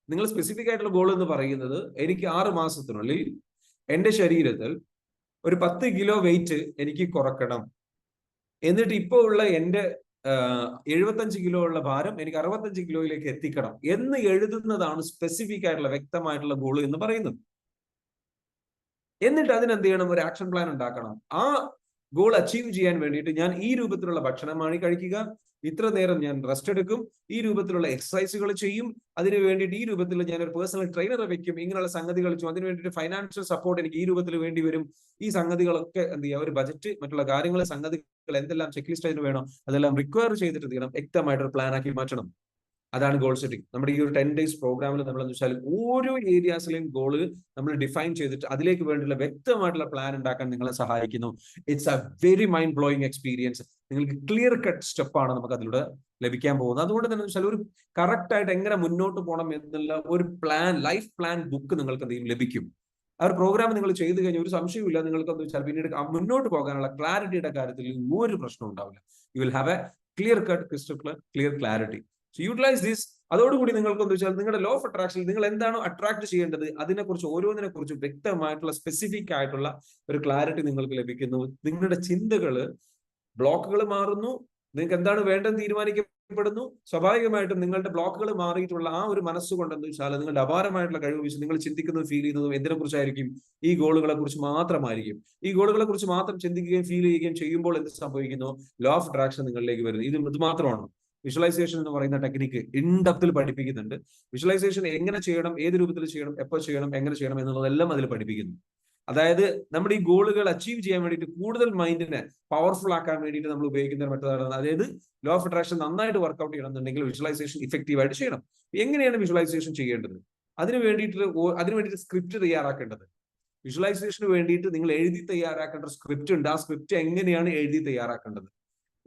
നിങ്ങൾ സ്പെസിഫിക് ആയിട്ടുള്ള ഗോൾ എന്ന് പറയുന്നത് എനിക്ക് 6 മാസത്തിനുള്ളിൽ എന്റെ ശരീരത്തിൽ ഒരു 10 കിലോ വെയിറ്റ് എനിക്ക് കുറക്കണം, എന്നിട്ട് ഇപ്പോൾ ഉള്ള എന്റെ 75 കിലോ ഉള്ള ഭാരം എനിക്ക് 65 കിലോയിലേക്ക് എത്തിക്കണം എന്ന് എഴുതുന്നതാണ് സ്പെസിഫിക് ആയിട്ടുള്ള വ്യക്തമായിട്ടുള്ള ഗോൾ എന്ന് പറയുന്നത്. എന്നിട്ട് അതിനെന്ത് ചെയ്യണം, ഒരു ആക്ഷൻ പ്ലാൻ ഉണ്ടാക്കണം. ആ ഗോൾ അച്ചീവ് ചെയ്യാൻ വേണ്ടിയിട്ട് ഞാൻ ഈ രൂപത്തിലുള്ള ഭക്ഷണമാണ് കഴിക്കുക, ഇത്ര നേരം ഞാൻ റെസ്റ്റ് എടുക്കും, ഈ രൂപത്തിലുള്ള എക്സസൈസുകൾ ചെയ്യും, അതിന് വേണ്ടിയിട്ട് ഈ രൂപത്തിൽ ഞാൻ ഒരു പേഴ്സണൽ ട്രെയിനറെ വെക്കും, ഇങ്ങനെയുള്ള സംഗതികൾ ചെയ്യും, അതിന് വേണ്ടിയിട്ട് ഫൈനാൻഷ്യൽ സപ്പോർട്ട് എനിക്ക് ഈ രൂപത്തിൽ വേണ്ടി വരും. ഈ സംഗതികളൊക്കെ എന്ത് ചെയ്യുക, ഒരു ബജറ്റ്, മറ്റുള്ള കാര്യങ്ങൾ, സംഗതികൾ എന്തെല്ലാം ചെക്ക് ലിസ്റ്റ് അതിന് വേണം അതെല്ലാം റിക്വയർ ചെയ്തിട്ട് ചെയ്യണം, വ്യക്തമായിട്ടൊരു പ്ലാൻ ആക്കി മാറ്റണം. അതാണ് ഗോൾ സെറ്റിംഗ്. നമ്മുടെ ഈ ഒരു 10 days പ്രോഗ്രാമിൽ നമ്മൾ എന്ന് വെച്ചാൽ ഓരോ ഏരിയാസിലെയും ഗോള് നമ്മൾ ഡിഫൈൻ ചെയ്തിട്ട് അതിലേക്ക് വേണ്ടിയുള്ള വ്യക്തമായിട്ടുള്ള പ്ലാൻ ഉണ്ടാക്കാൻ നിങ്ങളെ സഹായിക്കുന്നു. It's A very mind blowing experience. നിങ്ങൾക്ക് ക്ലിയർ കട്ട് സ്റ്റെപ്പാണ് നമുക്ക് അതിലൂടെ ലഭിക്കാൻ പോകുന്നത്. അതുകൊണ്ട് തന്നെ വെച്ചാൽ ഒരു കറക്റ്റ് ആയിട്ട് എങ്ങനെ മുന്നോട്ട് പോകണം എന്നുള്ള ഒരു പ്ലാൻ, ലൈഫ് പ്ലാൻ ബുക്ക് നിങ്ങൾക്ക് എന്തെങ്കിലും ലഭിക്കും. ആ ഒരു പ്രോഗ്രാം നിങ്ങൾ ചെയ്തു കഴിഞ്ഞാൽ ഒരു സംശയമില്ല, നിങ്ങൾക്ക് എന്താ വെച്ചാൽ പിന്നീട് മുന്നോട്ട് പോകാനുള്ള ക്ലാരിറ്റിയുടെ കാര്യത്തിൽ ഒരു പ്രശ്നം ഉണ്ടാവില്ല. You will have a clear cut crystal clear clarity. So utilize this. അതോടുകൂടി നിങ്ങൾക്ക് എന്താ വെച്ചാൽ നിങ്ങളുടെ ലോ ഓഫ് അട്രാക്ഷൻ നിങ്ങൾ എന്താണോ അട്രാക്ട് ചെയ്യേണ്ടത് അതിനെക്കുറിച്ച് ഓരോന്നിനെ കുറിച്ച് വ്യക്തമായിട്ടുള്ള സ്പെസിഫിക് ആയിട്ടുള്ള ഒരു ക്ലാരിറ്റി നിങ്ങൾക്ക് ലഭിക്കുന്നു. നിങ്ങളുടെ ചിന്തകള്, ബ്ലോക്കുകൾ മാറുന്നു. നിങ്ങൾക്ക് എന്താണ് വേണ്ടതെന്ന് തീരുമാനിക്കപ്പെടുന്നു. സ്വാഭാവികമായിട്ടും നിങ്ങളുടെ ബ്ലോക്കുകൾ മാറിയിട്ടുള്ള ആ ഒരു മനസ്സുകൊണ്ട് എന്താ വെച്ചാൽ നിങ്ങളുടെ അപാരമായിട്ടുള്ള കഴിവ് വെച്ച് നിങ്ങൾ ചിന്തിക്കുന്നതും ഫീൽ ചെയ്യുന്നതും എന്തിനെ കുറിച്ചായിരിക്കും? ഈ ഗോളുകളെ കുറിച്ച് മാത്രമായിരിക്കും. ഈ ഗോളുകളെ കുറിച്ച് മാത്രം ചിന്തിക്കുകയും ഫീൽ ചെയ്യുകയും ചെയ്യുമ്പോൾ എന്ത് സംഭവിക്കുന്നു? ലോ ഓഫ് അട്രാക്ഷൻ നിങ്ങളിലേക്ക് വരുന്നു. ഇത് മാത്രമാണ് വിഷ്വലൈസേഷൻ എന്ന് പറയുന്ന ടെക്നിക്ക് ഇൻഡെപ്തിൽ പഠിപ്പിക്കുന്നുണ്ട്. വിഷ്വലൈസേഷൻ എങ്ങനെ ചെയ്യണം, ഏത് രൂപത്തിൽ ചെയ്യണം, എപ്പോൾ ചെയ്യണം, എങ്ങനെ ചെയ്യണം എന്നുള്ളതെല്ലാം അതിൽ പഠിപ്പിക്കുന്നു. അതായത് നമ്മുടെ ഈ ഗോളുകൾ അച്ചീവ് ചെയ്യാൻ വേണ്ടിയിട്ട് കൂടുതൽ മൈൻഡിനെ പവർഫുൾ ആക്കാൻ വേണ്ടിയിട്ട് നമ്മൾ ഉപയോഗിക്കുന്ന ഒരു മെത്തേഡാണ്. അതായത് ലോ ഓഫ് അട്രാക്ഷൻ നന്നായിട്ട് വർക്ക്ഔട്ട് ചെയ്യണമെന്നുണ്ടെങ്കിൽ വിഷ്വലൈസേഷൻ ഇഫക്റ്റീവായിട്ട് ചെയ്യണം. എങ്ങനെയാണ് വിഷ്വലൈസേഷൻ ചെയ്യേണ്ടത്? അതിന് വേണ്ടിയിട്ട് സ്ക്രിപ്റ്റ് തയ്യാറാക്കേണ്ടത്. വിഷ്വലൈസേഷന് വേണ്ടിയിട്ട് നിങ്ങൾ എഴുതി തയ്യാറാക്കേണ്ട ഒരു സ്ക്രിപ്റ്റ് ഉണ്ട്. ആ സ്ക്രിപ്റ്റ് എങ്ങനെയാണ് എഴുതി തയ്യാറാക്കേണ്ടത്,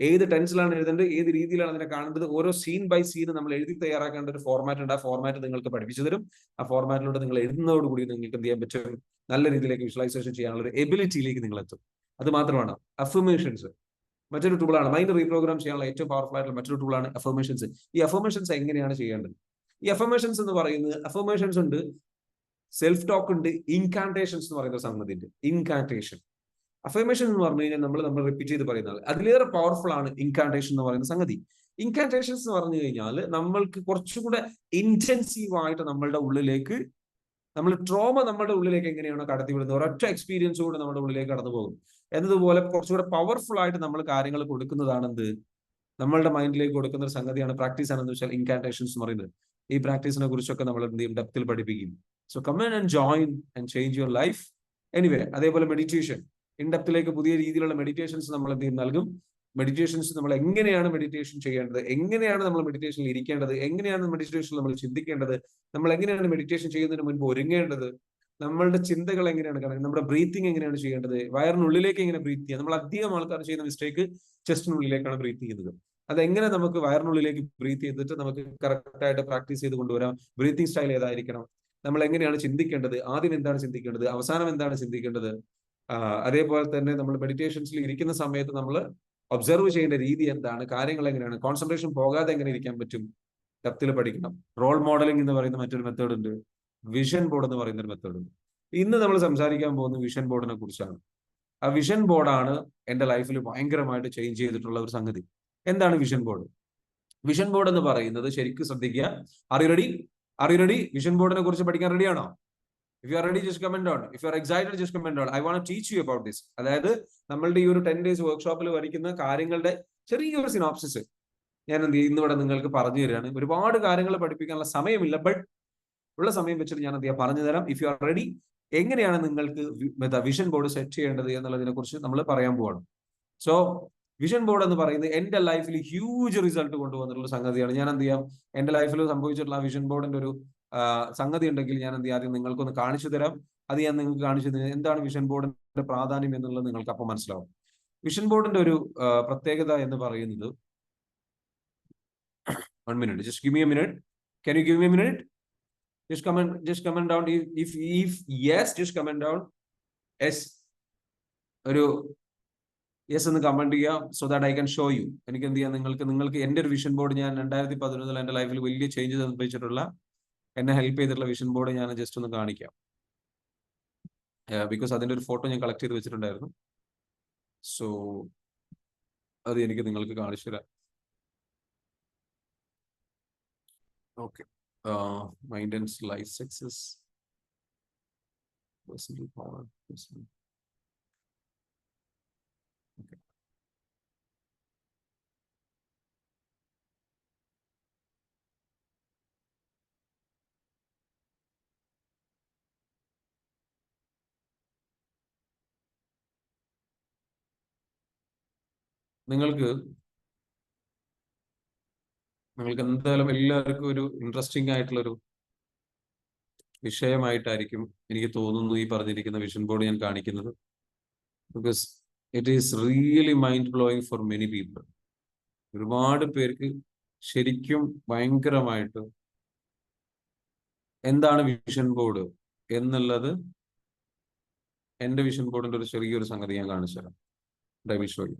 ഏത് ടെൻസിലാണ് എഴുതേണ്ടത്, ഏത് രീതിയിലാണ് അതിനെ കാണേണ്ടത്, ഓരോ സീൻ ബൈ സീൻ നമ്മൾ എഴുതി തയ്യാറാക്കേണ്ട ഒരു ഫോർമാറ്റ് ഉണ്ട്. ആ ഫോർമാറ്റ് നിങ്ങൾക്ക് പഠിപ്പിച്ചു തരും. ആ ഫോർമാറ്റിലൂടെ നിങ്ങൾ എഴുതുന്നതോടുകൂടി നിങ്ങൾക്ക് എന്ത് ചെയ്യാൻ പറ്റും? നല്ല രീതിയിലേക്ക് വിഷ്വലൈസേഷൻ ചെയ്യാനുള്ള ഒരു എബിലിറ്റിയിലേക്ക് നിങ്ങൾ എത്തും. അത് മാത്രമാണ് അഫർമേഷൻസ്. മറ്റൊരു ടൂളാണ് മൈൻഡ് റീപ്രോഗ്രാം ചെയ്യാനുള്ള ഏറ്റവും പവർഫുൾ ആയിട്ടുള്ള മറ്റൊരു ടൂളാണ് അഫർമേഷൻസ്. ഈ അഫർമേഷൻസ് എങ്ങനെയാണ് ചെയ്യേണ്ടത്? ഈ അഫർമേഷൻസ് എന്ന് പറയുന്നത്, അഫർമേഷൻസ് ഉണ്ട്, സെൽഫ് ടോക്ക് ഉണ്ട്, ഇൻകാന്റേഷൻസ് എന്ന് പറയുന്ന സംഗതി ഉണ്ട്. ഇൻകാന്റേഷൻ, അഫർമേഷൻ എന്ന് പറഞ്ഞു കഴിഞ്ഞാൽ നമ്മൾ റിപ്പീറ്റ് ചെയ്ത് പറയുന്നത്, അതിലേറെ പവർഫുൾ ആണ് ഇൻകാന്റേഷൻ എന്ന് പറയുന്ന സംഗതി. ഇൻകാന്റേഷൻസ് എന്ന് പറഞ്ഞു കഴിഞ്ഞാൽ നമ്മൾക്ക് കുറച്ചുകൂടെ ഇന്റൻസീവ് ആയിട്ട് നമ്മളുടെ ഉള്ളിലേക്ക്, നമ്മുടെ ഉള്ളിലേക്ക് എങ്ങനെയാണോ കടത്തിവിടുന്നത്, ഒരൊറ്റ എക്സ്പീരിയൻസ് കൂടെ നമ്മുടെ ഉള്ളിലേക്ക് കടന്നു പോകും എന്നതുപോലെ കുറച്ചുകൂടെ പവർഫുൾ ആയിട്ട് നമ്മൾ കാര്യങ്ങൾ കൊടുക്കുന്നതാണ് എന്ത്, നമ്മളുടെ മൈൻഡിലേക്ക് കൊടുക്കുന്ന ഒരു സംഗതിയാണ്, പ്രാക്ടീസ് ആണെന്ന് വെച്ചാൽ ഇൻകാന്റേഷൻസ് എന്ന് പറയുന്നത്. ഈ പ്രാക്ടീസിനെ കുറിച്ചൊക്കെ നമ്മൾ എന്ത് ചെയ്യും? ഡെപ്തിൽ പഠിപ്പിക്കും. So come and join and change your life. Anyway, അതേപോലെ മെഡിറ്റേഷൻ, ഇൻഡെപ്തിലേക്ക് പുതിയ രീതിയിലുള്ള മെഡിറ്റേഷൻസ് നമ്മൾ എന്ത് ചെയ്യും? നൽകും. മെഡിറ്റേഷൻസ് നമ്മൾ എങ്ങനെയാണ് മെഡിറ്റേഷൻ ചെയ്യേണ്ടത്, എങ്ങനെയാണ് നമ്മൾ മെഡിറ്റേഷനിൽ ഇരിക്കേണ്ടത്, എങ്ങനെയാണ് മെഡിറ്റേഷനിൽ നമ്മൾ ചിന്തിക്കേണ്ടത്, നമ്മൾ എങ്ങനെയാണ് മെഡിറ്റേഷൻ ചെയ്യുന്നതിന് മുൻപ് ഒരുങ്ങേണ്ടത്, നമ്മളുടെ ചിന്തകൾ എങ്ങനെയാണ് കാണുന്നത്, നമ്മുടെ ബ്രീത്തിങ് എങ്ങനെയാണ് ചെയ്യേണ്ടത്, വയറിനുള്ളിലേക്ക് എങ്ങനെ ബ്രീത്ത് ചെയ്യുക. നമ്മൾ അധികം ആൾക്കാർ ചെയ്യുന്ന മിസ്റ്റേക്ക് ചെസ്റ്റിനുള്ളിലേക്കാണ് ബ്രീത്ത് ചെയ്യുന്നത്. അതെങ്ങനെ നമുക്ക് വയറിനുള്ളിലേക്ക് ബ്രീത്ത് ചെയ്തിട്ട് നമുക്ക് കറക്റ്റ് ആയിട്ട് പ്രാക്ടീസ് ചെയ്ത് കൊണ്ടുവരാം? ബ്രീത്തിങ് സ്റ്റൈൽ ഏതായിരിക്കണം, നമ്മൾ എങ്ങനെയാണ് ചിന്തിക്കേണ്ടത്, ആദ്യം എന്താണ് ചിന്തിക്കേണ്ടത്, അവസാനം എന്താണ് ചിന്തിക്കേണ്ടത്. അതേപോലെ തന്നെ നമ്മൾ മെഡിറ്റേഷൻസിൽ ഇരിക്കുന്ന സമയത്ത് നമ്മൾ ഒബ്സർവ് ചെയ്യേണ്ട രീതി എന്താണ്, കാര്യങ്ങൾ എങ്ങനെയാണ്, കോൺസെൻട്രേഷൻ പോകാതെ എങ്ങനെ ഇരിക്കാൻ പറ്റും, ഡെപ്തിൽ പഠിക്കണം. റോൾ മോഡലിംഗ് എന്ന് പറയുന്ന മറ്റൊരു മെത്തേഡ് ഉണ്ട്. വിഷൻ ബോർഡ് എന്ന് പറയുന്ന ഒരു മെത്തേഡ് ഉണ്ട്. ഇന്ന് നമ്മൾ സംസാരിക്കാൻ പോകുന്ന വിഷൻ ബോർഡിനെ കുറിച്ചാണ്. ആ വിഷൻ ബോർഡാണ് എന്റെ ലൈഫിൽ ഭയങ്കരമായിട്ട് ചേഞ്ച് ചെയ്തിട്ടുള്ള ഒരു സംഗതി. എന്താണ് വിഷൻ ബോർഡ്? വിഷൻ ബോർഡ് എന്ന് പറയുന്നത്, ശരിക്കും ശ്രദ്ധിക്കുക. അറിയു റെഡി? വിഷൻ ബോർഡിനെ കുറിച്ച് പഠിക്കാൻ റെഡിയാണോ? If you are ready, just comment down. If you are excited, just comment down. I want to teach you about this. അതായത് നമ്മളുടെ ഈ ഒരു 10 days വർക്ക്ഷോപ്പിൽ വരയ്ക്കുന്ന കാര്യങ്ങളുടെ ചെറിയൊരു സിനോപ്സിസ് ഞാൻ എന്ത് ചെയ്യും ഇന്നിവിടെ നിങ്ങൾക്ക് പറഞ്ഞു തരികയാണ്. ഒരുപാട് കാര്യങ്ങൾ പഠിപ്പിക്കാനുള്ള സമയമില്ല, ബട്ട് ഉള്ള സമയം വെച്ചിട്ട് ഞാൻ എന്ത് ചെയ്യാം പറഞ്ഞു തരാം. ഇഫ് യു ആർ റെഡി, എങ്ങനെയാണ് നിങ്ങൾക്ക് വിഷൻ ബോർഡ് സെറ്റ് ചെയ്യേണ്ടത് എന്നുള്ളതിനെ കുറിച്ച് നമ്മൾ പറയാൻ പോവാണ്. സോ വിഷൻ ബോർഡ് എന്ന് പറയുന്നത് എന്റെ ലൈഫിൽ ഹ്യൂജ് റിസൾട്ട് കൊണ്ടുവന്നിട്ടുള്ള സംഗതിയാണ്. ഞാൻ എന്ത് ചെയ്യാം, എന്റെ ലൈഫിൽ സംഭവിച്ചിട്ടുള്ള ആ വിഷൻ ബോർഡിന്റെ ഒരു സംഗതി ഉണ്ടെങ്കിൽ ഞാൻ എന്ത് ചെയ്യാം, ആദ്യം നിങ്ങൾക്കൊന്ന് കാണിച്ചു തരാം. അത് ഞാൻ നിങ്ങൾക്ക് കാണിച്ചു തരാം. എന്താണ് വിഷൻ ബോർഡിന്റെ പ്രാധാന്യം എന്നുള്ളത് നിങ്ങൾക്ക് അപ്പം മനസ്സിലാവും. വിഷൻ ബോർഡിന്റെ ഒരു പ്രത്യേകത എന്ന് പറയുന്നത്, 1 minute, just give me a minute. Can you give me a minute? Just comment down. If yes, just comment down. Yes, ഒരു യെസ് എന്ന് കമന്റ് ചെയ്യാം, so that I can show you. എനിക്ക് എന്ത് ചെയ്യാം, നിങ്ങൾക്ക് എന്റെ ഒരു വിഷൻ ബോർഡ്, ഞാൻ 2011 എന്റെ ലൈഫിൽ വലിയ ചേഞ്ച് സംഭവിച്ചിട്ടുള്ള, എന്നെ ഹെൽപ്പ് ചെയ്തിട്ടുള്ള വിഷൻ ബോർഡ് ഞാൻ ജസ്റ്റ് ഒന്ന് കാണിക്കാം. ബിക്കോസ് അതിന്റെ ഒരു ഫോട്ടോ ഞാൻ കളക്ട് ചെയ്ത് വെച്ചിട്ടുണ്ടായിരുന്നു. സോ അത് എനിക്ക് നിങ്ങൾക്ക് കാണിച്ചു തരാം. Okay, mind and life success, personal power, personal. Okay, നിങ്ങൾക്ക് എന്തായാലും എല്ലാവർക്കും ഒരു ഇൻട്രസ്റ്റിംഗ് ആയിട്ടുള്ളൊരു വിഷയമായിട്ടായിരിക്കും എനിക്ക് തോന്നുന്നു ഈ പറഞ്ഞിരിക്കുന്ന വിഷൻ ബോർഡ് ഞാൻ കാണിക്കുന്നത്. Because it is really mind blowing for many people. ഒരുപാട് പേർക്ക് ശരിക്കും ഭയങ്കരമായിട്ട് എന്താണ് വിഷൻ ബോർഡ് എന്നുള്ളത്, എന്റെ വിഷൻ ബോർഡിന്റെ ഒരു ചെറിയൊരു സംഗതി ഞാൻ കാണിച്ചു തരാം. വിഷ്വലി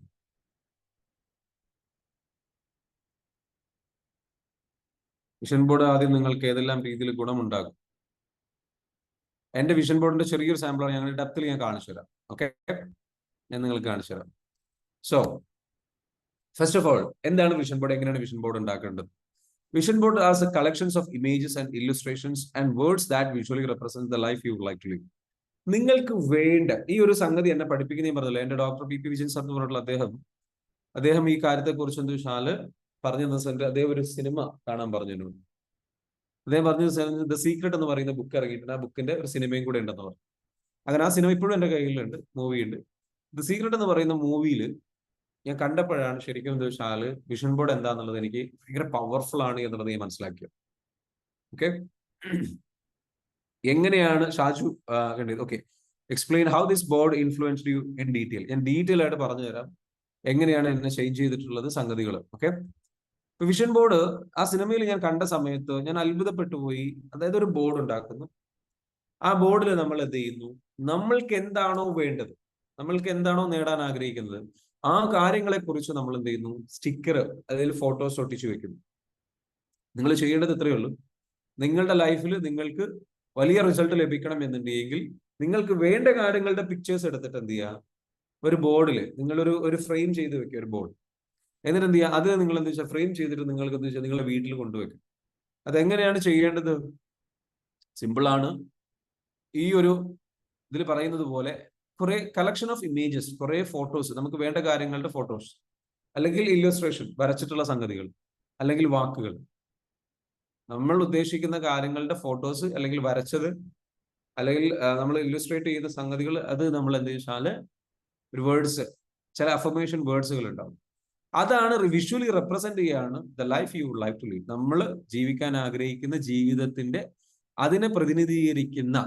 വിഷൻ ബോർഡ് ആദ്യം നിങ്ങൾക്ക് ഏതെല്ലാം രീതിയിൽ ഗുണമുണ്ടാകും. എന്റെ വിഷൻ ബോർഡിന്റെ ചെറിയൊരു സാമ്പിളാണ് ഞങ്ങൾ ഡെപ്തിൽ ഞാൻ കാണിച്ചു തരാം. ഓക്കെ, ഞാൻ നിങ്ങൾക്ക് കാണിച്ചു തരാം. സോ ഫസ്റ്റ് ഓഫ് ഓൾ, എന്താണ് വിഷൻ ബോർഡ്, എങ്ങനെയാണ് വിഷൻ ബോർഡ് ഉണ്ടാക്കേണ്ടത്? Vision board as a collections of images and illustrations and words that visually represent the life you would like to live. നിങ്ങൾക്ക് വേണ്ട ഈ ഒരു സംഗതി എന്നെ പഠിപ്പിക്കുന്ന പറഞ്ഞല്ലോ, എന്റെ ഡോക്ടർ പി വിജയൻ സാർ എന്ന് പറഞ്ഞിട്ടുള്ള അദ്ദേഹം ഈ കാര്യത്തെ കുറിച്ച് എന്ത് വെച്ചാൽ പറഞ്ഞു തന്ന അദ്ദേഹം ഒരു സിനിമ കാണാൻ പറഞ്ഞു. അദ്ദേഹം പറഞ്ഞു ദ സീക്രട്ട് എന്ന് പറയുന്ന ബുക്ക് ഇറങ്ങിയിട്ടുണ്ട്. ആ ബുക്കിന്റെ ഒരു സിനിമയും കൂടെ ഉണ്ടെന്ന് പറഞ്ഞു. അങ്ങനെ ആ സിനിമ ഇപ്പോഴും എന്റെ കയ്യിലുണ്ട്, മൂവിയുണ്ട്. ദ സീക്രട്ട് എന്ന് പറയുന്ന മൂവിയിൽ ഞാൻ കണ്ടപ്പോഴാണ് ശരിക്കും എന്താ വെച്ചാൽ വിഷൻ ബോർഡ് എന്താന്നുള്ളത് എനിക്ക് ഭയങ്കര പവർഫുൾ ആണ് എന്നുള്ളത് ഞാൻ മനസ്സിലാക്കിയത്. ഓക്കെ, എങ്ങനെയാണ് ഷാജു കണ്ടത്? Okay, explain how this board influenced you in detail. ഞാൻ ഡീറ്റെയിൽ ആയിട്ട് പറഞ്ഞു തരാം എങ്ങനെയാണ് എന്നെ ചേഞ്ച് ചെയ്തിട്ടുള്ളത് സംഗതികൾ. ഓക്കെ, വിഷൻ ബോർഡ് ആ സിനിമയിൽ ഞാൻ കണ്ട സമയത്ത് ഞാൻ അത്ഭുതപ്പെട്ടു പോയി. അതായത് ഒരു ബോർഡ് ഉണ്ടാക്കുന്നു, ആ ബോർഡിൽ നമ്മൾ എന്ത് ചെയ്യുന്നു, നമ്മൾക്ക് എന്താണോ വേണ്ടത്, നമ്മൾക്ക് എന്താണോ നേടാൻ ആഗ്രഹിക്കുന്നത്, ആ കാര്യങ്ങളെ കുറിച്ച് നമ്മൾ എന്ത് ചെയ്യുന്നു, സ്റ്റിക്കർ, അതിൽ ഫോട്ടോസ് ഒട്ടിച്ചു വെക്കുന്നു. നിങ്ങൾ ചെയ്യേണ്ടത് ഇത്രയേ ഉള്ളൂ. നിങ്ങളുടെ ലൈഫിൽ നിങ്ങൾക്ക് വലിയ റിസൾട്ട് ലഭിക്കണം എന്നുണ്ടെങ്കിൽ നിങ്ങൾക്ക് വേണ്ട കാര്യങ്ങളുടെ പിക്ചേഴ്സ് എടുത്തിട്ട് എന്ത് ചെയ്യുക, ഒരു ബോർഡിൽ നിങ്ങളൊരു ഫ്രെയിം ചെയ്ത് വെക്കുക, ഒരു ബോർഡ്. എന്നിട്ട് എന്ത് ചെയ്യുക, അത് നിങ്ങൾ എന്താ വെച്ചാൽ ഫ്രെയിം ചെയ്തിട്ട് നിങ്ങൾക്ക് എന്താ വെച്ചാൽ നിങ്ങളുടെ വീട്ടിൽ കൊണ്ടുവെക്കും. അതെങ്ങനെയാണ് ചെയ്യേണ്ടത്? സിമ്പിൾ ആണ്. ഈ ഒരു ഇതിൽ പറയുന്നത് പോലെ കുറെ കളക്ഷൻ ഓഫ് ഇമേജസ്, കുറെ ഫോട്ടോസ്, നമുക്ക് വേണ്ട കാര്യങ്ങളുടെ ഫോട്ടോസ്, അല്ലെങ്കിൽ ഇല്ലുസ്ട്രേഷൻ, വരച്ചിട്ടുള്ള സംഗതികൾ, അല്ലെങ്കിൽ വാക്കുകൾ, നമ്മൾ ഉദ്ദേശിക്കുന്ന കാര്യങ്ങളുടെ ഫോട്ടോസ്, അല്ലെങ്കിൽ വരച്ചത്, അല്ലെങ്കിൽ നമ്മൾ ഇല്ലുസ്ട്രേറ്റ് ചെയ്ത സംഗതികൾ, അത് നമ്മൾ എന്ത് വെച്ചാൽ ഒരു വേർഡ്സ്, ചില അഫർമേഷൻ വേർഡ്സുകൾ ഉണ്ടാവും. അതാണ് വിഷ്വലി റെപ്രസെന്റ് ചെയ്യാണ് the life you would like to live. നമ്മൾ ജീവിക്കാൻ ആഗ്രഹിക്കുന്ന ജീവിതത്തിന്റെ അതിനെ പ്രതിനിധീകരിക്കുന്ന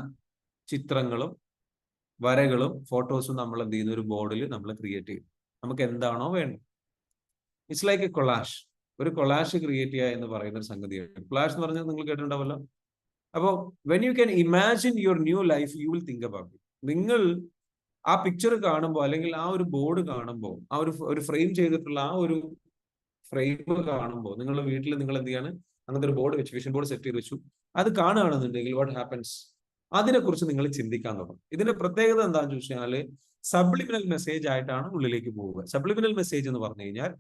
ചിത്രങ്ങളും വരകളും ഫോട്ടോസും നമ്മൾ എന്ത് ചെയ്യുന്ന ഒരു ബോർഡിൽ നമ്മൾ ക്രിയേറ്റ് ചെയ്യും. നമുക്ക് എന്താണോ വേണ്ടത്. It's like A collage. ഒരു കൊളാഷ് ക്രിയേറ്റ് ചെയ്യുക എന്ന് പറയുന്ന ഒരു സംഗതിയാണ്. കൊളാഷ് എന്ന് പറഞ്ഞാൽ നിങ്ങൾ കേട്ടിട്ടുണ്ടാവല്ലോ. അപ്പോൾ when you can imagine your new life, you will think about it. നിങ്ങൾ ആ പിക്ചർ കാണുമ്പോൾ, അല്ലെങ്കിൽ ആ ഒരു ബോർഡ് കാണുമ്പോൾ, ആ ഒരു ഫ്രെയിം ചെയ്തിട്ടുള്ള ആ ഒരു ഫ്രെയിം കാണുമ്പോൾ, നിങ്ങളുടെ വീട്ടിൽ നിങ്ങൾ എന്ത് ചെയ്യാണ്, അങ്ങനത്തെ ഒരു ബോർഡ് വെച്ച്, വിഷൻ ബോർഡ് സെറ്റ് ചെയ്ത് വെച്ചു, അത് കാണുകയാണെന്നുണ്ടെങ്കിൽ വാട്ട് ഹാപ്പൻസ്, അതിനെക്കുറിച്ച് നിങ്ങൾ ചിന്തിക്കാൻ തുടങ്ങും. ഇതിന്റെ പ്രത്യേകത എന്താണെന്ന് ചോദിച്ചാൽ സബ്ലിമിനൽ മെസ്സേജ് ആയിട്ടാണ് ഉള്ളിലേക്ക് പോവുക. സബ്ലിമിനൽ മെസ്സേജ് എന്ന് പറഞ്ഞു കഴിഞ്ഞാൽ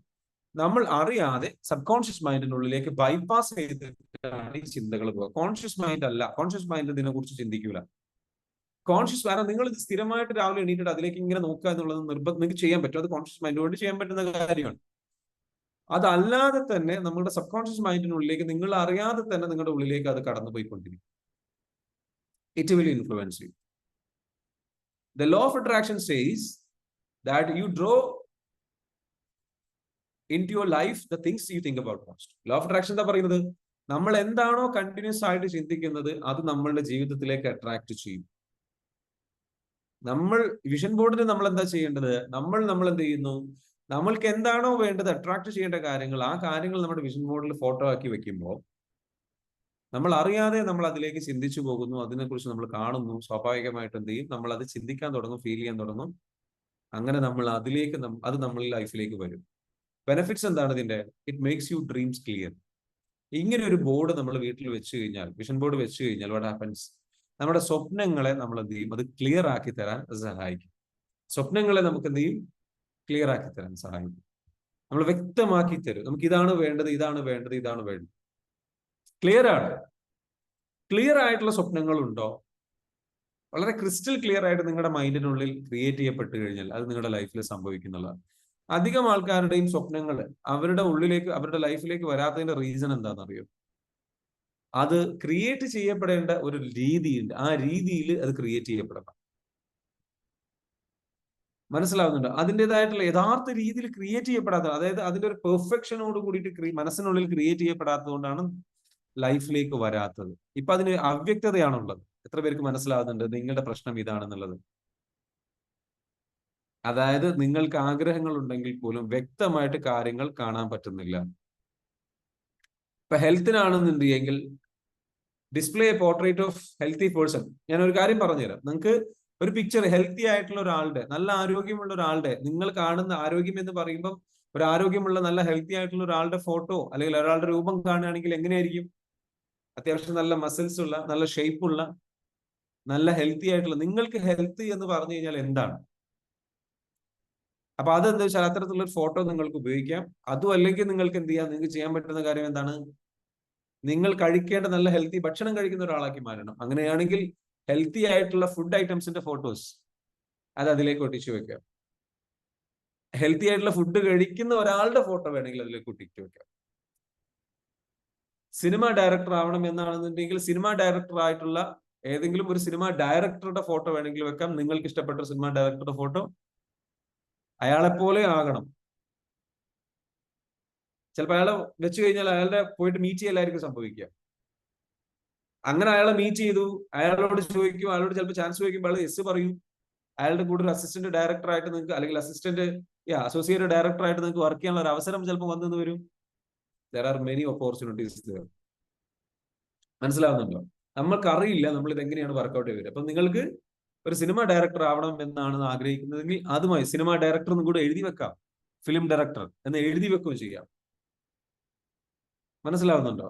നമ്മൾ അറിയാതെ സബ് കോൺഷ്യസ് മൈൻഡിന്റെ ഉള്ളിലേക്ക് ബൈപ്പാസ് ചെയ്തിട്ടാണ് ഈ ചിന്തകൾ പോവുക. കോൺഷ്യസ് മൈൻഡ് അല്ല, കോൺഷ്യസ് മൈൻഡ് ഇതിനെ കുറിച്ച് ചിന്തിക്കൂല. കോൺഷ്യസ്, കാരണം നിങ്ങൾ ഇത് സ്ഥിരമായിട്ട് രാവിലെ എണീറ്റിട്ട് അതിലേക്ക് ഇങ്ങനെ നോക്കുക എന്നുള്ളത് നിങ്ങൾക്ക് ചെയ്യാൻ പറ്റും. അത് കോൺഷ്യസ് മൈൻഡ് കൊണ്ട് ചെയ്യാൻ പറ്റുന്ന കാര്യമാണ്. അതല്ലാതെ തന്നെ നമ്മുടെ സബ് കോൺഷ്യസ് മൈൻഡിനുള്ളിലേക്ക് നിങ്ങൾ അറിയാതെ തന്നെ നിങ്ങളുടെ ഉള്ളിലേക്ക് അത് കടന്നു പോയിക്കൊണ്ടിരിക്കും. It will influence you. The law of attraction says that you draw into your life the things you think about most. Law of attraction എന്താ പറയുന്നത്? നമ്മൾ എന്താണോ കണ്ടിന്യൂസ് ആയിട്ട് ചിന്തിക്കുന്നത് അത് നമ്മളുടെ ജീവിതത്തിലേക്ക് അട്രാക്ട് ചെയ്യും. നമ്മൾ വിഷൻ ബോർഡിന് നമ്മൾ എന്താ ചെയ്യേണ്ടത്? നമ്മൾ എന്ത് ചെയ്യുന്നു? നമ്മൾക്ക് എന്താണോ വേണ്ടത്, അട്രാക്ട് ചെയ്യേണ്ട കാര്യങ്ങൾ, ആ കാര്യങ്ങൾ നമ്മുടെ വിഷൻ ബോർഡിൽ ഫോട്ടോ ആക്കി വെക്കുമ്പോൾ നമ്മൾ അറിയാതെ നമ്മൾ അതിലേക്ക് ചിന്തിച്ചു പോകുന്നു, അതിനെക്കുറിച്ച് നമ്മൾ കാണുന്നു. സ്വാഭാവികമായിട്ട് എന്ത് ചെയ്യും, നമ്മൾ അത് ചിന്തിക്കാൻ തുടങ്ങും, ഫീൽ ചെയ്യാൻ തുടങ്ങും. അങ്ങനെ നമ്മൾ അതിലേക്ക് അത് നമ്മളുടെ ലൈഫിലേക്ക് വരും. ബെനിഫിറ്റ്സ് എന്താണ് ഇതിന്റെ? It makes you dreams clear. ഇങ്ങനെ ഒരു ബോർഡ് നമ്മൾ വീട്ടിൽ വെച്ച് കഴിഞ്ഞാൽ, വിഷൻ ബോർഡ് വെച്ച് കഴിഞ്ഞാൽ വാട്ട് ഹാപ്പൻസ്, നമ്മുടെ സ്വപ്നങ്ങളെ നമ്മൾ എന്ത് ചെയ്യും, അത് ക്ലിയർ ആക്കി തരാൻ സഹായിക്കും. സ്വപ്നങ്ങളെ നമുക്ക് എന്ത് ചെയ്യും, ക്ലിയർ ആക്കി തരാൻ സഹായിക്കും. നമ്മൾ വ്യക്തമാക്കി തരും, നമുക്ക് ഇതാണ് വേണ്ടത്, ഇതാണ് വേണ്ടത്, ഇതാണ് വേണ്ടത്. ക്ലിയർ ആണ്. ക്ലിയർ ആയിട്ടുള്ള സ്വപ്നങ്ങളുണ്ടോ, വളരെ ക്രിസ്റ്റൽ ക്ലിയർ ആയിട്ട് നിങ്ങളുടെ മൈൻഡിനുള്ളിൽ ക്രിയേറ്റ് ചെയ്യപ്പെട്ട് കഴിഞ്ഞാൽ അത് നിങ്ങളുടെ ലൈഫിൽ സംഭവിക്കുന്നുള്ളതാണ്. അധികം ആൾക്കാരുടെയും സ്വപ്നങ്ങൾ അവരുടെ ഉള്ളിലേക്ക്, അവരുടെ ലൈഫിലേക്ക് വരാത്തതിന്റെ റീസൺ എന്താണെന്നറിയോ? അത് ക്രിയേറ്റ് ചെയ്യപ്പെടേണ്ട ഒരു രീതിയുണ്ട്, ആ രീതിയിൽ അത് ക്രിയേറ്റ് ചെയ്യപ്പെടണം. മനസ്സിലാവുന്നുണ്ടോ? അതിൻ്റെതായിട്ടുള്ള യഥാർത്ഥ രീതിയിൽ ക്രിയേറ്റ് ചെയ്യപ്പെടാത്ത, അതായത് അതിന്റെ ഒരു പെർഫെക്ഷനോട് കൂടിയിട്ട് മനസ്സിനുള്ളിൽ ക്രിയേറ്റ് ചെയ്യപ്പെടാത്തത് കൊണ്ടാണ് ലൈഫിലേക്ക് വരാത്തത്. ഇപ്പൊ അതിന് അവ്യക്തതയാണുള്ളത്. എത്ര പേർക്ക് മനസ്സിലാവുന്നുണ്ട് നിങ്ങളുടെ പ്രശ്നം ഇതാണെന്നുള്ളത്? അതായത് നിങ്ങൾക്ക് ആഗ്രഹങ്ങൾ ഉണ്ടെങ്കിൽ പോലും വ്യക്തമായിട്ട് കാര്യങ്ങൾ കാണാൻ പറ്റുന്നില്ല. ഇപ്പൊ ഹെൽത്തിനാണെന്നുണ്ടെങ്കിൽ display portrait of healthy person. ഞാൻ ഒരു കാര്യം പറഞ്ഞുതരാം. നിങ്ങൾക്ക് ഒരു പിക്ചർ ഹെൽത്തി ആയിട്ടുള്ള ഒരാളുടെ, നല്ല ആരോഗ്യമുള്ള ഒരാളുടെ, നിങ്ങൾ കാണുന്ന ആരോഗ്യം എന്ന് പറയുമ്പോൾ ഒരു ആരോഗ്യമുള്ള നല്ല ഹെൽത്തി ആയിട്ടുള്ള ഒരാളുടെ ഫോട്ടോ അല്ലെങ്കിൽ ഒരാളുടെ രൂപം കാണുകയാണെങ്കിൽ എങ്ങനെയായിരിക്കും? അത്യാവശ്യം നല്ല മസിൽസ് ഉള്ള, നല്ല ഷേപ്പ് ഉള്ള, നല്ല ഹെൽത്തി ആയിട്ടുള്ള. നിങ്ങൾക്ക് ഹെൽത്ത് എന്ന് പറഞ്ഞു കഴിഞ്ഞാൽ എന്താണ്? അപ്പൊ അതെന്താ വെച്ചാൽ അത്തരത്തിലുള്ള ഒരു ഫോട്ടോ നിങ്ങൾക്ക് ഉപയോഗിക്കാം. അതും അല്ലെങ്കിൽ നിങ്ങൾക്ക് എന്ത് ചെയ്യാം? നിങ്ങൾക്ക് ചെയ്യാൻ പറ്റുന്ന കാര്യം എന്താണ്? നിങ്ങൾ കഴിക്കേണ്ട നല്ല ഹെൽത്തി ഭക്ഷണം കഴിക്കുന്ന ഒരാളാക്കി മാറണം. അങ്ങനെയാണെങ്കിൽ ഹെൽത്തി ആയിട്ടുള്ള ഫുഡ് ഐറ്റംസിന്റെ ഫോട്ടോസ് അത് അതിലേക്ക് ഒട്ടിച്ചു വെക്കാം. ഹെൽത്തി ആയിട്ടുള്ള ഫുഡ് കഴിക്കുന്ന ഒരാളുടെ ഫോട്ടോ വേണമെങ്കിൽ അതിലേക്ക് ഒട്ടിച്ചു വെക്കാം. സിനിമ ഡയറക്ടർ ആവണം എന്നാണെന്നുണ്ടെങ്കിൽ സിനിമ ഡയറക്ടർ ആയിട്ടുള്ള ഏതെങ്കിലും ഒരു സിനിമ ഡയറക്ടറുടെ ഫോട്ടോ വേണമെങ്കിൽ വെക്കാം. നിങ്ങൾക്ക് ഇഷ്ടപ്പെട്ട സിനിമ ഡയറക്ടറുടെ ഫോട്ടോ അയാളെപ്പോലെ ആകണം. ചിലപ്പോൾ അയാളെ വെച്ച് കഴിഞ്ഞാൽ അയാളുടെ പോയിട്ട് മീറ്റ് ചെയ്യലായിരിക്കും സംഭവിക്കുക. അങ്ങനെ അയാളെ മീറ്റ് ചെയ്തു, അയാളോട് ചോദിക്കും, അയാളോട് ചിലപ്പോൾ ചാൻസ് ചോദിക്കുമ്പോൾ അയാൾ എസ് പറയും. അയാളുടെ കൂടെ ഒരു അസിസ്റ്റന്റ് ഡയറക്ടർ ആയിട്ട് നിങ്ങൾക്ക് അല്ലെങ്കിൽ അസോസിയേറ്റ് ഡയറക്ടർ ആയിട്ട് നിങ്ങൾക്ക് വർക്ക് ചെയ്യാനുള്ള ഒരു അവസരം ചിലപ്പോൾ വന്നു വരും. There are many opportunities there. മനസ്സിലാവുന്നുണ്ടോ? നമ്മൾക്കറിയില്ല നമ്മൾ ഇത് എങ്ങനെയാണ് വർക്ക്ഔട്ട് ചെയ്തത്. അപ്പൊ നിങ്ങൾക്ക് ഒരു സിനിമ ഡയറക്ടർ ആവണം എന്നാണ് ആഗ്രഹിക്കുന്നതെങ്കിൽ അതുമായി സിനിമ ഡയറക്ടർ എന്ന് കൂടെ എഴുതി വെക്കാം. ഫിലിം ഡയറക്ടർ എന്ന് എഴുതി വെക്കുകയും ചെയ്യാം. മനസ്സിലാവുന്നുണ്ടോ?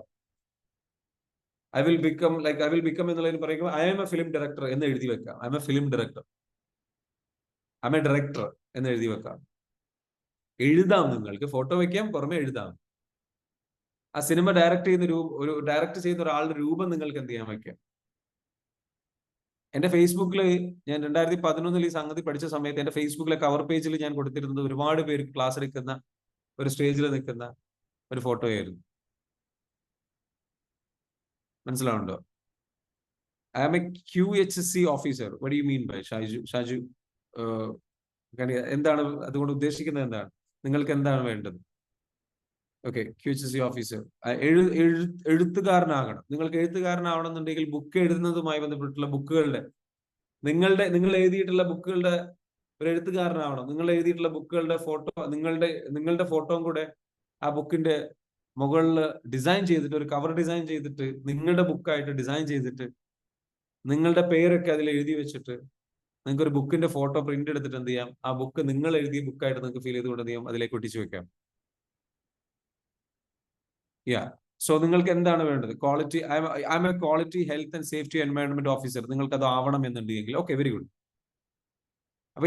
ഐ വിൽ ബിക്കം എന്നുള്ളതിന് പറയുമ്പോൾ I M A film director എന്ന് എഴുതി വെക്കാം. I M A film director, I M A director എന്ന് എഴുതി വെക്കാം. എഴുതാം, നിങ്ങൾക്ക് ഫോട്ടോ വെക്കാം, പുറമെ എഴുതാം. ആ സിനിമ ഡയറക്ട് ചെയ്യുന്ന ഒരാളുടെ രൂപം നിങ്ങൾക്ക് എന്ത് ചെയ്യാൻ വെക്കാം. എന്റെ ഫേസ്ബുക്കിൽ ഞാൻ 2011 ഈ സംഗതി പഠിച്ച സമയത്ത് എന്റെ ഫേസ്ബുക്കിലെ കവർ പേജിൽ ഞാൻ കൊടുത്തിരുന്നത് ഒരുപാട് പേര് ക്ലാസ് എടുക്കുന്ന ഒരു സ്റ്റേജിൽ നിൽക്കുന്ന ഒരു ഫോട്ടോ ആയിരുന്നു. മനസ്സിലാവുണ്ടോ? I am a QHC officer. What do you mean by Shaju? എന്താണ് അതുകൊണ്ട് ഉദ്ദേശിക്കുന്നത്? എന്താണ് നിങ്ങൾക്ക് എന്താണ് വേണ്ടത്? Okay, QHC officer. എഴുത്തുകാരനാകണം. നിങ്ങൾക്ക് എഴുത്തുകാരനാവണം എന്നുണ്ടെങ്കിൽ ബുക്ക് എഴുതുന്നതുമായി ബന്ധപ്പെട്ടുള്ള ബുക്കുകളുടെ നിങ്ങൾ എഴുതിയിട്ടുള്ള ബുക്കുകളുടെ ഒരു എഴുത്തുകാരനാവണം. നിങ്ങൾ എഴുതിയിട്ടുള്ള ബുക്കുകളുടെ ഫോട്ടോ നിങ്ങളുടെ ഫോട്ടോയും കൂടെ ആ ബുക്കിന്റെ മുകളിൽ ഡിസൈൻ ചെയ്തിട്ട്, ഒരു കവർ ഡിസൈൻ ചെയ്തിട്ട്, നിങ്ങളുടെ ബുക്കായിട്ട് ഡിസൈൻ ചെയ്തിട്ട്, നിങ്ങളുടെ പേരൊക്കെ അതിൽ എഴുതി വെച്ചിട്ട്, നിങ്ങൾക്ക് ഒരു ബുക്കിന്റെ ഫോട്ടോ പ്രിന്റ് എടുത്തിട്ട് എന്ത് ചെയ്യാം? ആ ബുക്ക് നിങ്ങൾ എഴുതിയ ബുക്കായിട്ട് നിങ്ങൾക്ക് ഫീൽ ചെയ്തുകൊണ്ട് എന്ത് ചെയ്യാം? അതിലേക്ക് ഒട്ടിച്ചു വെക്കാം. സോ നിങ്ങൾക്ക് എന്താണ് വേണ്ടത്? Quality I M A quality health and safety environment officer. നിങ്ങൾക്ക് അത് ആവണം എന്നുണ്ടെങ്കിൽ ഓക്കെ, വെരി ഗുഡ്. അപ്പൊ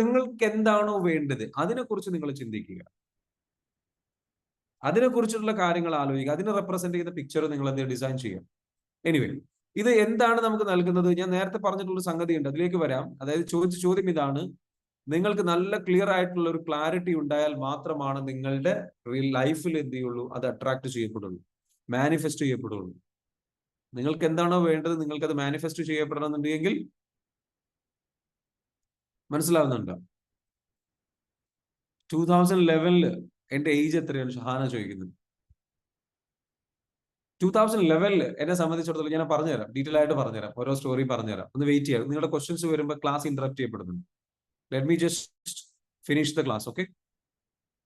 നിങ്ങൾക്ക് എന്താണോ വേണ്ടത് അതിനെക്കുറിച്ച് നിങ്ങൾ ചിന്തിക്കുക, അതിനെക്കുറിച്ചുള്ള കാര്യങ്ങൾ ആലോചിക്കുക, അതിനെ റെപ്രസെന്റ് ചെയ്യുന്ന പിക്ചർ നിങ്ങൾ എന്ത് ഡിസൈൻ ചെയ്യാം. എനിവേ, ഇത് എന്താണ് നമുക്ക് നൽകുന്നത്? ഞാൻ നേരത്തെ പറഞ്ഞിട്ടുള്ള സംഗതി ഉണ്ട്, അതിലേക്ക് വരാം. അതായത് ചോദ്യം ഇതാണ്: നിങ്ങൾക്ക് നല്ല ക്ലിയർ ആയിട്ടുള്ള ഒരു ക്ലാരിറ്റി ഉണ്ടായാൽ മാത്രമാണ് നിങ്ങളുടെ റിയൽ ലൈഫിൽ എന്ത് ചെയ്യുള്ളൂ, അത് അട്രാക്ട് ചെയ്യപ്പെടുള്ളൂ, മാനിഫെസ്റ്റ് ചെയ്യപ്പെടുള്ളൂ. നിങ്ങൾക്ക് എന്താണോ വേണ്ടത് നിങ്ങൾക്ക് അത് മാനിഫെസ്റ്റ് ചെയ്യപ്പെടണമെന്നുണ്ടെങ്കിൽ, മനസ്സിലാവുന്നുണ്ടോ? 2011 എന്റെ ഏജ് എത്രയാണ് ഷഹാന ചോദിക്കുന്നത്. 2011 എന്നെ സംബന്ധിച്ചിടത്തോളം ഞാൻ പറഞ്ഞുതരാം, ഡീറ്റെയിൽ ആയിട്ട് പറഞ്ഞുതരാം, ഓരോ സ്റ്റോറി പറഞ്ഞുതരാം. ഒന്ന് വെയിറ്റ് ചെയ്യാം. നിങ്ങളുടെ ക്വസ്റ്റ്യൻസ് വരുമ്പോൾ ക്ലാസ് ഇന്ററപ്റ്റ് ചെയ്യപ്പെടുന്നുണ്ട്. Let me just finish the class. Okay?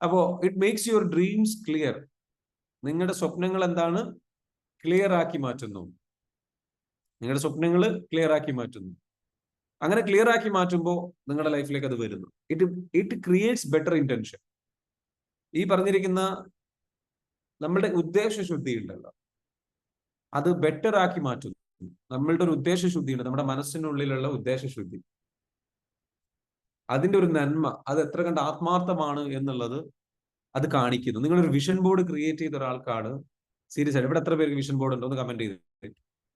അപ്പോ it makes your dreams clear. നിങ്ങളുടെ സ്വപ്നങ്ങൾ എന്താണ്? ക്ലിയർ ആക്കി മാറ്റുന്നു. നിങ്ങളുടെ സ്വപ്നങ്ങൾ ക്ലിയർ ആക്കി മാറ്റുന്നു. അങ്ങനെ ക്ലിയർ ആക്കി മാറ്റുമ്പോൾ നിങ്ങളുടെ ലൈഫിലേക്ക് അത് വരുന്നു. It creates better intention. ഈ പറഞ്ഞിരിക്കുന്ന നമ്മളുടെ ഉദ്ദേശശുദ്ധി ഉണ്ടല്ലോ, അത് ബെറ്റർ ആക്കി മാറ്റുന്നു. നമ്മളുടെ ഒരു ഉദ്ദേശശുദ്ധി ഉണ്ട്, നമ്മുടെ മനസ്സിനുള്ളിലുള്ള ഉദ്ദേശശുദ്ധി, അതിന്റെ ഒരു നന്മ, അത് എത്ര കണ്ട് ആത്മാർത്ഥമാണ് എന്നുള്ളത് അത് കാണിക്കുന്നു. നിങ്ങളൊരു വിഷൻ ബോർഡ് ക്രിയേറ്റ് ചെയ്ത ഒരാൾക്കാണ്. സീരിയസ് ആയിട്ട് ഇവിടെ എത്ര പേർക്ക് വിഷൻ ബോർഡ് ഉണ്ടോ? ഒന്ന് കമന്റ് ചെയ്ത്.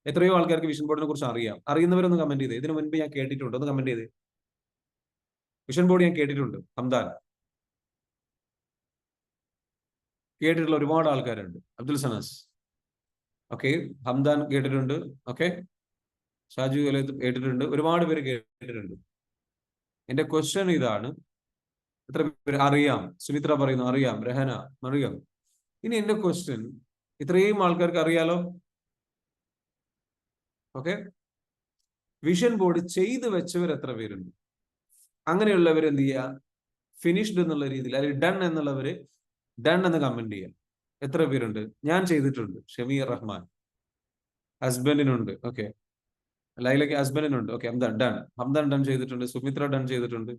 എത്രയോ ആൾക്കാർക്ക് വിഷൻ ബോർഡിനെ കുറിച്ച് അറിയാം. അറിയുന്നവരൊന്ന് കമന്റ് ചെയ്ത്. ഇതിനു മുൻപ് ഞാൻ കേട്ടിട്ടുണ്ട്, ഒന്ന് കമന്റ് ചെയ്ത്. വിഷൻ ബോർഡ് ഞാൻ കേട്ടിട്ടുണ്ട്. ഹംദാൻ കേട്ടിട്ടുള്ള ഒരുപാട് ആൾക്കാരുണ്ട്. അബ്ദുൽ സനാസ് ഓക്കെ, ഹംദാൻ കേട്ടിട്ടുണ്ട്. ഓക്കെ, ഷാജു കേട്ടിട്ടുണ്ട്. ഒരുപാട് പേര് കേട്ടിട്ടുണ്ട്. എന്റെ ക്വസ്റ്റ്യൻ ഇതാണ്: എത്ര പേര് അറിയാം? സുമിത്ര പറയുന്നു അറിയാം. രഹന അറിയാം. ഇനി എന്റെ ക്വസ്റ്റ്യൻ, ഇത്രയും ആൾക്കാർക്ക് അറിയാലോ? ഓക്കെ, വിഷൻ ബോർഡ് ചെയ്തു വെച്ചവർ എത്ര പേരുണ്ട്? അങ്ങനെയുള്ളവർ എന്ത് ചെയ്യുക, ഫിനിഷ്ഡ് എന്നുള്ള രീതിയിൽ, അല്ലെങ്കിൽ ഡൺ എന്നുള്ളവര് ഡൺ എന്ന് കമന്റ് ചെയ്യുക. എത്ര പേരുണ്ട്? ഞാൻ ചെയ്തിട്ടുണ്ട്. ഷമീർ റഹ്മാൻ, ഹസ്ബൻഡിനുണ്ട്. ഓക്കെ, ലൈലക്ക് ഹസ്ബൻഡിനുണ്ട്. ഓക്കെ, ഹംദാൻ ഡൺ ചെയ്തിട്ടുണ്ട്. സുമിത്ര ഡൺ ചെയ്തിട്ടുണ്ട്.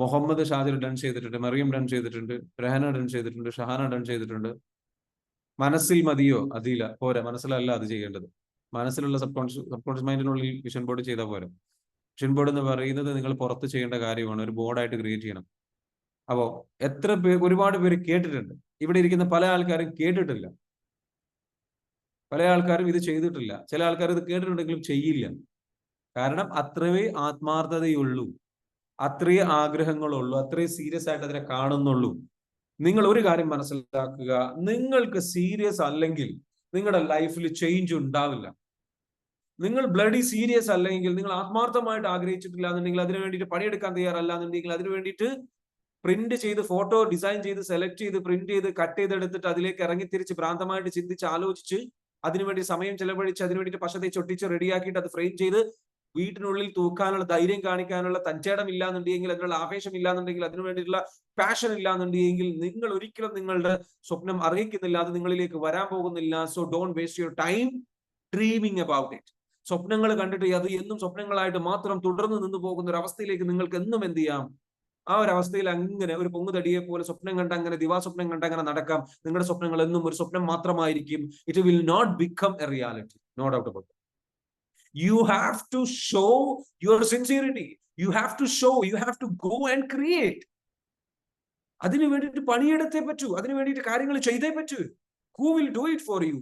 മുഹമ്മദ് ഷാജിർ ഡൺ ചെയ്തിട്ടുണ്ട്. മറിയം ഡൺ ചെയ്തിട്ടുണ്ട്. രഹന ഡൺ ചെയ്തിട്ടുണ്ട്. ഷഹാന ഡൺ ചെയ്തിട്ടുണ്ട്. മനസ്സിൽ മതിയോ? അതില്ല, പോരാ. മനസ്സിലല്ല അത് ചെയ്യേണ്ടത്. മനസ്സിലുള്ള സബ് കോൺഷ്യസ് മൈൻഡിനുള്ളിൽ വിഷൻ ബോർഡ് ചെയ്താൽ പോരാ. വിഷൻ ബോർഡ് എന്ന് പറയുന്നത് നിങ്ങൾ പുറത്ത് ചെയ്യേണ്ട കാര്യമാണ്. ഒരു ബോർഡായിട്ട് ക്രിയേറ്റ് ചെയ്യണം. അപ്പോ ഒരുപാട് പേര് കേട്ടിട്ടുണ്ട്. ഇവിടെ ഇരിക്കുന്ന പല ആൾക്കാരും കേട്ടിട്ടില്ല. പല ആൾക്കാരും ഇത് ചെയ്തിട്ടില്ല. ചില ആൾക്കാർ ഇത് കേട്ടിട്ടുണ്ടെങ്കിലും ചെയ്യില്ല. കാരണം അത്രയേ ആത്മാർത്ഥതയുള്ളൂ, അത്രയേ ആഗ്രഹങ്ങളുള്ളൂ, അത്രയും സീരിയസ് ആയിട്ട് അതിനെ കാണുന്നുള്ളൂ. നിങ്ങൾ ഒരു കാര്യം മനസ്സിലാക്കുക, നിങ്ങൾക്ക് സീരിയസ് അല്ലെങ്കിൽ നിങ്ങളുടെ ലൈഫിൽ ചേഞ്ച് ഉണ്ടാവില്ല. നിങ്ങൾ ബ്ലഡി സീരിയസ് അല്ലെങ്കിൽ, നിങ്ങൾ ആത്മാർത്ഥമായിട്ട് ആഗ്രഹിച്ചിട്ടില്ല എന്നുണ്ടെങ്കിൽ, അതിനു വേണ്ടിയിട്ട് പണിയെടുക്കാൻ തയ്യാറല്ല എന്നുണ്ടെങ്കിൽ, അതിനു വേണ്ടിയിട്ട് പ്രിന്റ് ചെയ്ത് ഫോട്ടോ ഡിസൈൻ ചെയ്ത് സെലക്ട് ചെയ്ത് പ്രിന്റ് ചെയ്ത് കട്ട് ചെയ്തെടുത്തിട്ട് അതിലേക്ക് ഇറങ്ങിത്തിരിച്ച് ഭ്രാന്തമായിട്ട് ചിന്തിച്ച് ആലോചിച്ച് അതിനുവേണ്ടി സമയം ചെലവഴിച്ച് അതിനു വേണ്ടിയിട്ട് പശ തേച്ച് ഒട്ടിച്ച് റെഡിയാക്കിയിട്ട് അത് ഫ്രെയിം ചെയ്ത് വീട്ടിനുള്ളിൽ തൂക്കാനുള്ള ധൈര്യം കാണിക്കാനുള്ള തഞ്ചേടം ഇല്ലാന്നുണ്ടെങ്കിൽ, അതിനുള്ള ആവേശം ഇല്ലാന്നുണ്ടെങ്കിൽ, അതിനു വേണ്ടിയിട്ടുള്ള പാഷൻ ഇല്ലാന്നുണ്ടെങ്കിൽ, നിങ്ങൾ ഒരിക്കലും നിങ്ങളുടെ സ്വപ്നം അർഹിക്കുന്നില്ല, അത് നിങ്ങളിലേക്ക് വരാൻ പോകുന്നില്ല. So don't waste your time dreaming about it. സ്വപ്നങ്ങൾ കണ്ടിട്ട് അത് എന്നും സ്വപ്നങ്ങളായിട്ട് മാത്രം തുടർന്ന് നിന്ന് പോകുന്ന ഒരു അവസ്ഥയിലേക്ക് നിങ്ങൾക്ക് എന്നും എന്ത് ചെയ്യാം? ആ ഒരു അവസ്ഥയിൽ അങ്ങനെ ഒരു പൊങ്ങുതടിയെ പോലെ സ്വപ്നം കണ്ട് അങ്ങനെ ദിവാസ്വപ്നം കണ്ട് അങ്ങനെ നടക്കാം. നിങ്ങളുടെ സ്വപ്നങ്ങൾ എന്നും ഒരു സ്വപ്നം മാത്രമായിരിക്കും. It will not become a reality. No doubt about it. You have to show your sincerity. You have to show, you have to go and create. അതിനു വേണ്ടിയിട്ട് പണിയെടുത്തേ പറ്റൂ. അതിനു വേണ്ടിയിട്ട് കാര്യങ്ങൾ ചെയ്തേ പറ്റൂ. Who will do it for you?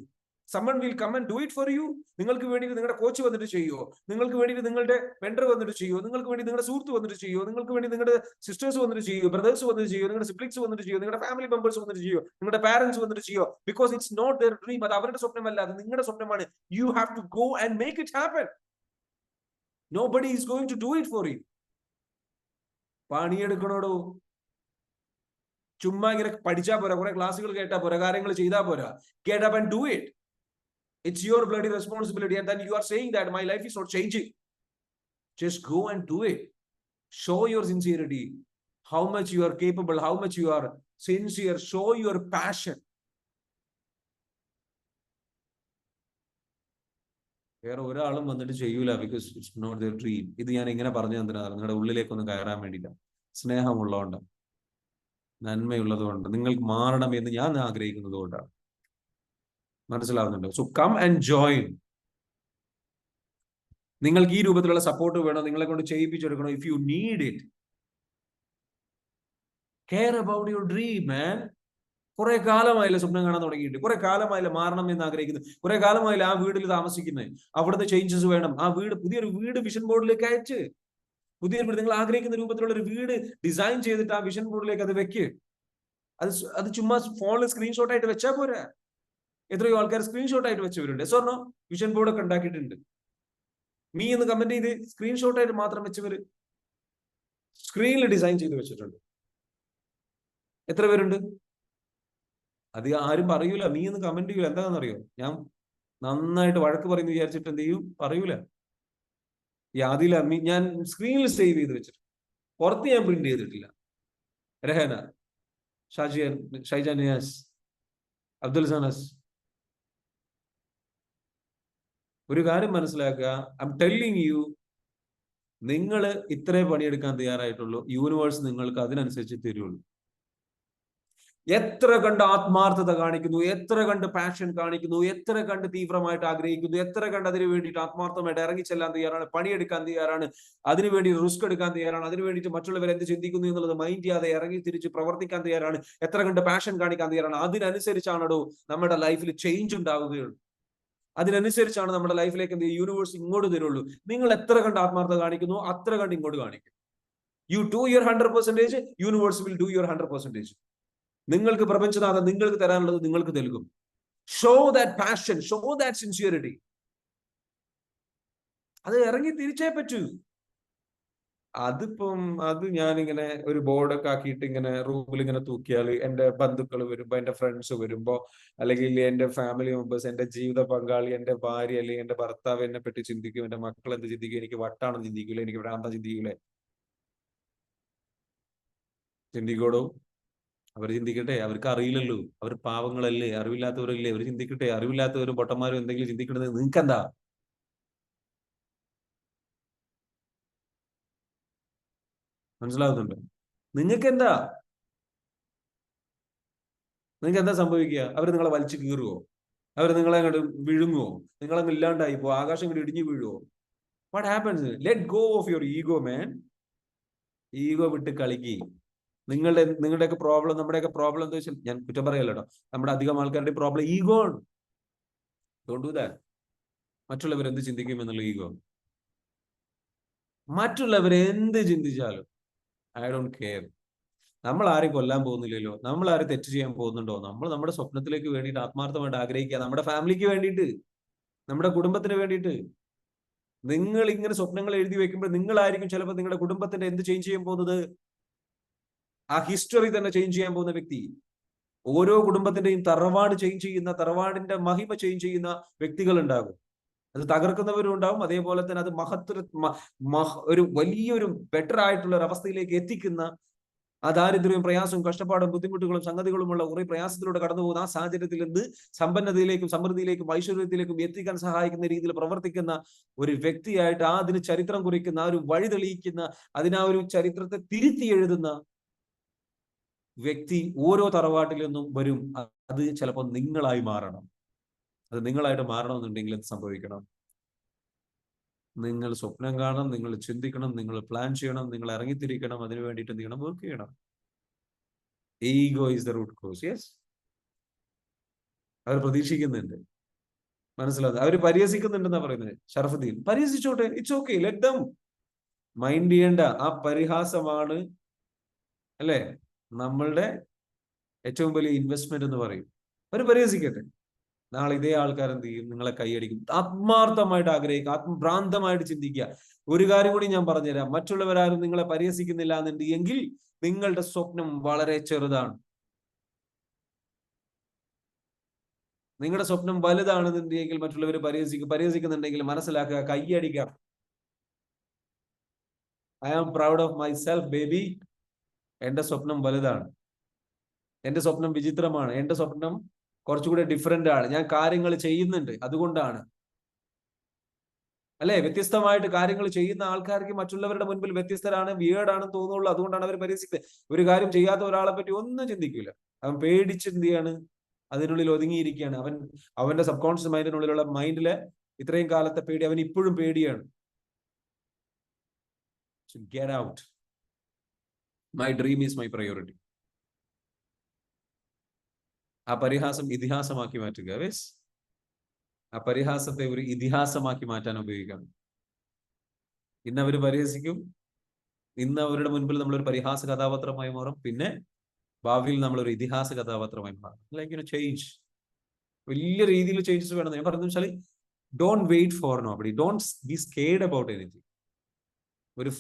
Someone will come and do it for you. നിങ്ങൾക്ക് വേണ്ടിയിട്ട് നിങ്ങളുടെ കോച്ച് വന്നിട്ട് ചെയ്യോ? നിങ്ങൾക്ക് വേണ്ടിയിട്ട് നിങ്ങളുടെ മെന്റർ വന്നിട്ട് ചെയ്യോ? നിങ്ങൾക്ക് വേണ്ടി നിങ്ങളുടെ സുഹൃത്ത് വന്നിട്ട് ചെയ്യോ? നിങ്ങൾക്ക് വേണ്ടി നിങ്ങളുടെ സിസ്റ്റേഴ്സ് വന്നിട്ട് ചെയ്യോ? ബ്രദേഴ്സ് വന്നിട്ട് ചെയ്യോ? നിങ്ങളുടെ സിബ്ലിങ്സ് വന്നിട്ട് ചെയ്യോ? നിങ്ങളുടെ ഫാമിലി മെമ്പേഴ്സ് വന്നിട്ട് ചെയ്യോ? നിങ്ങളുടെ പാരന്റ്സ് വന്നിട്ട് ചെയ്യോ? Because it's not their dream. അത് അവരുടെ സ്വപ്നമല്ല, അത് നിങ്ങളുടെ സ്വപ്നമാണ്. You have to go and make it happen. Nobody is going to do it for you. പണിയെടുക്കണോടോ. ചുമ്മാ ഇങ്ങനെ പഠിച്ചാ പോരാ, കുറെ ക്ലാസ്സുകൾ കേട്ടാ പോരാ, കാര്യങ്ങൾ ചെയ്താ പോരാ. Get up and do it. It's your bloody responsibility. And then you are saying that my life is not changing. Just go and do it. Show your sincerity. How much you are capable, how much you are sincere. Show your passion. വേറെ ഒരാളും വന്നിട്ട് ചെയ്യൂല. Because it's not their dream. ഇത് ഞാൻ ഇങ്ങനെ പറഞ്ഞു തന്നില്ല, നിങ്ങളുടെ ഉള്ളിലേക്കൊന്നും കയറാൻ വേണ്ടിയില്ല. സ്നേഹമുള്ളതുകൊണ്ട്, നന്മയുള്ളതുകൊണ്ട്, നിങ്ങൾക്ക് മാറണം എന്ന് ഞാൻ ആഗ്രഹിക്കുന്നത് കൊണ്ടാണ്. മനസ്സിലാവുന്നുണ്ടോ? So come and join. നിങ്ങൾക്ക് ഈ രൂപത്തിലുള്ള സപ്പോർട്ട് വേണം, നിങ്ങളെ കൊണ്ട് ചെയ്യിപ്പിച്ചെടുക്കണം. If you need it, care about your dream man. കുറെ കാലമായില്ല സ്വപ്നം കാണാൻ തുടങ്ങിയിട്ട്, കുറെ കാലമായില്ല മാറണം എന്ന് ആഗ്രഹിക്കുന്നത്, കുറെ കാലമായില്ല ആ വീട്ടിൽ താമസിക്കുന്നത്, അവിടുത്തെ ചേഞ്ചസ് വേണം. ആ വീട്, പുതിയൊരു വീട് വിഷൻ ബോർഡിലേക്ക് അയച്ച്, പുതിയൊരു വീട് നിങ്ങൾ ആഗ്രഹിക്കുന്ന രൂപത്തിലുള്ള ഒരു വീട് ഡിസൈൻ ചെയ്തിട്ട് ആ വിഷൻ ബോർഡിലേക്ക് അത് വെക്ക്. അത് ചുമ്മാ ഫോണിൽ സ്ക്രീൻഷോട്ട് ആയിട്ട് വെച്ചാൽ പോരാ. എത്രയോ ആൾക്കാർ സ്ക്രീൻഷോട്ട് ആയിട്ട് വെച്ചവരുണ്ട്. സ്വർണ്ണ വിഷൻ ബോർഡ് ഒക്കെ ഉണ്ടാക്കിയിട്ടുണ്ട്. മീ എന്ന് കമന്റ് ചെയ്ത് സ്ക്രീൻഷോട്ട് ആയിട്ട് മാത്രം വെച്ചവര് സ്ക്രീനിൽ ഡിസൈൻ ചെയ്ത് വെച്ചിട്ടുണ്ട്. എത്ര പേരുണ്ട്? അത് ആരും പറയൂല. മീ എന്ന് കമന്റ് ചെയ്യൂല. എന്താണെന്നറിയോ? ഞാൻ നന്നായിട്ട് വഴക്ക് പറയുന്നു വിചാരിച്ചിട്ട് എന്ത് ചെയ്യും? പറയൂല. ഈ ആദില ഞാൻ സ്ക്രീനിൽ സേവ് ചെയ്ത് വെച്ചിട്ട് പുറത്ത് ഞാൻ പ്രിന്റ് ചെയ്തിട്ടില്ല. രഹന, ഷൈജാൻ നിയാസ്, അബ്ദുൽ സനസ്. ഒരു കാര്യം മനസ്സിലാക്കുക, ഐ എം ടെല്ലിങ് യു, നിങ്ങൾ ഇത്രേ പണിയെടുക്കാൻ തയ്യാറായിട്ടുള്ളൂ, യൂണിവേഴ്സ് നിങ്ങൾക്ക് അതിനനുസരിച്ച് തരുള്ളൂ. എത്ര കണ്ട് ആത്മാർത്ഥത കാണിക്കുന്നു, എത്ര കണ്ട് പാഷൻ കാണിക്കുന്നു, എത്ര കണ്ട് തീവ്രമായിട്ട് ആഗ്രഹിക്കുന്നു, എത്ര കണ്ട് അതിനു വേണ്ടിയിട്ട് ആത്മാർത്ഥമായിട്ട് ഇറങ്ങിച്ചെല്ലാൻ തയ്യാറാണ്, പണിയെടുക്കാൻ തയ്യാറാണ്, അതിനുവേണ്ടി റിസ്ക് എടുക്കാൻ തയ്യാറാണ്, അതിനു വേണ്ടിയിട്ട് മറ്റുള്ളവർ എന്ത് ചിന്തിക്കുന്നു എന്നുള്ളത് മൈൻഡ് ചെയ്യാതെ ഇറങ്ങി തിരിച്ച് പ്രവർത്തിക്കാൻ തയ്യാറാണ്, എത്ര കണ്ട് പാഷൻ കാണിക്കാൻ തയ്യാറാണ്. അതിനനുസരിച്ചാണോ നമ്മുടെ ലൈഫിൽ ചേഞ്ച് ഉണ്ടാവുകയുള്ളൂ. അതിനനുസരിച്ചാണ് നമ്മുടെ ലൈഫിലേക്ക് എന്ത് യൂണിവേഴ്സ് ഇങ്ങോട്ട് തരുള്ളൂ. നിങ്ങൾ എത്ര കണ്ട് ആത്മാർത്ഥത കാണിക്കുന്നു അത്ര കണ്ട് ഇങ്ങോട്ട് കാണിക്കും. You do your 100%, universe will do your 100%. നിങ്ങൾക്ക് പ്രപഞ്ചനാഥൻ നിങ്ങൾക്ക് തരാനുള്ളത് നിങ്ങൾക്ക് നൽകും. Show that passion, show that sincerity. അത് ഇറങ്ങി തിരിച്ചേ പറ്റൂ. അത് ഞാനിങ്ങനെ ഒരു ബോർഡൊക്കെ ആക്കിയിട്ട് ഇങ്ങനെ റൂമിൽ ഇങ്ങനെ തൂക്കിയാൽ എന്റെ ബന്ധുക്കൾ വരുമ്പോ, എന്റെ ഫ്രണ്ട്സ് വരുമ്പോ, അല്ലെങ്കിൽ എന്റെ ഫാമിലി മെമ്പേഴ്സ്, എന്റെ ജീവിത പങ്കാളി, എന്റെ ഭാര്യ അല്ലെങ്കിൽ എന്റെ ഭർത്താവ് എന്നെ പറ്റി ചിന്തിക്കും, എന്റെ മക്കൾ എന്ത് ചിന്തിക്കും, എനിക്ക് വട്ടാണെന്ന് ചിന്തിക്കൂലേ, എനിക്ക് ഭ്രാന്ത ചിന്തിക്കൂലേ? ചിന്തിക്കോടോ. അവർ ചിന്തിക്കട്ടെ, അവർക്ക് അറിയില്ലല്ലോ, അവർ പാവങ്ങളല്ലേ, അറിവില്ലാത്തവരല്ലേ, അവർ ചിന്തിക്കട്ടെ. അറിവില്ലാത്തവരും പൊട്ടന്മാരും എന്തെങ്കിലും ചിന്തിക്കണത് നിങ്ങൾക്ക് എന്താ? മനസ്സിലാകുന്നുണ്ടോ? നിങ്ങൾക്ക് എന്താ? നിങ്ങൾക്ക് എന്താ സംഭവിക്കുക? അവർ നിങ്ങളെ വലിച്ചു കീറുവോ? അവർ നിങ്ങളെ അങ്ങോട്ട് വിഴുങ്ങുവോ? നിങ്ങളങ്ങ് ഇല്ലാണ്ടായി പോ, ആകാശം ഇങ്ങോട്ട് ഇടിഞ്ഞു വീഴുവോ? What happens? Let go of your ego man. Ego വിട്ട് കളിക്കി. നിങ്ങളുടെയൊക്കെ പ്രോബ്ലം, നമ്മുടെയൊക്കെ പ്രോബ്ലം എന്താ വെച്ചാൽ, ഞാൻ കുറ്റം പറയല്ലോ കേട്ടോ, നമ്മുടെ അധികം ആൾക്കാരുടെ പ്രോബ്ലം ഈഗോ ആണ്. Don't do that. മറ്റുള്ളവർ എന്ത് ചിന്തിക്കും എന്നുള്ള ഈഗോ. മറ്റുള്ളവർ എന്ത് ചിന്തിച്ചാലും ഐ ഡോണ്ട് കെയർ. നമ്മൾ ആരെയും കൊല്ലാൻ പോകുന്നില്ലല്ലോ, നമ്മൾ ആരും തെറ്റ് ചെയ്യാൻ പോകുന്നുണ്ടോ? നമ്മൾ നമ്മുടെ സ്വപ്നത്തിലേക്ക് വേണ്ടിയിട്ട് ആത്മാർത്ഥമായിട്ട് ആഗ്രഹിക്കുക, നമ്മുടെ ഫാമിലിക്ക് വേണ്ടിയിട്ട്, നമ്മുടെ കുടുംബത്തിന് വേണ്ടിയിട്ട്. നിങ്ങൾ ഇങ്ങനെ സ്വപ്നങ്ങൾ എഴുതി വെക്കുമ്പോൾ നിങ്ങളായിരിക്കും ചിലപ്പോൾ നിങ്ങളുടെ കുടുംബത്തിന്റെ എന്ത് ചേഞ്ച് ചെയ്യാൻ പോകുന്നത്, ആ ഹിസ്റ്ററി തന്നെ ചേഞ്ച് ചെയ്യാൻ പോകുന്ന വ്യക്തി. ഓരോ കുടുംബത്തിന്റെയും തറവാട് ചേഞ്ച് ചെയ്യുന്ന, തറവാടിന്റെ മഹിമ ചേഞ്ച് ചെയ്യുന്ന വ്യക്തികൾ ഉണ്ടാകും. അത് തകർക്കുന്നവരും ഉണ്ടാവും, അതേപോലെ തന്നെ അത് ഒരു വലിയൊരു ബെറ്റർ ആയിട്ടുള്ള ഒരു അവസ്ഥയിലേക്ക് എത്തിക്കുന്ന, ആ ദാരിദ്ര്യവും പ്രയാസവും കഷ്ടപ്പാടും ബുദ്ധിമുട്ടുകളും സംഗതികളുമുള്ള കുറെ പ്രയാസത്തിലൂടെ കടന്നു പോകുന്ന ആ സാഹചര്യത്തിൽ നിന്ന് സമ്പന്നതയിലേക്കും സമൃദ്ധിയിലേക്കും ഐശ്വര്യത്തിലേക്കും എത്തിക്കാൻ സഹായിക്കുന്ന രീതിയിൽ പ്രവർത്തിക്കുന്ന ഒരു വ്യക്തിയായിട്ട്, അതിന് ചരിത്രം കുറിക്കുന്ന, ആ ഒരു വഴി തെളിയിക്കുന്ന, അതിനാ ഒരു ചരിത്രത്തെ തിരുത്തി എഴുതുന്ന വ്യക്തി ഓരോ തറവാട്ടിൽ നിന്നും വരും. അത് ചിലപ്പോൾ നിങ്ങളായി മാറണം. അത് നിങ്ങളായിട്ട് മാറണമെന്നുണ്ടെങ്കിൽ എന്ത് സംഭവിക്കണം? നിങ്ങൾ സ്വപ്നം കാണണം, നിങ്ങൾ ചിന്തിക്കണം, നിങ്ങൾ പ്ലാൻ ചെയ്യണം, നിങ്ങൾ ഇറങ്ങിത്തിരിക്കണം, അതിനു വേണ്ടിയിട്ട് എന്ത് ചെയ്യണം? വർക്ക് ചെയ്യണം. Ego is the root cause. Yes, അവർ പ്രതീക്ഷിക്കുന്നുണ്ട്, മനസ്സിലാകുന്നത്, അവർ പരിഹസിക്കുന്നുണ്ടെന്നാ പറയുന്നത്. ഷറഫുദ്ദീൻ പരിഹസിച്ചോട്ടെ, it's okay, let them. Mind ചെയ്യേണ്ട ആ പരിഹാസമാണ്, അല്ലെ, നമ്മളുടെ ഏറ്റവും വലിയ ഇൻവെസ്റ്റ്മെന്റ് എന്ന് പറയും. അവർ പരിഹസിക്കട്ടെ. നാളെ ഇതേ ആൾക്കാർ എന്ത് ചെയ്യും? നിങ്ങളെ കൈയടിക്കും. ആത്മാർത്ഥമായിട്ട് ആഗ്രഹിക്കുക, ആത്മഭ്രാന്തമായിട്ട് ചിന്തിക്കുക. ഒരു കാര്യം കൂടി ഞാൻ പറഞ്ഞുതരാം, മറ്റുള്ളവരാരും നിങ്ങളെ പരിഹസിക്കുന്നില്ല എന്നുണ്ടെങ്കിൽ നിങ്ങളുടെ സ്വപ്നം വളരെ ചെറുതാണ്. നിങ്ങളുടെ സ്വപ്നം വലുതാണെന്നുണ്ടെങ്കിൽ മറ്റുള്ളവർ പരിഹസിക്കുന്നുണ്ടെങ്കിൽ മനസ്സിലാക്കുക, കൈയടിക്കുക. I am proud of myself baby. എന്റെ സ്വപ്നം വലുതാണ്, എന്റെ സ്വപ്നം വിചിത്രമാണ്, എന്റെ സ്വപ്നം കുറച്ചുകൂടെ ഡിഫറെന്റ് ആണ്. ഞാൻ കാര്യങ്ങൾ ചെയ്യുന്നുണ്ട്, അതുകൊണ്ടാണ്. അല്ലെ, വ്യത്യസ്തമായിട്ട് കാര്യങ്ങൾ ചെയ്യുന്ന ആൾക്കാർക്ക് മറ്റുള്ളവരുടെ മുൻപിൽ വ്യത്യസ്തരാണ്, വിയേർഡാണെന്ന് തോന്നുള്ളൂ. അതുകൊണ്ടാണ് അവർ പരിഹസിക്കുന്നത്. ഒരു കാര്യം ചെയ്യാത്ത ഒരാളെ പറ്റി ഒന്നും ചിന്തിക്കില്ല. അവൻ പേടിച്ച് എന്ത് ചെയ്യാണ്? അതിനുള്ളിൽ ഒതുങ്ങിയിരിക്കുകയാണ്. അവന്റെ സബ് കോൺഷ്യസ് മൈൻഡിനുള്ളിലുള്ള മൈൻഡിലെ ഇത്രയും കാലത്തെ പേടി അവൻ ഇപ്പോഴും പേടിയാണ്. Get out. My dream is my priority. ആ പരിഹാസം ഇതിഹാസമാക്കി മാറ്റുക. വെസ് ആ പരിഹാസത്തെ ഒരു ഇതിഹാസമാക്കി മാറ്റാൻ ഉപയോഗിക്കണം. ഇന്ന് അവർ പരിഹസിക്കും, ഇന്ന് അവരുടെ മുൻപിൽ നമ്മളൊരു പരിഹാസ കഥാപാത്രമായി മാറും, പിന്നെ ഭാവിയിൽ നമ്മളൊരു ഇതിഹാസ കഥാപാത്രമായി മാറും. ലൈക്ക് ചേഞ്ച്, വലിയ രീതിയിൽ ചേഞ്ചസ് വേണം. ഞാൻ പറഞ്ഞു വെച്ചാൽ, don't wait for nobody, don't be scared about anything. ഒരു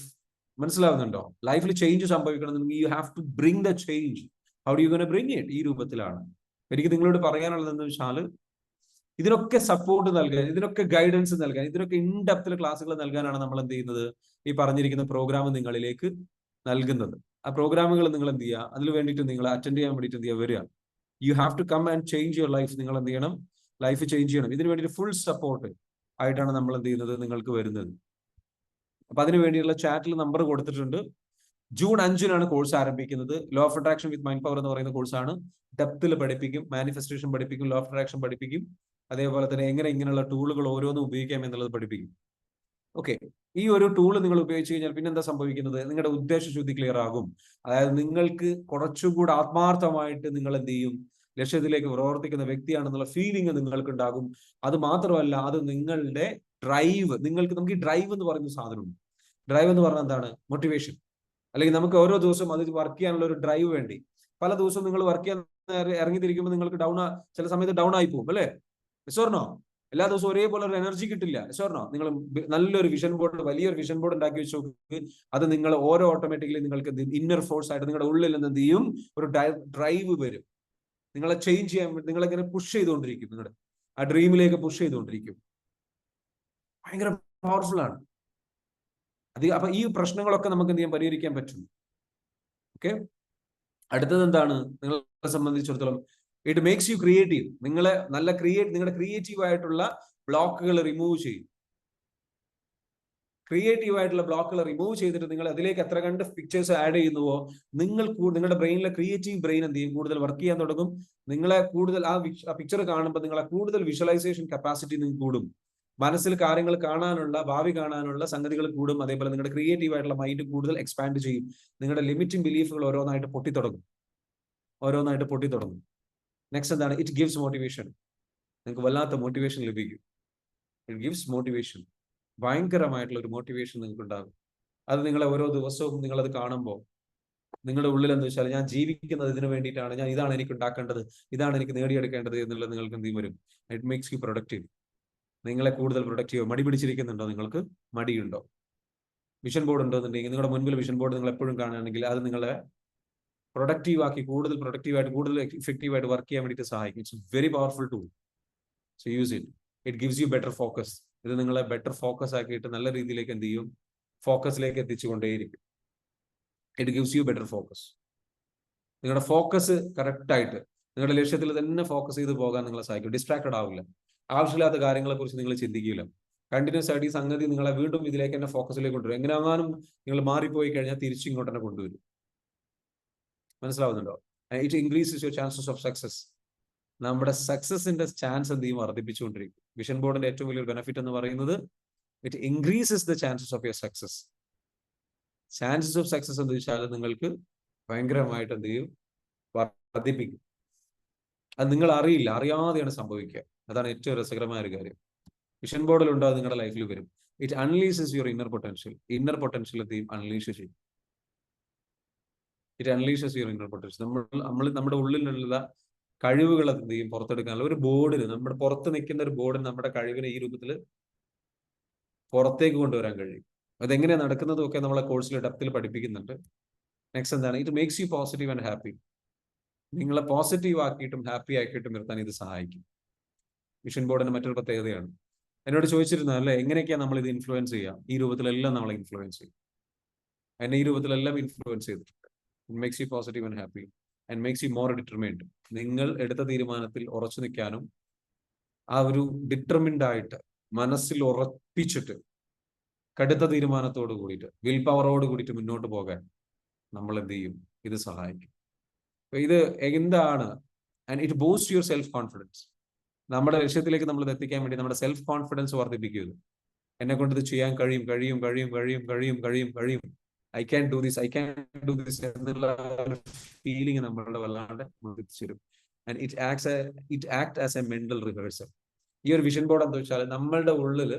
മനസ്സിലാവുന്നുണ്ടോ? ലൈഫിൽ ചേഞ്ച് സംഭവിക്കണമെന്നുണ്ടെങ്കിൽ you have to bring the change. How do you gonna bring it? ഈ രൂപത്തിലാണ് എനിക്ക് നിങ്ങളോട് പറയാനുള്ളത്. എന്ന് വെച്ചാൽ, ഇതിനൊക്കെ സപ്പോർട്ട് നൽകാൻ, ഇതിനൊക്കെ ഗൈഡൻസ് നൽകാൻ, ഇതിനൊക്കെ ഇൻഡെപ്തിൽ ക്ലാസ്സുകൾ നൽകാനാണ് നമ്മൾ എന്ത് ചെയ്യുന്നത്? ഈ പറഞ്ഞിരിക്കുന്ന പ്രോഗ്രാം നിങ്ങളിലേക്ക് നൽകുന്നത്. ആ പ്രോഗ്രാമുകൾ നിങ്ങൾ എന്ത് ചെയ്യുക? അതിന് വേണ്ടിയിട്ട് നിങ്ങൾ അറ്റൻഡ് ചെയ്യാൻ വേണ്ടിയിട്ട് എന്ത് ചെയ്യുക? വരിക. You have to come and change your life. നിങ്ങൾ എന്ത് ചെയ്യണം? ലൈഫ് ചേഞ്ച് ചെയ്യണം. ഇതിനു വേണ്ടിയിട്ട് ഫുൾ സപ്പോർട്ട് ആയിട്ടാണ് നമ്മൾ എന്ത് ചെയ്യുന്നത്? നിങ്ങൾക്ക് വരുന്നത്. അപ്പൊ അതിനു വേണ്ടിയുള്ള ചാറ്റിൽ നമ്പർ കൊടുത്തിട്ടുണ്ട്. ജൂൺ 5-നാണ് കോഴ്സ് ആരംഭിക്കുന്നത്. Law of attraction with mind power എന്ന് പറയുന്ന കോഴ്സാണ്. ഡെപ്തിൽ പഠിപ്പിക്കും, മാനിഫെസ്റ്റേഷൻ പഠിപ്പിക്കും, ലോ ഓഫ് അട്രാക്ഷൻ പഠിപ്പിക്കും, അതേപോലെ തന്നെ എങ്ങനെ ഇങ്ങനെയുള്ള ടൂളുകൾ ഓരോന്നും ഉപയോഗിക്കാം എന്നുള്ളത് പഠിപ്പിക്കും. ഓക്കെ, ഈ ഒരു ടൂൾ നിങ്ങൾ ഉപയോഗിച്ച് കഴിഞ്ഞാൽ പിന്നെ എന്താ സംഭവിക്കുന്നത്? നിങ്ങളുടെ ഉദ്ദേശശുദ്ധി ക്ലിയർ ആകും. അതായത് നിങ്ങൾക്ക് കുറച്ചുകൂടെ ആത്മാർത്ഥമായിട്ട് നിങ്ങൾ എന്ത് ചെയ്യും? ലക്ഷ്യത്തിലേക്ക് പ്രവർത്തിക്കുന്ന വ്യക്തിയാണെന്നുള്ള ഫീലിംഗ് നിങ്ങൾക്ക് ഉണ്ടാകും. അത് മാത്രമല്ല, അത് നിങ്ങളുടെ ഡ്രൈവ്, നമുക്ക് ഈ ഡ്രൈവ് എന്ന് പറയുന്ന സാധനമുണ്ട്. ഡ്രൈവ് എന്ന് പറഞ്ഞാൽ എന്താണ്? മോട്ടിവേഷൻ. അല്ലെങ്കിൽ നമുക്ക് ഓരോ ദിവസവും അത് വർക്ക് ചെയ്യാനുള്ള ഒരു ഡ്രൈവ് വേണ്ടി. പല ദിവസവും നിങ്ങൾ വർക്ക് ചെയ്യാൻ ഇറങ്ങിത്തിരിക്കുമ്പോൾ നിങ്ങൾക്ക് ചില സമയത്ത് ഡൗൺ ആയി പോകും, അല്ലേ? എസോർണോ? എല്ലാ ദിവസവും ഒരേപോലെ ഒരു എനർജി കിട്ടില്ല. എസോർണോ? നിങ്ങൾ നല്ലൊരു വിഷൻ ബോർഡ്, വലിയൊരു വിഷൻ ബോർഡ് ഉണ്ടാക്കി വെച്ച് നോക്ക്. അത് നിങ്ങൾ ഓരോ ഓട്ടോമാറ്റിക്കലി നിങ്ങൾക്ക് ഇന്നർ ഫോഴ്സ് ആയിട്ട് നിങ്ങളുടെ ഉള്ളിൽ നിന്ന് എന്ത് ചെയ്യും? ഒരു ഡ്രൈവ് വരും. നിങ്ങളെ ചേഞ്ച് ചെയ്യാൻ വേണ്ടി നിങ്ങളെങ്ങനെ പുഷ് ചെയ്തുകൊണ്ടിരിക്കും. നിങ്ങളുടെ ആ ഡ്രീമിലേക്ക് പുഷ് ചെയ്തുകൊണ്ടിരിക്കും. ഭയങ്കര പവർഫുൾ ആണ്. അപ്പൊ ഈ പ്രശ്നങ്ങളൊക്കെ നമുക്ക് എന്ത് ചെയ്യാൻ? പരിഹരിക്കാൻ പറ്റും. ഓക്കെ, അടുത്തത് എന്താണ് നിങ്ങളെ സംബന്ധിച്ചിടത്തോളം? It makes you creative. നിങ്ങളുടെ ക്രിയേറ്റീവ് ആയിട്ടുള്ള ബ്ലോക്കുകൾ റിമൂവ് ചെയ്യും. ക്രിയേറ്റീവ് ആയിട്ടുള്ള ബ്ലോക്കുകൾ റിമൂവ് ചെയ്തിട്ട് നിങ്ങൾ അതിലേക്ക് എത്ര കണ്ട് പിക്ചേഴ്സ് ആഡ് ചെയ്യുന്നുവോ നിങ്ങളുടെ ബ്രെയിനിലെ ക്രിയേറ്റീവ് ബ്രെയിൻ എന്ത് ചെയ്യും? കൂടുതൽ വർക്ക് ചെയ്യാൻ തുടങ്ങും. നിങ്ങളെ കൂടുതൽ ആ പിക്ചർ കാണുമ്പോൾ നിങ്ങളെ കൂടുതൽ വിഷ്വലൈസേഷൻ കപ്പാസിറ്റി നിങ്ങൾക്ക് കൂടും. മനസ്സിൽ കാര്യങ്ങൾ കാണാനുള്ള, ഭാവി കാണാനുള്ള സംഗതികൾ കൂടും. അതേപോലെ നിങ്ങളുടെ ക്രിയേറ്റീവ് ആയിട്ടുള്ള മൈൻഡ് കൂടുതൽ എക്സ്പാൻഡ് ചെയ്യും. നിങ്ങളുടെ ലിമിറ്റിംഗ് ബിലീഫുകൾ ഓരോന്നായിട്ട് പൊട്ടിത്തുടങ്ങും. നെക്സ്റ്റ് എന്താണ്? It gives motivation. നിങ്ങൾക്ക് വല്ലാത്ത മോട്ടിവേഷൻ ലഭിക്കും. It gives motivation. ഭയങ്കരമായിട്ടുള്ള ഒരു മോട്ടിവേഷൻ നിങ്ങൾക്ക് ഉണ്ടാകും. അത് നിങ്ങളെ ഓരോ ദിവസവും നിങ്ങളത് കാണുമ്പോൾ നിങ്ങളുടെ ഉള്ളിൽ എന്ന് വെച്ചാൽ ഞാൻ ജീവിക്കുന്നത് ഇതിനു വേണ്ടിയിട്ടാണ്, ഇതാണ് എനിക്ക് ഉണ്ടാക്കേണ്ടത്, ഇതാണ് എനിക്ക് നേടിയെടുക്കേണ്ടത് എന്നുള്ളത് നിങ്ങൾക്ക് എന്ത് വരും? It makes you productive. നിങ്ങളെ കൂടുതൽ പ്രൊഡക്റ്റീവ്. മടി പിടിച്ചിരിക്കുന്നുണ്ടോ? നിങ്ങൾക്ക് മടിയുണ്ടോ? വിഷൻ ബോർഡ് ഉണ്ടോ എന്നുണ്ടെങ്കിൽ നിങ്ങളുടെ മുൻപിൽ വിഷൻ ബോർഡ് നിങ്ങൾ എപ്പോഴും കാണുകയാണെങ്കിൽ അത് നിങ്ങളെ പ്രൊഡക്റ്റീവ് ആക്കി കൂടുതൽ പ്രൊഡക്റ്റീവായിട്ട് കൂടുതൽ ഇഫക്റ്റീവായിട്ട് വർക്ക് ചെയ്യാൻ വേണ്ടിയിട്ട് സഹായിക്കും. It's very powerful tool. So use it. It gives you better focus. ഇത് നിങ്ങളെ ബെറ്റർ ഫോക്കസ് ആക്കിയിട്ട് നല്ല രീതിയിലേക്ക് എന്ത് ചെയ്യും? ഫോക്കസിലേക്ക് എത്തിച്ചുകൊണ്ടേയിരിക്കും. It gives you better focus. നിങ്ങളുടെ ഫോക്കസ് കറക്റ്റ് ആയിട്ട് നിങ്ങളുടെ ലക്ഷ്യത്തിൽ തന്നെ ഫോക്കസ് ചെയ്ത് പോകാൻ നിങ്ങളെ സഹായിക്കും. ഡിസ്ട്രാക്റ്റഡ് ആവില്ല. ആവശ്യമില്ലാത്ത കാര്യങ്ങളെ കുറിച്ച് നിങ്ങൾ ചിന്തിക്കില്ല. കണ്ടിന്യൂസ് ആയിട്ട് ഈ സംഗതി നിങ്ങളെ വീണ്ടും ഇതിലേക്ക് തന്നെ ഫോക്കസിലേക്ക് കൊണ്ടുവരും. എങ്ങനെയാകാനും നിങ്ങൾ മാറിപ്പോയി കഴിഞ്ഞാൽ തിരിച്ചു ഇങ്ങോട്ട് തന്നെ കൊണ്ടുവരും. മനസ്സിലാവുന്നുണ്ടോ? It increases your chances of success. നമ്മുടെ സക്സസിന്റെ ചാൻസ് എന്ത് ചെയ്യും? വർദ്ധിപ്പിച്ചുകൊണ്ടിരിക്കും. വിഷൻ ബോർഡിന്റെ ഏറ്റവും വലിയൊരു ബെനിഫിറ്റ് എന്ന് പറയുന്നത് it increases the chances of your success. Chances of success എന്ന് വെച്ചാൽ നിങ്ങൾക്ക് ഭയങ്കരമായിട്ട് എന്ത് ചെയ്യും? വർദ്ധിപ്പിക്കും. അത് നിങ്ങൾ അറിയാതെയാണ് സംഭവിക്കുക. അതാണ് ഏറ്റവും രസകരമായ ഒരു കാര്യം. വിഷൻ ബോർഡിൽ ഉണ്ടോ അത് നിങ്ങളുടെ ലൈഫിൽ വരും. It unleashes your inner potential. Inner potential എന്ത് ചെയ്യും? അൺലീഷ് ചെയ്യും. It unleashes your inner potential. നമ്മൾ നമ്മുടെ ഉള്ളിലുള്ള കഴിവുകൾ എന്ത് ചെയ്യും? പുറത്തെടുക്കാനുള്ള ഒരു ബോർഡിന്, നമ്മുടെ പുറത്ത് നിൽക്കുന്ന ഒരു ബോർഡിന് നമ്മുടെ കഴിവിനെ ഈ രൂപത്തിൽ പുറത്തേക്ക് കൊണ്ടുവരാൻ കഴിയും. അതെങ്ങനെയാണ് നടക്കുന്നതും ഒക്കെ നമ്മളെ കോഴ്സിൽ ഡെപ്തിൽ പഠിപ്പിക്കുന്നുണ്ട്. നെക്സ്റ്റ് എന്താണ്? It makes you positive and happy. നിങ്ങളെ പോസിറ്റീവ് ആക്കിയിട്ടും ഹാപ്പി ആക്കിയിട്ടും നിർത്താൻ ഇത് സഹായിക്കും. വിഷൻ ബോർഡിന്റെ മറ്റൊരു പ്രത്യേകതയാണ്. എന്നോട് ചോദിച്ചിരുന്നത് അല്ലേ, എങ്ങനെയൊക്കെയാണ് നമ്മൾ ഇത് ഇൻഫ്ലുവൻസ് ചെയ്യുക? ഈ രൂപത്തിലെല്ലാം നമ്മളെ ഇൻഫ്ലുവൻസ് ചെയ്യും. എന്നെ ഈ രൂപത്തിലെല്ലാം ഇൻഫ്ലുവൻസ് ചെയ്തിട്ടുണ്ട്. It makes you positive and happy and makes you more determined. നിങ്ങൾ എടുത്ത തീരുമാനത്തിൽ ഉറച്ചു നിൽക്കാനും ആ ഒരു ഡിറ്റർമിൻഡ് ആയിട്ട് മനസ്സിൽ ഉറപ്പിച്ചിട്ട് കടുത്ത തീരുമാനത്തോട് കൂടിയിട്ട് വിൽ പവറോട് കൂടിയിട്ട് മുന്നോട്ട് പോകാൻ നമ്മൾ എന്ത് ചെയ്യും? ഇത് സഹായിക്കും. ഇത് എന്താണ്? And it boost your self confidence. നമ്മുടെ ലക്ഷ്യത്തിലേക്ക് നമ്മൾ എത്തിക്കാൻ വേണ്ടി നമ്മുടെ സെൽഫ് കോൺഫിഡൻസ് വർദ്ധിപ്പിക്കുക. എന്നെ കൊണ്ട് ഇത് ചെയ്യാൻ കഴിയും. ഐ ക്യാൻ ഡു ദിസ് എന്നുള്ള ഫീലിംഗ് നമ്മളുടെ വല്ലാണ്ട് എത്തിച്ചേരും. And it act as A mental rehearsal. ഈ ഒരു വിഷൻ ബോർഡ് എന്താ വെച്ചാൽ നമ്മളുടെ ഉള്ളിൽ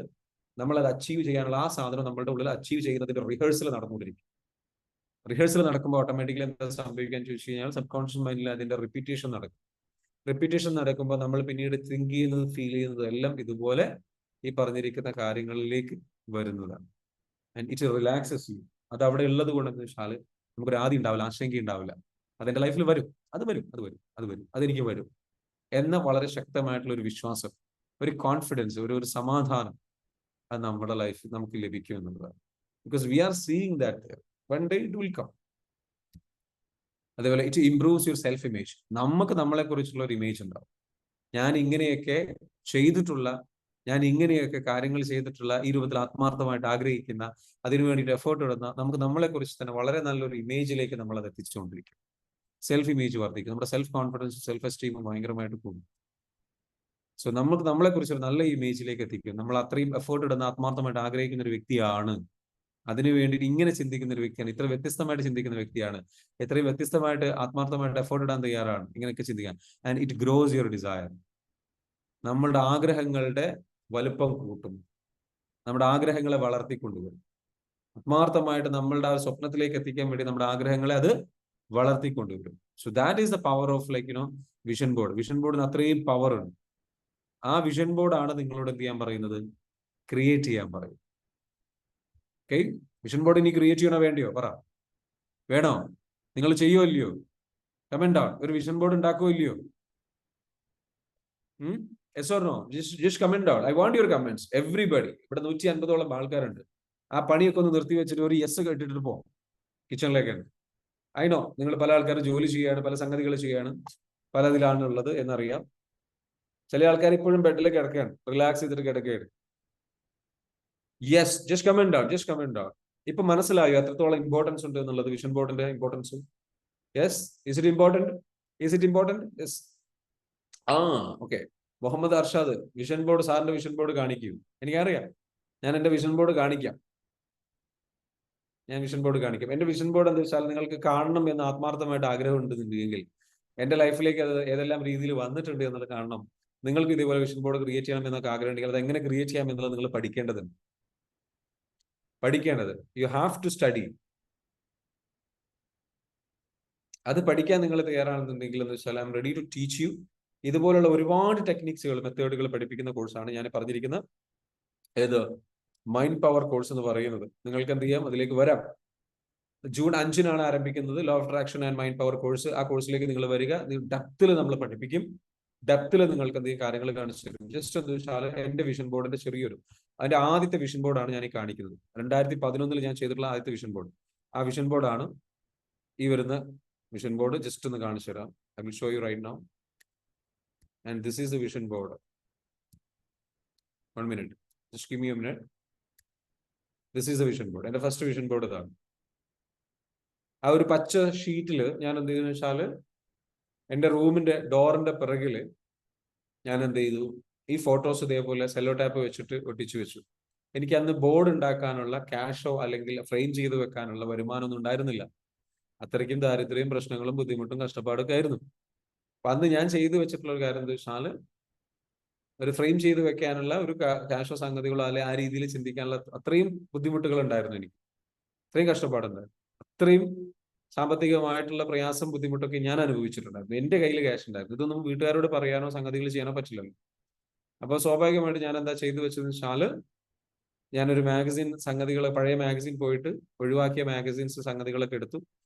നമ്മളത് അച്ചീവ് ചെയ്യാനുള്ള ആ സാധനം നമ്മളുടെ ഉള്ളിൽ അച്ചീവ് ചെയ്യുന്നതിന്റെ റിഹേഴ്സൽ നടന്നുകൊണ്ടിരിക്കും. റിഹേഴ്സൽ നടക്കുമ്പോൾ ഓട്ടോമാറ്റിക്കലി എന്താ സംഭവിക്കാൻ ചോദിച്ചു കഴിഞ്ഞാൽ സബ് കോൺഷ്യസ് മൈൻഡിൽ അതിന്റെ റിപ്പീറ്റേഷൻ നടക്കും. റിപ്പീറ്റേഷൻ നടക്കുമ്പോൾ നമ്മൾ പിന്നീട് തിങ്ക് ചെയ്യുന്നത്, ഫീൽ ചെയ്യുന്നത് എല്ലാം ഇതുപോലെ ഈ പറഞ്ഞിരിക്കുന്ന കാര്യങ്ങളിലേക്ക് വരുന്നതാണ്. And it relaxes you. അത് അവിടെ ഉള്ളത് കൊണ്ടെന്ന് വെച്ചാൽ നമുക്കൊരു ആദ്യം ഉണ്ടാവില്ല, ആശങ്ക ഉണ്ടാവില്ല. അതെന്റെ ലൈഫിൽ വരും, അതെനിക്ക് വരും എന്ന വളരെ ശക്തമായിട്ടുള്ള ഒരു വിശ്വാസം, ഒരു കോൺഫിഡൻസ്, ഒരു സമാധാനം അത് നമ്മുടെ ലൈഫിൽ നമുക്ക് ലഭിക്കും എന്നുള്ളതാണ്. Because we are seeing that one day it will come. അതേപോലെ it improves your self image. നമുക്ക് നമ്മളെ കുറിച്ചുള്ള ഒരു ഇമേജ് ഉണ്ടാവും. ഞാൻ ഇങ്ങനെയൊക്കെ കാര്യങ്ങൾ ചെയ്തിട്ടുള്ള, ഈ രൂപത്തിൽ ആത്മാർത്ഥമായിട്ട് ആഗ്രഹിക്കുന്ന, അതിനു വേണ്ടിയിട്ട് എഫേർട്ട് ഇടുന്ന, നമുക്ക് നമ്മളെ കുറിച്ച് തന്നെ വളരെ നല്ലൊരു ഇമേജിലേക്ക് നമ്മൾ അത് എത്തിച്ചുകൊണ്ടിരിക്കും. സെൽഫ് ഇമേജ് വർദ്ധിക്കും. നമ്മുടെ സെൽഫ് കോൺഫിഡൻസ്, സെൽഫ് എസ്റ്റീമും ഭയങ്കരമായിട്ട് കൂടും. സോ നമുക്ക് നമ്മളെ കുറിച്ച് ഒരു നല്ല ഇമേജിലേക്ക് എത്തിക്കും. നമ്മൾ അത്രയും എഫേർട്ട് ഇടുന്ന, ആത്മാർത്ഥമായിട്ട് ആഗ്രഹിക്കുന്ന ഒരു വ്യക്തിയാണ്, അതിനു വേണ്ടിയിട്ട് ഇങ്ങനെ ചിന്തിക്കുന്ന ഒരു വ്യക്തിയാണ്, ഇത്ര വ്യത്യസ്തമായിട്ട് ചിന്തിക്കുന്ന വ്യക്തിയാണ്, എത്രയും വ്യത്യസ്തമായിട്ട് ആത്മാർത്ഥമായിട്ട് എഫേർട്ട് ഇടാൻ തയ്യാറാണ്, ഇങ്ങനെയൊക്കെ ചിന്തിക്കാൻ. And it grows your desire. നമ്മളുടെ ആഗ്രഹങ്ങളുടെ വലുപ്പം കൂട്ടും, നമ്മുടെ ആഗ്രഹങ്ങളെ വളർത്തിക്കൊണ്ടുവരും. ആത്മാർത്ഥമായിട്ട് നമ്മളുടെ ആ സ്വപ്നത്തിലേക്ക് എത്തിക്കാൻ വേണ്ടി നമ്മുടെ ആഗ്രഹങ്ങളെ അത് വളർത്തിക്കൊണ്ടുവരും. So that is the power of vision board. Vision ബോർഡിന് അത്രയും പവർ ഉണ്ട്. ആ വിഷൻ ബോർഡാണ് നിങ്ങളോട് എന്ത് ചെയ്യാൻ പറയുന്നത്? ക്രിയേറ്റ് ചെയ്യാൻ പറയും. ഓക്കെ, വിഷൻ ബോർഡ് ഇനി ക്രിയേറ്റ് ചെയ്യണോ വേണ്ടിയോ? പറ, വേണോ? നിങ്ങൾ ചെയ്യോ ഇല്ലയോ? Comment down. ഒരു വിഷൻ ബോർഡ് ഉണ്ടാക്കോ ഇല്ലയോ? Yes or no? Just comment down. I want your comments. Everybody. ഇവിടെ 150ഓളം ആൾക്കാരുണ്ട്. ആ പണിയൊക്കെ ഒന്ന് നിർത്തി വെച്ചിട്ട് ഒരു യെസ് കേട്ടിട്ട് പോ കിച്ചണിലേക്ക്. നോ നിങ്ങൾ പല ആൾക്കാർ ജോലി ചെയ്യാണ്, പല സംഗതികൾ ചെയ്യാണ്, പലതിലാണ് ഉള്ളത് എന്നറിയാം. ചില ആൾക്കാർ ഇപ്പോഴും ബെഡിൽ കിടക്കുകയാണ്, റിലാക്സ് ചെയ്തിട്ട് കിടക്കുകയാണ്. Yes, just comment down, just comment down. ഇപ്പൊ മനസ്സിലായോ എത്രത്തോളം ഇമ്പോർട്ടൻസ് ഉണ്ട് എന്നുള്ളത്, വിഷൻ ബോർഡിന്റെ ഇമ്പോർട്ടൻസും? Yes, is it important? Is it important? Yes. ആ, okay. Muhammad Arshad, vision board, സാറിന്റെ വിഷൻ ബോർഡ് കാണിക്കൂ. എനിക്കറിയാം, ഞാൻ എന്റെ വിഷൻ ബോർഡ് കാണിക്കാം. ഞാൻ വിഷൻ ബോർഡ് കാണിക്കാം. എന്റെ വിഷൻ ബോർഡ് എന്താ വെച്ചാൽ നിങ്ങൾക്ക് കാണണം എന്ന് ആത്മാർത്ഥമായിട്ട് ആഗ്രഹം ഉണ്ടെന്നുണ്ടെങ്കിൽ എന്റെ ലൈഫിലേക്ക് അത് ഏതെല്ലാം രീതിയിൽ വന്നിട്ടുണ്ട് എന്നുള്ളത് കാണണം. നിങ്ങൾക്ക് ഇതേപോലെ വിഷൻ ബോർഡ് ക്രിയേറ്റ് ചെയ്യണം എന്നൊക്കെ ആഗ്രഹം ഉണ്ടെങ്കിൽ അത് എങ്ങനെ ക്രിയേറ്റ് ചെയ്യാം എന്നുള്ളത് നിങ്ങൾ പഠിക്കേണ്ടതുണ്ട്. You have to study. അത് പഠിക്കാൻ നിങ്ങൾ തയ്യാറാണെന്നുണ്ടെങ്കിൽ എന്ന് വെച്ചാൽ I am ready to teach you. ഇതുപോലുള്ള ഒരുപാട് ടെക്നിക്സുകൾ, മെത്തേഡുകൾ പഠിപ്പിക്കുന്ന കോഴ്സാണ് ഞാൻ പറഞ്ഞിരിക്കുന്ന ഏത് മൈൻഡ് പവർ കോഴ്സ് എന്ന് പറയുന്നത്. നിങ്ങൾക്ക് എന്ത് ചെയ്യാം, അതിലേക്ക് വരാം. ജൂൺ 5-നാണ് ആരംഭിക്കുന്നത് law of attraction and mind power course. ആ കോഴ്സിലേക്ക് നിങ്ങൾ വരിക. ഡെപ്തിൽ നമ്മൾ പഠിപ്പിക്കും. ഡെപ്തിൽ നിങ്ങൾക്ക് എന്തെങ്കിലും കാര്യങ്ങൾ കാണിച്ചു തരും. ജസ്റ്റ് എന്താ വെച്ചാൽ എന്റെ വിഷൻ ബോർഡിന്റെ അതിന്റെ ആദ്യത്തെ വിഷൻ ബോർഡാണ് ഞാൻ ഈ കാണിക്കുന്നത്. 2011 ഞാൻ ചെയ്തിട്ടുള്ള ആദ്യത്തെ വിഷൻ ബോർഡ്. ആ വിഷൻ ബോർഡാണ് ഈ വരുന്ന വിഷൻ ബോർഡ്. ജസ്റ്റ് ഒന്ന് കാണിച്ചു തരാം. I will show you right now. And this is the vision board. 1 minute. Just give me a minute. This is the vision board. എന്റെ ഫസ്റ്റ് വിഷൻ ബോർഡ് ഇതാണ്. ആ ഒരു പച്ച ഷീറ്റിൽ ഞാൻ എന്ത് ചെയ്തെന്ന് വെച്ചാല് എന്റെ റൂമിന്റെ ഡോറിന്റെ പിറകില് ഞാൻ എന്ത് ചെയ്തു, ഈ ഫോട്ടോസ് ഇതേപോലെ സെല്ലോ ടാപ്പ് വെച്ചിട്ട് ഒട്ടിച്ചു വെച്ചു. എനിക്ക് അന്ന് ബോർഡ് ഉണ്ടാക്കാനുള്ള ക്യാഷോ അല്ലെങ്കിൽ ഫ്രെയിം ചെയ്ത് വെക്കാനുള്ള വരുമാനമൊന്നും ഉണ്ടായിരുന്നില്ല. അത്രയ്ക്കും ദാരിദ്ര്യവും പ്രശ്നങ്ങളും ബുദ്ധിമുട്ടും കഷ്ടപ്പാടൊക്കെ ആയിരുന്നു. അപ്പൊ അന്ന് ഞാൻ ചെയ്തു വെച്ചിട്ടുള്ള ഒരു കാര്യം എന്താ വെച്ചാൽ ഒരു ഫ്രെയിം ചെയ്ത് വെക്കാനുള്ള ഒരു ക്യാഷോ സംഗതികളോ അല്ലെ ആ രീതിയിൽ ചിന്തിക്കാനുള്ള അത്രയും ബുദ്ധിമുട്ടുകൾ ഉണ്ടായിരുന്നു എനിക്ക്. അത്രയും കഷ്ടപ്പാടുണ്ടായിരുന്നു. അത്രയും സാമ്പത്തികമായിട്ടുള്ള പ്രയാസം, ബുദ്ധിമുട്ടൊക്കെ ഞാൻ അനുഭവിച്ചിട്ടുണ്ടായിരുന്നു. എന്റെ കയ്യിൽ ക്യാഷ് ഉണ്ടായിരുന്നു. ഇതൊന്നും വീട്ടുകാരോട് പറയാനോ സംഗതികൾ ചെയ്യാനോ പറ്റില്ലല്ലോ. അപ്പോൾ സ്വാഭാവികമായിട്ട് ഞാൻ എന്താ ചെയ്തു വെച്ചതെന്ന് വെച്ചാല് ഞാനൊരു മാഗസിൻ സംഗതികൾ, പഴയ മാഗസിൻ പോയിട്ട് ഒഴിവാക്കിയ മാഗസിൻസ് സംഗതികളൊക്കെ എടുത്തു.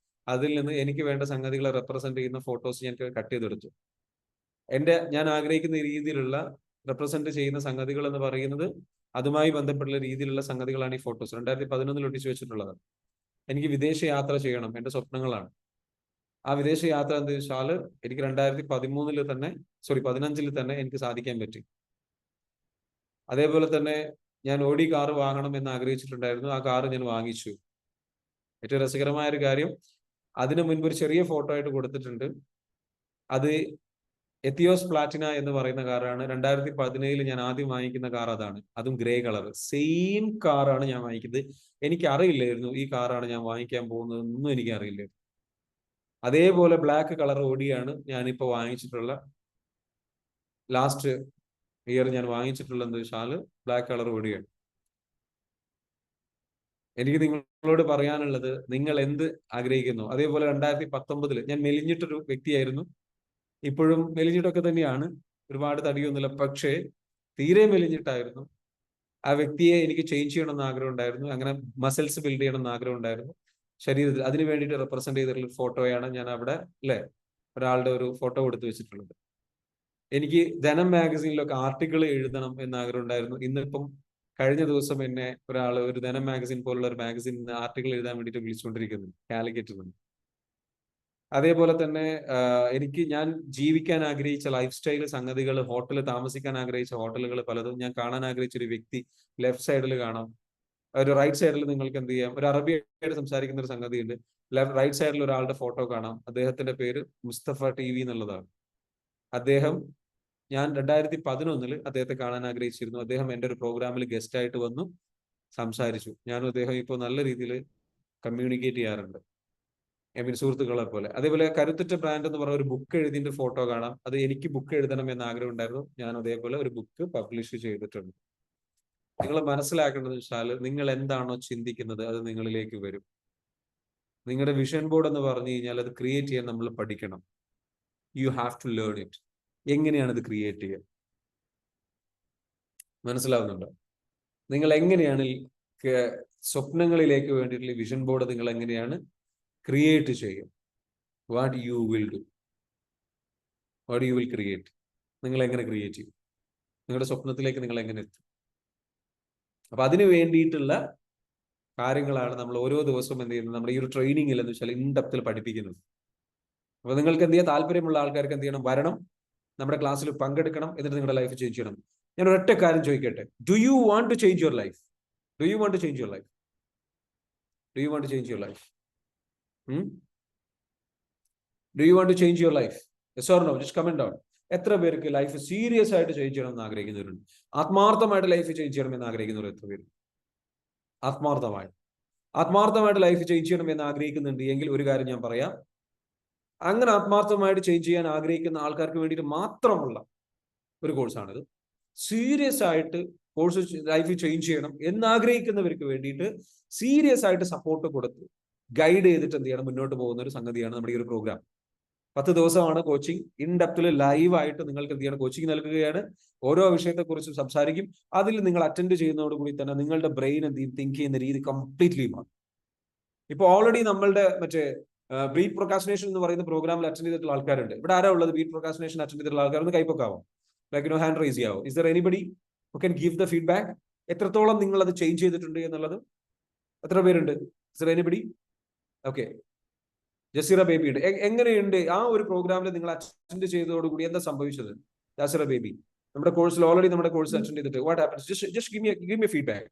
അതിൽ നിന്ന് എനിക്ക് വേണ്ട സംഗതികളെ റെപ്രസെന്റ് ചെയ്യുന്ന ഫോട്ടോസ് ഞാൻ കട്ട് ചെയ്തെടുത്തു. ഞാൻ ആഗ്രഹിക്കുന്ന രീതിയിലുള്ള റെപ്രസെന്റ് ചെയ്യുന്ന സംഗതികൾ എന്ന് പറയുന്നത് അതുമായി ബന്ധപ്പെട്ടുള്ള രീതിയിലുള്ള സംഗതികളാണ് ഈ ഫോട്ടോസ്. 2011 ഒട്ടിച്ചു വെച്ചിട്ടുള്ളത്. എനിക്ക് വിദേശ യാത്ര ചെയ്യണം, എന്റെ സ്വപ്നങ്ങളാണ്. ആ വിദേശ യാത്ര എന്താ വെച്ചാൽ എനിക്ക് 2015 തന്നെ എനിക്ക് സാധിക്കാൻ പറ്റി. അതേപോലെ തന്നെ ഞാൻ ഓഡി കാർ വാങ്ങണം എന്ന് ആഗ്രഹിച്ചിട്ടുണ്ടായിരുന്നു. ആ കാർ ഞാൻ വാങ്ങിച്ചു. ഏറ്റവും രസകരമായ ഒരു കാര്യം, അതിനു മുൻപ് ഒരു ചെറിയ ഫോട്ടോ ആയിട്ട് കൊടുത്തിട്ടുണ്ട്. അത് എത്തിയോസ് പ്ലാറ്റിന എന്ന് പറയുന്ന കാറാണ്. 2017 ഞാൻ ആദ്യം വാങ്ങിക്കുന്ന കാർ അതാണ്. അതും ഗ്രേ കളർ. സെയിം കാറാണ് ഞാൻ വാങ്ങിക്കുന്നത്. എനിക്ക് അറിയില്ലായിരുന്നു ഈ കാറാണ് ഞാൻ വാങ്ങിക്കാൻ പോകുന്നതെന്നും എനിക്ക് അറിയില്ലായിരുന്നു. അതേപോലെ ബ്ലാക്ക് കളർ ഓടിയാണ് ഞാനിപ്പോ വാങ്ങിച്ചിട്ടുള്ള ലാസ്റ്റ് ഇയർ ഞാൻ വാങ്ങിച്ചിട്ടുള്ള എന്താ വെച്ചാൽ ബ്ലാക്ക് കളർ ഓടിയാണ്. എനിക്ക് നിങ്ങളോട് പറയാനുള്ളത്, നിങ്ങൾ എന്ത് ആഗ്രഹിക്കുന്നു. അതേപോലെ 2019 ഞാൻ മെലിഞ്ഞിട്ടൊരു വ്യക്തിയായിരുന്നു. ഇപ്പോഴും മെലിഞ്ഞിട്ടൊക്കെ തന്നെയാണ്, ഒരുപാട് തടിയൊന്നുമില്ല. പക്ഷേ തീരെ മെലിഞ്ഞിട്ടായിരുന്നു. ആ വ്യക്തിയെ എനിക്ക് ചേഞ്ച് ചെയ്യണമെന്ന് ആഗ്രഹം ഉണ്ടായിരുന്നു. അങ്ങനെ മസിൽസ് ബിൽഡ് ചെയ്യണമെന്ന് ആഗ്രഹം ഉണ്ടായിരുന്നു ശരീരത്തിൽ. അതിന് വേണ്ടിയിട്ട് റെപ്രസെന്റ് ചെയ്തിട്ടുള്ള ഫോട്ടോയാണ് ഞാൻ അവിടെ ഒരാളുടെ ഒരു ഫോട്ടോ കൊടുത്തു വെച്ചിട്ടുള്ളത്. എനിക്ക് ധനം മാഗസീനിലൊക്കെ ആർട്ടിക്കിൾ എഴുതണം എന്ന് ആഗ്രഹം ഉണ്ടായിരുന്നു. ഇന്നിപ്പം കഴിഞ്ഞ ദിവസം എന്നെ ഒരു ധനം മാഗസിൻ പോലുള്ള ഒരു മാഗസിനിൽ ആർട്ടിക്കിൾ എഴുതാൻ വേണ്ടിയിട്ട് വിളിച്ചുകൊണ്ടിരിക്കുന്നു, കാലിക്കറ്റിൽ നിന്ന്. അതേപോലെ തന്നെ ഞാൻ ജീവിക്കാൻ ആഗ്രഹിച്ച ലൈഫ് സ്റ്റൈൽ സംഗതികൾ, ഹോട്ടലിൽ താമസിക്കാൻ ആഗ്രഹിച്ച ഹോട്ടലുകൾ പലതും ഞാൻ കാണാൻ ആഗ്രഹിച്ച ഒരു വ്യക്തി ലെഫ്റ്റ് സൈഡിൽ കാണാം. ഒരു റൈറ്റ് സൈഡിൽ നിങ്ങൾക്ക് എന്ത് ചെയ്യാം, ഒരു അറബിയായിട്ട് സംസാരിക്കുന്ന ഒരു സംഗതിയുണ്ട്. റൈറ്റ് സൈഡിൽ ഒരാളുടെ ഫോട്ടോ കാണാം. അദ്ദേഹത്തിന്റെ പേര് മുസ്തഫ TV എന്നുള്ളതാണ്. ഞാൻ 2011 അദ്ദേഹത്തെ കാണാൻ ആഗ്രഹിച്ചിരുന്നു. അദ്ദേഹം എൻ്റെ ഒരു പ്രോഗ്രാമിൽ ഗസ്റ്റ് ആയിട്ട് വന്നു സംസാരിച്ചു. ഞാനും അദ്ദേഹം ഇപ്പോൾ നല്ല രീതിയിൽ കമ്മ്യൂണിക്കേറ്റ് ചെയ്യാറുണ്ട്, സുഹൃത്തുക്കളെ പോലെ. അതേപോലെ കരുത്തുറ്റ ബ്രാൻഡ് എന്ന് പറഞ്ഞ ഒരു ബുക്ക് എഴുതിന്റെ ഫോട്ടോ കാണാം. അത് എനിക്ക് ബുക്ക് എഴുതണം എന്ന ആഗ്രഹം ഉണ്ടായിരുന്നു. ഞാൻ അതേപോലെ ഒരു ബുക്ക് പബ്ലിഷ് ചെയ്തിട്ടുണ്ട്. നിങ്ങൾ മനസ്സിലാക്കേണ്ടത് വെച്ചാൽ നിങ്ങൾ എന്താണോ ചിന്തിക്കുന്നത് അത് നിങ്ങളിലേക്ക് വരും. നിങ്ങളുടെ വിഷൻ ബോർഡ് എന്ന് പറഞ്ഞു കഴിഞ്ഞാൽ അത് ക്രിയേറ്റ് ചെയ്യാൻ നമ്മൾ പഠിക്കണം. You have to learn it. എങ്ങനെയാണ് ഇത് ക്രിയേറ്റ് ചെയ്യുക? മനസ്സിലാവുന്നുണ്ടോ? നിങ്ങൾ എങ്ങനെയാണ് സ്വപ്നങ്ങളിലേക്ക് വേണ്ടിയിട്ടുള്ള വിഷൻ ബോർഡ് നിങ്ങൾ എങ്ങനെയാണ് ക്രിയേറ്റ് ചെയ്യും? What you will do, what you will create. നിങ്ങൾ എങ്ങനെ ക്രിയേറ്റ് ചെയ്യും? നിങ്ങളുടെ സ്വപ്നത്തിലേക്ക് നിങ്ങൾ എങ്ങനെ എത്തും? അപ്പൊ അതിനു വേണ്ടിയിട്ടുള്ള കാര്യങ്ങളാണ് നമ്മൾ ഓരോ ദിവസവും എന്ത് ചെയ്യുന്നത്, നമ്മുടെ ഈ ഒരു ട്രെയിനിങ്ങിൽ എന്ന് വെച്ചാൽ ഇൻഡെപ്തിൽ പഠിപ്പിക്കുന്നത്. അപ്പൊ നിങ്ങൾക്ക് എന്ത് ചെയ്യാൻ താല്പര്യമുള്ള ആൾക്കാർക്ക് എന്ത് ചെയ്യണം, വരണം, നമ്മുടെ ക്ലാസ്സിൽ പങ്കെടുക്കണം, എന്നിട്ട് നിങ്ങളുടെ ലൈഫ് ചേഞ്ച് ചെയ്യണം. ഞാൻ ഒരൊറ്റ കാര്യം ചോദിക്കട്ടെ, do you want to change your life? Do you want to change your life? Do you want to change your life? Do you want to change your life? Yes or no? Just comment down. എത്ര പേർക്ക് ലൈഫ് സീരിയസ് ആയിട്ട് ചേഞ്ച് ചെയ്യണം എന്ന് ആഗ്രഹിക്കുന്നവരുണ്ട്? ആത്മാർത്ഥമായിട്ട് ലൈഫ് ചേഞ്ച് ചെയ്യണം എന്ന് ആഗ്രഹിക്കുന്നവർ എത്ര പേര്? ആത്മാർത്ഥമായിട്ട് ലൈഫ് ചേഞ്ച് ചെയ്യണം എന്ന് ആഗ്രഹിക്കുന്നുണ്ട് എങ്കിൽ ഒരു കാര്യം ഞാൻ പറയാം, അങ്ങനെ ആത്മാർത്ഥമായിട്ട് ചേഞ്ച് ചെയ്യാൻ ആഗ്രഹിക്കുന്ന ആൾക്കാർക്ക് വേണ്ടിയിട്ട് മാത്രമുള്ള ഒരു കോഴ്സാണിത്. സീരിയസ് ആയിട്ട് കോഴ്സ് ലൈഫ് ചേഞ്ച് ചെയ്യണം എന്നാഗ്രഹിക്കുന്നവർക്ക് വേണ്ടിയിട്ട് സീരിയസ് ആയിട്ട് സപ്പോർട്ട് കൊടുത്ത് ഗൈഡ് ചെയ്തിട്ട് എന്ത് ചെയ്യണം, മുന്നോട്ട് പോകുന്ന ഒരു സംഗതിയാണ് നമ്മുടെ ഈ ഒരു പ്രോഗ്രാം. 10 ദിവസമാണ് കോച്ചിങ്. ഇൻഡെപ്തിൽ ലൈവായിട്ട് നിങ്ങൾക്ക് എന്ത് ചെയ്യണം, കോച്ചിങ് നൽകുകയാണ്. ഓരോ വിഷയത്തെക്കുറിച്ചും സംസാരിക്കും. അതിൽ നിങ്ങൾ അറ്റൻഡ് ചെയ്യുന്നതോടുകൂടി തന്നെ നിങ്ങളുടെ ബ്രെയിൻ എന്ത് ചെയ്യും, തിങ്ക് ചെയ്യുന്ന രീതി കംപ്ലീറ്റ്ലി മാറും. ഇപ്പൊ ഓൾറെഡി നമ്മളുടെ മറ്റേ ബീറ്റ് പ്രൊക്കാസിനേഷൻ എന്ന് പറയുന്ന പ്രോഗ്രാമിൽ അറ്റൻഡ് ചെയ്തിട്ടുള്ള ആൾക്കാരുണ്ട്. ഇവിടെ ആരാ ഉള്ളത് ബീറ്റ് പ്രൊക്കാസിനേഷൻ അറ്റൻഡ് ചെയ്തിട്ടുള്ള ആൾക്കാർ? ഒന്ന് കൈപ്പൊക്കാവോ? ലൈക്ക് ഹാൻഡ് റൈസ് ചെയ്യാവോ? Is there anybody who can give the feedback? എത്രത്തോളം നിങ്ങൾ അത് ചേഞ്ച് ചെയ്തിട്ടുണ്ട് എന്നുള്ളത് എത്ര പേരുണ്ട്? Is there anybody? Okay, Jaseera baby ഉണ്ട്. എങ്ങനെയുണ്ട് ആ ഒരു പ്രോഗ്രാമിൽ നിങ്ങൾ അറ്റൻഡ് ചെയ്തതോടുകൂടി എന്താ സംഭവിച്ചത്? ജസീറ ബേബി നമ്മുടെ കോഴ്സിൽ ഓൾറെഡി നമ്മുടെ കോഴ്സ് അറ്റൻഡ് ചെയ്തിട്ട് what happens? Just give me feedback.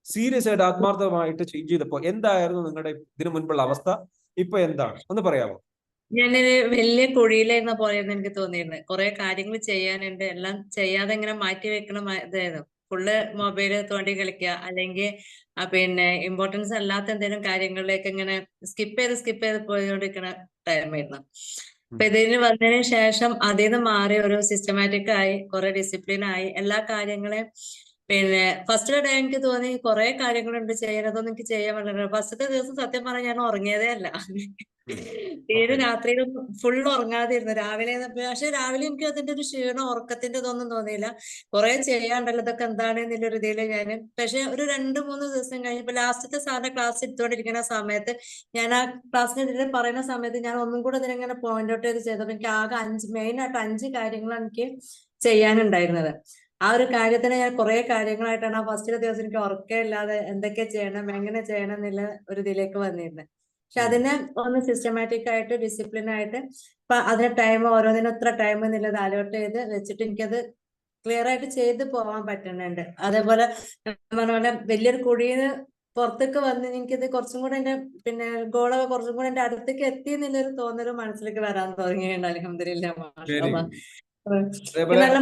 Serious ആയിട്ട് ആത്മാർത്ഥമായിട്ട് ചേഞ്ച് ചെയ്തപ്പോ എന്തായിരുന്നു നിങ്ങളുടെ ഇതിനു മുൻപുള്ള അവസ്ഥ? ഇപ്പൊ എന്താണ്, ഒന്ന് പറയാമോ? ഞാനൊരു വലിയ കുഴിയിലായിരുന്ന പോലെയായിരുന്നു എനിക്ക് തോന്നിയിരുന്നത്. കുറെ കാര്യങ്ങൾ ചെയ്യാനുണ്ട്, എല്ലാം ചെയ്യാതെ ഇങ്ങനെ മാറ്റി വെക്കണം ഇതായിരുന്നു. ഫുള്ള് മൊബൈല് തോണ്ടി കളിക്കുക, അല്ലെങ്കിൽ പിന്നെ ഇമ്പോർട്ടൻസ് അല്ലാത്ത എന്തെങ്കിലും കാര്യങ്ങളിലേക്ക് ഇങ്ങനെ സ്കിപ്പ് ചെയ്ത് പോയിക്കൊണ്ടിരിക്കുന്ന ടൈമായിരുന്നു. അപ്പൊ ഇതിന് വന്നതിന് ശേഷം അതിൽ നിന്ന് മാറി ഒരു സിസ്റ്റമാറ്റിക് ആയി, കുറെ ഡിസിപ്ലിൻ ആയി, എല്ലാ കാര്യങ്ങളെയും പിന്നെ ഫസ്റ്റ് ഡേ എനിക്ക് തോന്നി കുറെ കാര്യങ്ങളുണ്ട് ചെയ്യാൻ, അതൊന്നും എനിക്ക് ചെയ്യാൻ പറ്റില്ല. ഫസ്റ്റത്തെ ദിവസം സത്യം പറഞ്ഞാൽ ഞാൻ ഉറങ്ങിയതേ അല്ല. തീരെ രാത്രിയിലൊന്നും ഫുൾ ഉറങ്ങാതിരുന്നു. രാവിലെ പക്ഷെ രാവിലെ എനിക്ക് അതിന്റെ ഒരു ക്ഷീണം, ഉറക്കത്തിന്റെ ഇതൊന്നും തോന്നിയില്ല. കുറെ ചെയ്യാണ്ടല്ലോ, ഇതൊക്കെ എന്താണ് എന്നുള്ളൊരു ഇതില് ഞാന്. പക്ഷെ ഒരു 2-3 ദിവസം കഴിഞ്ഞപ്പോ ലാസ്റ്റത്തെ സാറിന്റെ ക്ലാസ് എടുത്തുകൊണ്ടിരിക്കുന്ന സമയത്ത് ഞാൻ ആ ക്ലാസ്സിനെതിരെ പറയുന്ന സമയത്ത് ഞാൻ ഒന്നും കൂടെ ഇതിനെങ്ങനെ പോയിന്റ് ഔട്ട് ചെയ്ത് ചെയ്തപ്പോ എനിക്ക് ആകെ മെയിൻ ആയിട്ട് 5 കാര്യങ്ങളാണ് എനിക്ക് ചെയ്യാനുണ്ടായിരുന്നത്. ആ ഒരു കാര്യത്തിന് ഞാൻ കുറെ കാര്യങ്ങളായിട്ടാണ് ആ ഫസ്റ്റിലെ ദിവസം എനിക്ക് ഉറക്കമില്ലാതെ എന്തൊക്കെ ചെയ്യണം, എങ്ങനെ ചെയ്യണം എന്നുള്ള ഒരു ഇതിലേക്ക് വന്നിരുന്നത്. പക്ഷെ അതിനെ ഒന്ന് സിസ്റ്റമാറ്റിക് ആയിട്ട്, ഡിസിപ്ലിൻ ആയിട്ട്, ഇപ്പൊ അതിന് ടൈം, ഓരോന്നിനും ഇത്ര ടൈം എന്നുള്ളത് അലോട്ട് ചെയ്ത് വെച്ചിട്ട് എനിക്കത് ക്ലിയർ ആയിട്ട് ചെയ്ത് പോകാൻ പറ്റുന്നുണ്ട്. അതേപോലെ പറഞ്ഞ പോലെ വലിയൊരു കുഴിന്ന് പുറത്തേക്ക് വന്ന് എനിക്കിത് കുറച്ചും കൂടെ എന്റെ പിന്നെ ഗോളൊക്കെ കുറച്ചും കൂടെ എന്റെ അടുത്തേക്ക് എത്തി എന്നുള്ളൊരു തോന്നല് മനസ്സിലേക്ക് വരാൻ തുടങ്ങിയിട്ടുണ്ട്. അൽഹംദുലില്ലാഹ്, മാഷാഅല്ലാഹ്. നല്ല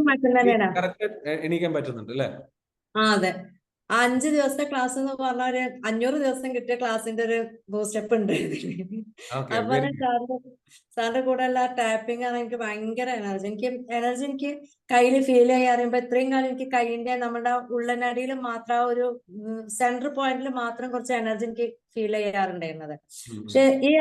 മാറ്റം തന്നെയാണ്. എണീക്കാൻ പറ്റുന്നുണ്ട് അല്ലേ? അതെ. ആ 5 ദിവസത്തെ ക്ലാസ് എന്ന് പറഞ്ഞ ഒരു 500 ദിവസം കിട്ടിയ ക്ലാസ്സിന്റെ ഒരു ബൂസ്റ്റപ്പ് ഉണ്ട് ഇതില്. അതുപോലെ സാറിന്റെ കൂടെ ഉള്ള ടാപ്പിംഗ് ആണ് എനിക്ക് ഭയങ്കര എനർജി എനിക്ക് കയ്യിൽ ഫീൽ ചെയ്യാൻ അറിയുമ്പോ ഇത്രയും കാലം എനിക്ക് കൈയിന്റെ നമ്മുടെ ഉള്ളനടിയിൽ മാത്രം ആ ഒരു സെന്റർ പോയിന്റിൽ മാത്രം കുറച്ച് എനർജി എനിക്ക് ഫീൽ ചെയ്യാറുണ്ടായിരുന്നത്. പക്ഷെ ഈ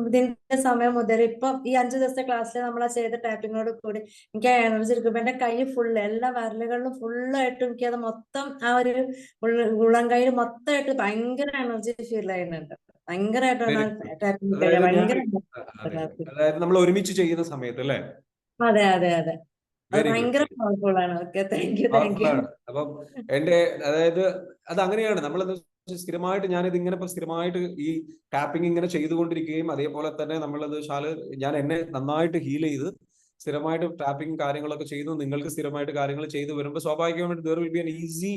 ഇതിന്റെ സമയം മുതൽ ഇപ്പൊ ഈ 5 ദിവസത്തെ ക്ലാസ്സിൽ നമ്മൾ ചെയ്ത ടാപ്പിങ്ങിനോട് കൂടി എനിക്ക് ആ എനർജി എടുക്കുമ്പോ എന്റെ കൈ ഫുള്ള്, എല്ലാ വിരലുകളിലും ഫുള്ളായിട്ടും എനിക്ക് അത് മൊത്തം ആ ഒരു ഉള്ളം കയ്യിൽ മൊത്തമായിട്ട് ഭയങ്കര എനർജി ഫീൽ ചെയ്യുന്നുണ്ട്. ഭയങ്കരമായിട്ടാണ് ടാപ്പിംഗ് ഭയങ്കര. അതായത് നമ്മൾ ഒരുമിച്ച് ചെയ്യുന്ന സമയത്ത് അല്ലേ? അതെ അതെ അതെ, അത് ഭയങ്കര പവർഫുൾ ആണ്. Okay, thank you. അപ്പം എന്റെ അതായത് അത് അങ്ങനെയാണ്. നമ്മൾ സ്ഥിരമായിട്ട് ഞാനിത് ഇങ്ങനെ ഇപ്പൊ സ്ഥിരമായിട്ട് ഈ ടാപ്പിംഗ് ഇങ്ങനെ ചെയ്തുകൊണ്ടിരിക്കുകയും അതേപോലെ തന്നെ നമ്മളത് ഞാൻ എന്നെ നന്നായിട്ട് ഹീൽ ചെയ്ത് സ്ഥിരമായിട്ട് ടാപ്പിംഗ് കാര്യങ്ങളൊക്കെ ചെയ്തു. നിങ്ങൾക്ക് സ്ഥിരമായിട്ട് കാര്യങ്ങൾ ചെയ്തു വരുമ്പോൾ സ്വാഭാവികമായിട്ട് there will be an easy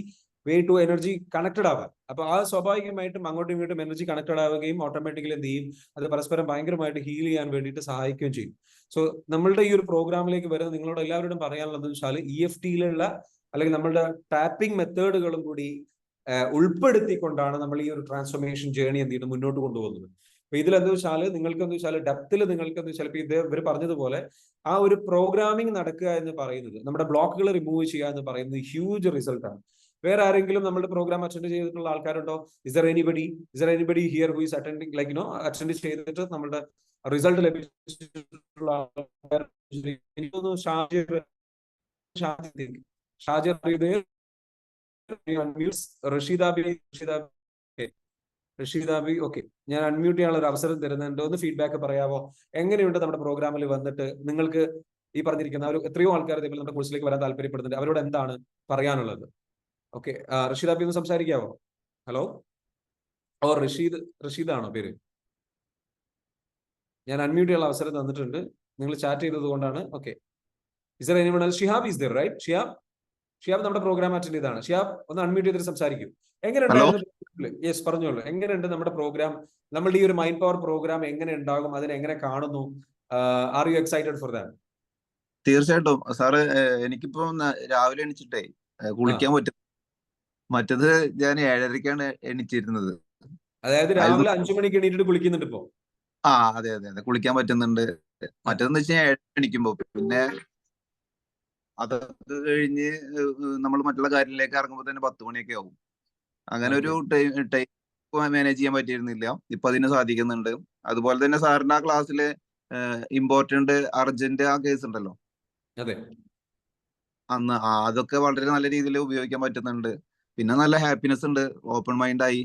way to energy connected ആവാൻ. അപ്പൊ ആ സ്വാഭാവികമായിട്ടും അങ്ങോട്ടും ഇങ്ങോട്ടും എനർജി കണക്റ്റഡ് ആവുകയും ഓട്ടോമാറ്റിക്കലി എന്ത് ചെയ്യും, അത് പരസ്പരം ഭയങ്കരമായിട്ട് ഹീൽ ചെയ്യാൻ വേണ്ടിയിട്ട് സഹായിക്കുകയും ചെയ്യും. സോ നമ്മളുടെ ഈ ഒരു പ്രോഗ്രാമിലേക്ക് വരുന്ന നിങ്ങളോട് എല്ലാവരോടും പറയാനുള്ളത് വെച്ചാൽ EFTയിലുള്ള അല്ലെങ്കിൽ നമ്മളുടെ ടാപ്പിംഗ് മെത്തേഡുകളും കൂടി ഉൾപ്പെടുത്തിക്കൊണ്ടാണ് നമ്മൾ ഈ ഒരു ട്രാൻസ്ഫോർമേഷൻ ജേർണി എന്ത് ചെയ്യുന്നത് മുന്നോട്ട് കൊണ്ടുപോകുന്നത്. അപ്പൊ ഇതിലെന്താ വെച്ചാൽ നിങ്ങൾക്ക് എന്താ വെച്ചാൽ ഡെപ്തിൽ നിങ്ങൾക്ക് എന്താ വെച്ചാൽ ഇവർ പറഞ്ഞതുപോലെ ആ ഒരു പ്രോഗ്രാമിംഗ് നടക്കുക എന്ന് പറയുന്നത്, നമ്മുടെ ബ്ലോക്കുകൾ റിമൂവ് ചെയ്യുക എന്ന് പറയുന്നത് ഹ്യൂജ് റിസൾട്ടാണ്. വേറെ ആരെങ്കിലും നമ്മുടെ പ്രോഗ്രാം അറ്റൻഡ് ചെയ്തിട്ടുള്ള ആൾക്കാരുണ്ടോ? Is there anybody here who is attending like attend ചെയ്തിട്ട് നമ്മുടെ റിസൾട്ട് ലഭിച്ചിട്ടുള്ള ആൾക്കാർ? റഷീദാബി ഓക്കെ, ഞാൻ അൺമ്യൂട്ട് ചെയ്യാനുള്ള ഒരു അവസരം തരുന്നുണ്ട്. ഒന്ന് ഫീഡ്ബാക്ക് പറയാമോ? എങ്ങനെയുണ്ട് നമ്മുടെ പ്രോഗ്രാമിൽ വന്നിട്ട് നിങ്ങൾക്ക് ഈ പറഞ്ഞിരിക്കുന്ന ഒരു എത്രയോ ആൾക്കാർ ഇതേപോലെ നമ്മുടെ കോഴ്സിലേക്ക് വരാൻ താല്പര്യപ്പെടുന്നുണ്ട്, അവരോട് എന്താണ് പറയാനുള്ളത്? ഓക്കെ, റഷീദാബി ഒന്ന് സംസാരിക്കാവോ? ഹലോ. ഓർ റഷീദ് ആണോ പേര്? ഞാൻ അൺമ്യൂട്ട് ചെയ്യാനുള്ള അവസരം തന്നിട്ടുണ്ട്. നിങ്ങൾ ചാറ്റ് ചെയ്തത് കൊണ്ടാണ്. Okay. Is there anyone else? Shihab is there right? Shihab നമ്മുടെ പ്രോഗ്രാം അറ്റൻഡ് ചെയ്താണ്. ഷിഹാബ് ഒന്ന് അൺമ്യൂട്ട് ചെയ്തിട്ട് സംസാരിക്കും. എങ്ങനെ ഹലോ. ഉണ്ടായിരുന്നു? യെസ്, പറഞ്ഞോളൂ. എങ്ങനെയുണ്ട് നമ്മുടെ പ്രോഗ്രാം? നമ്മളുടെ ഈ ഒരു മൈൻഡ് പവർ പ്രോഗ്രാം എങ്ങനെ ഉണ്ടാകും? അതിനെ എങ്ങനെ കാണുന്നു? Are you excited for that? തീർച്ചയായിട്ടും സാറ്. എനിക്കിപ്പോ രാവിലെ എണീച്ചിട്ടേ കുളിക്കാൻ പറ്റും. മറ്റത് ഞാൻ 7:30ക്കാണ് എണീച്ചിരുന്നത്. അതായത് രാവിലെ 5 മണിക്ക് എണീറ്റിട്ട് കുളിക്കുന്നുണ്ട് ഇപ്പോ? അതെ, കുളിക്കാൻ പറ്റുന്നുണ്ട്. മറ്റേതെന്ന് വെച്ചാൽ 7 എണീക്കുമ്പോ പിന്നെ അതൊക്കെ കഴിഞ്ഞ് നമ്മൾ മറ്റുള്ള കാര്യങ്ങളിലേക്ക് ഇറങ്ങുമ്പോൾ തന്നെ 10 മണിയൊക്കെ ആവും. അങ്ങനെ ഒരു ടൈം മാനേജ് ചെയ്യാൻ പറ്റിയിരുന്നില്ല. ഇപ്പൊ അതിന് സാധിക്കുന്നുണ്ട്. അതുപോലെ തന്നെ സാറിന്റെ ആ ക്ലാസ്സില് ഇമ്പോർട്ടന്റ് അർജന്റ് ആ കേസ് ഉണ്ടല്ലോ, അതെ, അന്ന് അതൊക്കെ വളരെ നല്ല രീതിയിൽ ഉപയോഗിക്കാൻ പറ്റുന്നുണ്ട്. പിന്നെ നല്ല ഹാപ്പിനെസ് ഉണ്ട്. ഓപ്പൺ മൈൻഡായി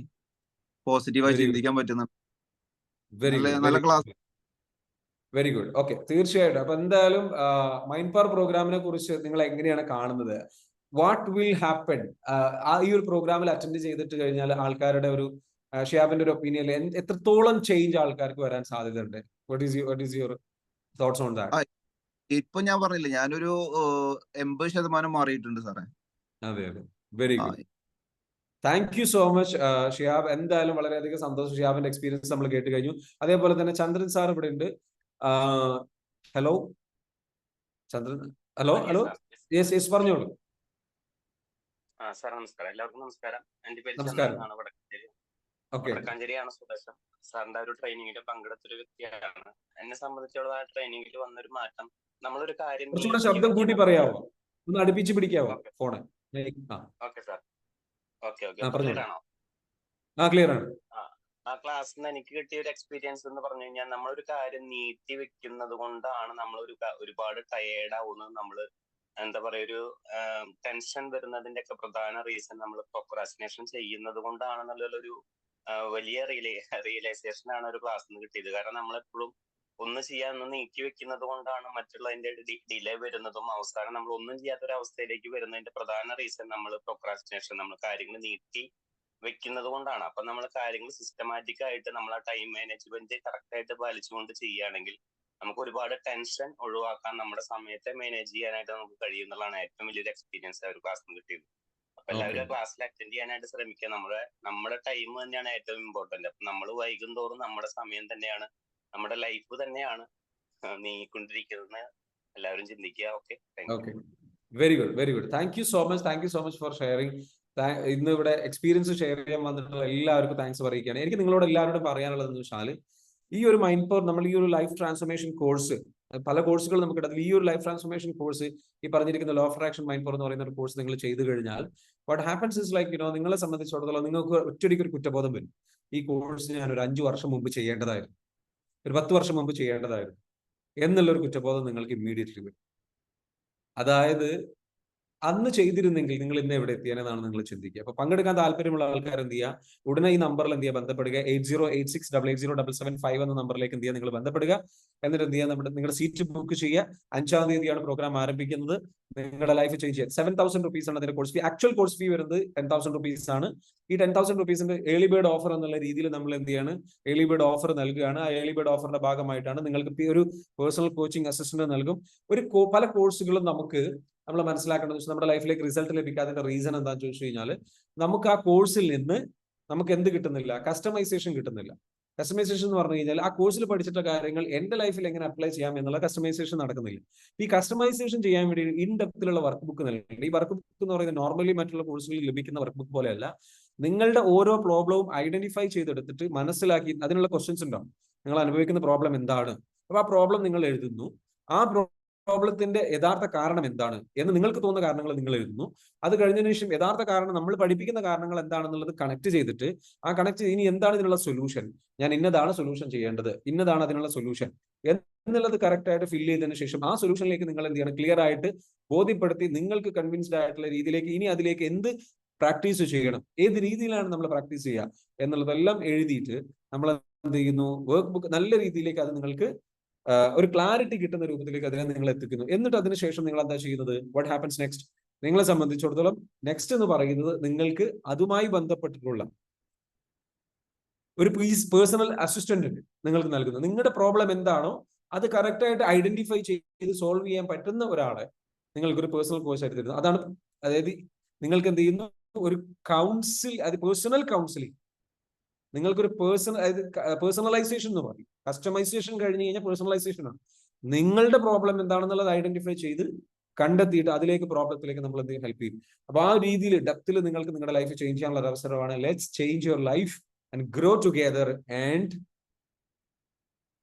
പോസിറ്റീവായി ചിന്തിക്കാൻ പറ്റുന്നുണ്ട്. നല്ല ക്ലാസ്. Very good. ഓക്കെ, തീർച്ചയായിട്ടും. അപ്പൊ എന്തായാലും മൈൻഡ് പവർ പ്രോഗ്രാമിനെ കുറിച്ച് നിങ്ങൾ എങ്ങനെയാണ് കാണുന്നത്? What will happen? ഈ ഒരു പ്രോഗ്രാമിൽ അറ്റൻഡ് ചെയ്തിട്ട് കഴിഞ്ഞാൽ ആൾക്കാരുടെ ഒരു ഷിഹാബിന്റെ ഒരു ഒപ്പീനിയനിൽ എത്രത്തോളം ചേഞ്ച് ആൾക്കാർക്ക് വരാൻ സാധ്യതയുണ്ട്? What is your thoughts on that? ഇപ്പൊ ഞാൻ പറഞ്ഞില്ലേ, ഞാനൊരു 80% മാറിയിട്ടുണ്ട് സാറേ. അതെ, very good. Thank you so much Shihab. എന്തായാലും വളരെയധികം സന്തോഷം. ഷിഹാബിന്റെ എക്സ്പീരിയൻസ് നമ്മൾ കേട്ട് കഴിഞ്ഞു. അതേപോലെ തന്നെ ചന്ദ്രൻ സാർ ഇവിടെ ഉണ്ട്. ഹലോ ചന്ദ്രൻ. ഹലോ. യെസ്, പറഞ്ഞോളൂ. സാർ നമസ്കാരം. എല്ലാവർക്കും നമസ്കാരം. എന്റെ പേര് നമസ്കാരം. ചന്ദ്രനാണ്. വടക്കാഞ്ചേരിയാണ് സ്വദേശം. സാറിന്റെ ഒരു ട്രെയിനിങ്ങിൽ പങ്കെടുത്തൊരു വ്യക്തിയാണ്. എന്നെ സംബന്ധിച്ചോളം ആ ട്രെയിനിങ്ങിൽ വന്നൊരു മാറ്റം, നമ്മളൊരു കാര്യം കുറച്ചുകൂടെ ശബ്ദം കൂട്ടി പറയാവോ? ഒന്ന് അടുപ്പിച്ച് പിടിക്കാവോ ഫോണ്? Okay sir. ഓക്കെ, പറഞ്ഞോളൂ. ക്ലിയർ ആണോ? ക്ലിയർ ആണ്. ആ ക്ലാസ്സിൽ നിന്ന് എനിക്ക് കിട്ടിയ ഒരു എക്സ്പീരിയൻസ് എന്ന് പറഞ്ഞു കഴിഞ്ഞാൽ, നമ്മളൊരു കാര്യം നീട്ടി വെക്കുന്നത് കൊണ്ടാണ് നമ്മൾ ഒരുപാട് ടയേർഡ് ആവുന്നത്. നമ്മള് എന്താ പറയാ, ഒരു ടെൻഷൻ വരുന്നതിന്റെ ഒക്കെ പ്രധാന റീസൺ നമ്മൾ പ്രൊക്രാസ്റ്റിനേഷൻ ചെയ്യുന്നത് കൊണ്ടാണെന്നുള്ളൊരു വലിയ റിയലൈസേഷൻ ആണ് ഒരു ക്ലാസ്സിൽ നിന്ന് കിട്ടിയത്. കാരണം നമ്മളെപ്പോഴും ഒന്ന് ചെയ്യാൻ നീക്കി വെക്കുന്നത് കൊണ്ടാണ് മറ്റുള്ളതിന്റെ ഡിലേ വരുന്നതും അവസാനം നമ്മൾ ഒന്നും ചെയ്യാത്ത ഒരു അവസ്ഥയിലേക്ക് വരുന്നതിന്റെ പ്രധാന റീസൺ നമ്മൾ പ്രൊക്രാസ്റ്റിനേഷൻ, നമ്മൾ കാര്യങ്ങൾ നീട്ടി വെക്കുന്നത് കൊണ്ടാണ്. അപ്പൊ നമ്മൾ കാര്യങ്ങൾ സിസ്റ്റമാറ്റിക് ആയിട്ട് നമ്മൾ ആ ടൈം മാനേജ്മെന്റ് കറക്റ്റ് ആയിട്ട് പാലിച്ചുകൊണ്ട് ചെയ്യുകയാണെങ്കിൽ നമുക്ക് ഒരുപാട് ടെൻഷൻ ഒഴിവാക്കാൻ, നമ്മുടെ സമയത്തെ മാനേജ് ചെയ്യാനായിട്ട് നമുക്ക് കഴിയുന്നതാണ് ഏറ്റവും വലിയൊരു എക്സ്പീരിയൻസ് ഒരു ക്ലാസ്സിൽ കിട്ടിയത്. അപ്പൊ എല്ലാവരും ക്ലാസ്സിൽ അറ്റൻഡ് ചെയ്യാനായിട്ട് ശ്രമിക്കുക. നമ്മുടെ ടൈം തന്നെയാണ് ഏറ്റവും ഇമ്പോർട്ടന്റ്. അപ്പൊ നമ്മൾ വൈകും തോറും നമ്മുടെ സമയം തന്നെയാണ്, നമ്മുടെ ലൈഫ് തന്നെയാണ് നീങ്ങിക്കൊണ്ടിരിക്കുന്നത്. എല്ലാവരും ചിന്തിക്കുക. Okay, very good. Thank you so much four sharing. ഇന്ന് ഇവിടെ എക്സ്പീരിയൻസ് ഷെയർ ചെയ്യാൻ വന്നിട്ടുള്ള എല്ലാവർക്കും താങ്ക്സ് പറയുകയാണ്. എനിക്ക് നിങ്ങളോട് എല്ലാവരോടും പറയാനുള്ളത് എന്ന് വെച്ചാൽ, ഈ ഒരു മൈൻഡ് പവർ, നമ്മൾ ഈ ഒരു ലൈഫ് ട്രാൻസ്ഫോർമേഷൻ കോഴ്സ്, പല കോഴ്സുകൾ നമുക്ക് ഈ ഒരു ലൈഫ് ട്രാൻസ്ഫോർമേഷൻ കോഴ്സ്, ഈ പറഞ്ഞിരിക്കുന്ന law of attraction mind power എന്ന് പറയുന്ന ഒരു കോഴ്സ് നിങ്ങൾ ചെയ്തു കഴിഞ്ഞാൽ വാട്ട് ഹാപ്പൻസ് ഇസ് ലൈക്ക് നിങ്ങളെ സംബന്ധിച്ചിടത്തോളം നിങ്ങൾക്ക് ഒറ്റയടിക്ക് ഒരു കുറ്റബോധം വരും. ഈ കോഴ്സ് ഞാൻ ഒരു 5 വർഷം മുമ്പ് ചെയ്യേണ്ടതായിരുന്നു, ഒരു 10 വർഷം മുമ്പ് ചെയ്യേണ്ടതായിരുന്നു എന്നുള്ളൊരു കുറ്റബോധം നിങ്ങൾക്ക് ഇമ്മീഡിയറ്റ്ലി വരും. അതായത് അന്ന് ചെയ്തിരുന്നെങ്കിൽ നിങ്ങൾ ഇന്ന് എവിടെ എത്തിയാനെന്നാണ് നിങ്ങൾ ചിന്തിക്കുക. അപ്പൊ പങ്കെടുക്കാൻ താല്പര്യമുള്ള ആൾക്കാർ എന്ത് ചെയ്യുക, ഉടനെ ഈ നമ്പറിൽ എന്ത് ചെയ്യുക, ബന്ധപ്പെടുക. 8086880775 എന്ന നമ്പറിലേക്ക് എന്ത് ചെയ്യുക, നിങ്ങൾ ബന്ധപ്പെടുക. എന്നിട്ട് എന്ത് ചെയ്യുക, നിങ്ങളുടെ സീറ്റ് ബുക്ക് ചെയ്യുക. 5-ാം തീയതിയാണ് പ്രോഗ്രാം ആരംഭിക്കുന്നത്. നിങ്ങളുടെ ലൈഫ് ചേഞ്ച് ചെയ്യാൻ 7000 rupees ആണ് അതിന്റെ course fee. Actual course fee വരുന്നത് 10,000 rupees ആണ്. ഈ 10,000 rupeesന്റെ ഏർലി ബേർഡ് ഓഫർ എന്നുള്ള രീതിയിൽ നമ്മൾ എന്ത് ചെയ്യാണ്, ഏർലി ബേർഡ് ഓഫർ നൽകുകയാണ്. ആ ഏർലി ബേർഡ് ഓഫറിന്റെ ഭാഗമായിട്ടാണ് നിങ്ങൾക്ക് ഒരു പേഴ്സണൽ കോച്ചിങ് അസിസ്റ്റന്റ് നൽകും. പല കോഴ്സുകളും നമ്മൾ മനസ്സിലാക്കേണ്ടത് വെച്ചാൽ, നമ്മുടെ ലൈഫിലേക്ക് റിസൾട്ട് ലഭിക്കാത്തതിന്റെ റീസൺ എന്താണെന്ന് ചോദിച്ചു കഴിഞ്ഞാൽ, നമുക്ക് ആ കോഴ്സിൽ നിന്ന് നമുക്ക് എന്ത് കിട്ടുന്നില്ല, കസ്റ്റമൈസേഷൻ കിട്ടുന്നില്ല. കസ്റ്റമൈസേഷൻ എന്ന് പറഞ്ഞു കഴിഞ്ഞാൽ, ആ കോഴ്സിൽ പഠിച്ചിട്ട കാര്യങ്ങൾ എന്റെ ലൈഫിൽ എങ്ങനെ അപ്ലൈ ചെയ്യാം എന്നുള്ള കസ്റ്റമൈസേഷൻ നടക്കുന്നില്ല. ഈ കസ്റ്റമൈസേഷൻ ചെയ്യാൻ വേണ്ടി ഇൻ ഡെപ്തിലുള്ള വർക്ക് ബുക്ക് നൽകുന്നുണ്ട്. ഈ വർക്ക് ബുക്ക് എന്ന് പറയുന്നത് നോർമലി മറ്റുള്ള കോഴ്സുകളിൽ ലഭിക്കുന്ന വർക്ക് ബുക്ക് പോലെയല്ല. നിങ്ങളുടെ ഓരോ പ്രോബ്ലവും ഐഡന്റിഫൈ ചെയ്തെടുത്തിട്ട് മനസ്സിലാക്കി, അതിനുള്ള ക്വസ്റ്റ്യൻസ് ഉണ്ടാവും. നിങ്ങൾ അനുഭവിക്കുന്ന പ്രോബ്ലം എന്താണ്, അപ്പൊ ആ പ്രോബ്ലം നിങ്ങൾ എഴുതുന്നു. ആ പ്രോബ്ലത്തിന്റെ യഥാർത്ഥ കാരണം എന്താണ് എന്ന് നിങ്ങൾക്ക് തോന്നുന്ന കാരണങ്ങൾ നിങ്ങൾ എഴുതുന്നു. അത് കഴിഞ്ഞതിന് ശേഷം യഥാർത്ഥ കാരണം, നമ്മൾ പഠിപ്പിക്കുന്ന കാരണങ്ങൾ എന്താണെന്നുള്ളത് കണക്ട് ചെയ്തിട്ട്, ഇനി എന്താണ് ഇതിനുള്ള സൊല്യൂഷൻ, ഞാൻ ഇന്നതാണ് സൊല്യൂഷൻ ചെയ്യേണ്ടത്, ഇന്നതാണ് അതിനുള്ള സൊല്യൂഷൻ എന്നുള്ളത് കറക്റ്റ് ആയിട്ട് ഫില്ല് ചെയ്തതിനു ശേഷം ആ സൊല്യൂഷനിലേക്ക് നിങ്ങൾ എന്ത് ചെയ്യണം, ക്ലിയർ ആയിട്ട് ബോധ്യപ്പെടുത്തി, നിങ്ങൾക്ക് കൺവിൻസ്ഡ് ആയിട്ടുള്ള രീതിയിലേക്ക് ഇനി അതിലേക്ക് എന്ത് പ്രാക്ടീസ് ചെയ്യണം, ഏത് രീതിയിലാണ് നമ്മൾ പ്രാക്ടീസ് ചെയ്യുക എന്നുള്ളതെല്ലാം എഴുതിയിട്ട് നമ്മൾ എന്ത് ചെയ്യുന്നു, വർക്ക് ബുക്ക് നല്ല രീതിയിലേക്ക് അത് നിങ്ങൾക്ക് ഒരു ക്ലാരിറ്റി കിട്ടുന്ന രൂപത്തിലേക്ക് അതിനെ നിങ്ങൾ എത്തിക്കുന്നു. എന്നിട്ട് അതിനുശേഷം നിങ്ങൾ എന്താ ചെയ്യുന്നത്, വാട്ട് ഹാപ്പൻസ് നെക്സ്റ്റ്? നിങ്ങളെ സംബന്ധിച്ചിടത്തോളം നെക്സ്റ്റ് എന്ന് പറയുന്നത്, നിങ്ങൾക്ക് അതുമായി ബന്ധപ്പെട്ടിട്ടുള്ള ഒരു പേഴ്സണൽ അസിസ്റ്റന്റ് നിങ്ങൾക്ക് നൽകുന്നത്. നിങ്ങളുടെ പ്രോബ്ലം എന്താണോ അത് കറക്റ്റായിട്ട് ഐഡന്റിഫൈ ചെയ്ത് സോൾവ് ചെയ്യാൻ പറ്റുന്ന ഒരാളെ നിങ്ങൾക്കൊരു പേഴ്സണൽ കോച്ച് ആയിട്ട് തരുന്നത്. അതാണ്, അതായത് നിങ്ങൾക്ക് എന്ത് ചെയ്യുന്നു, ഒരു കൗൺസിൽ, അത് പേഴ്സണൽ കൗൺസിലിംഗ്. നിങ്ങൾക്കൊരു പേഴ്സണലൈസേഷൻ എന്ന് പറയും. കസ്റ്റമൈസേഷൻ കഴിഞ്ഞ് കഴിഞ്ഞാൽ പേഴ്സണലൈസേഷൻ ആണ്. നിങ്ങളുടെ പ്രോബ്ലം എന്താണെന്നുള്ളത് ഐഡന്റിഫൈ ചെയ്ത് കണ്ടെത്തിയിട്ട് അതിലേക്ക് പ്രോബ്ലത്തിലേക്ക് നമ്മൾ എന്ത് ഹെൽപ്പ് ചെയ്യും. അപ്പൊ ആ രീതിയിൽ ഡെപ്തിൽ നിങ്ങൾക്ക് നിങ്ങളുടെ ലൈഫ് ചേഞ്ച് ചെയ്യാനുള്ള ഒരു അവസരമാണ്. Let's change your life and grow together and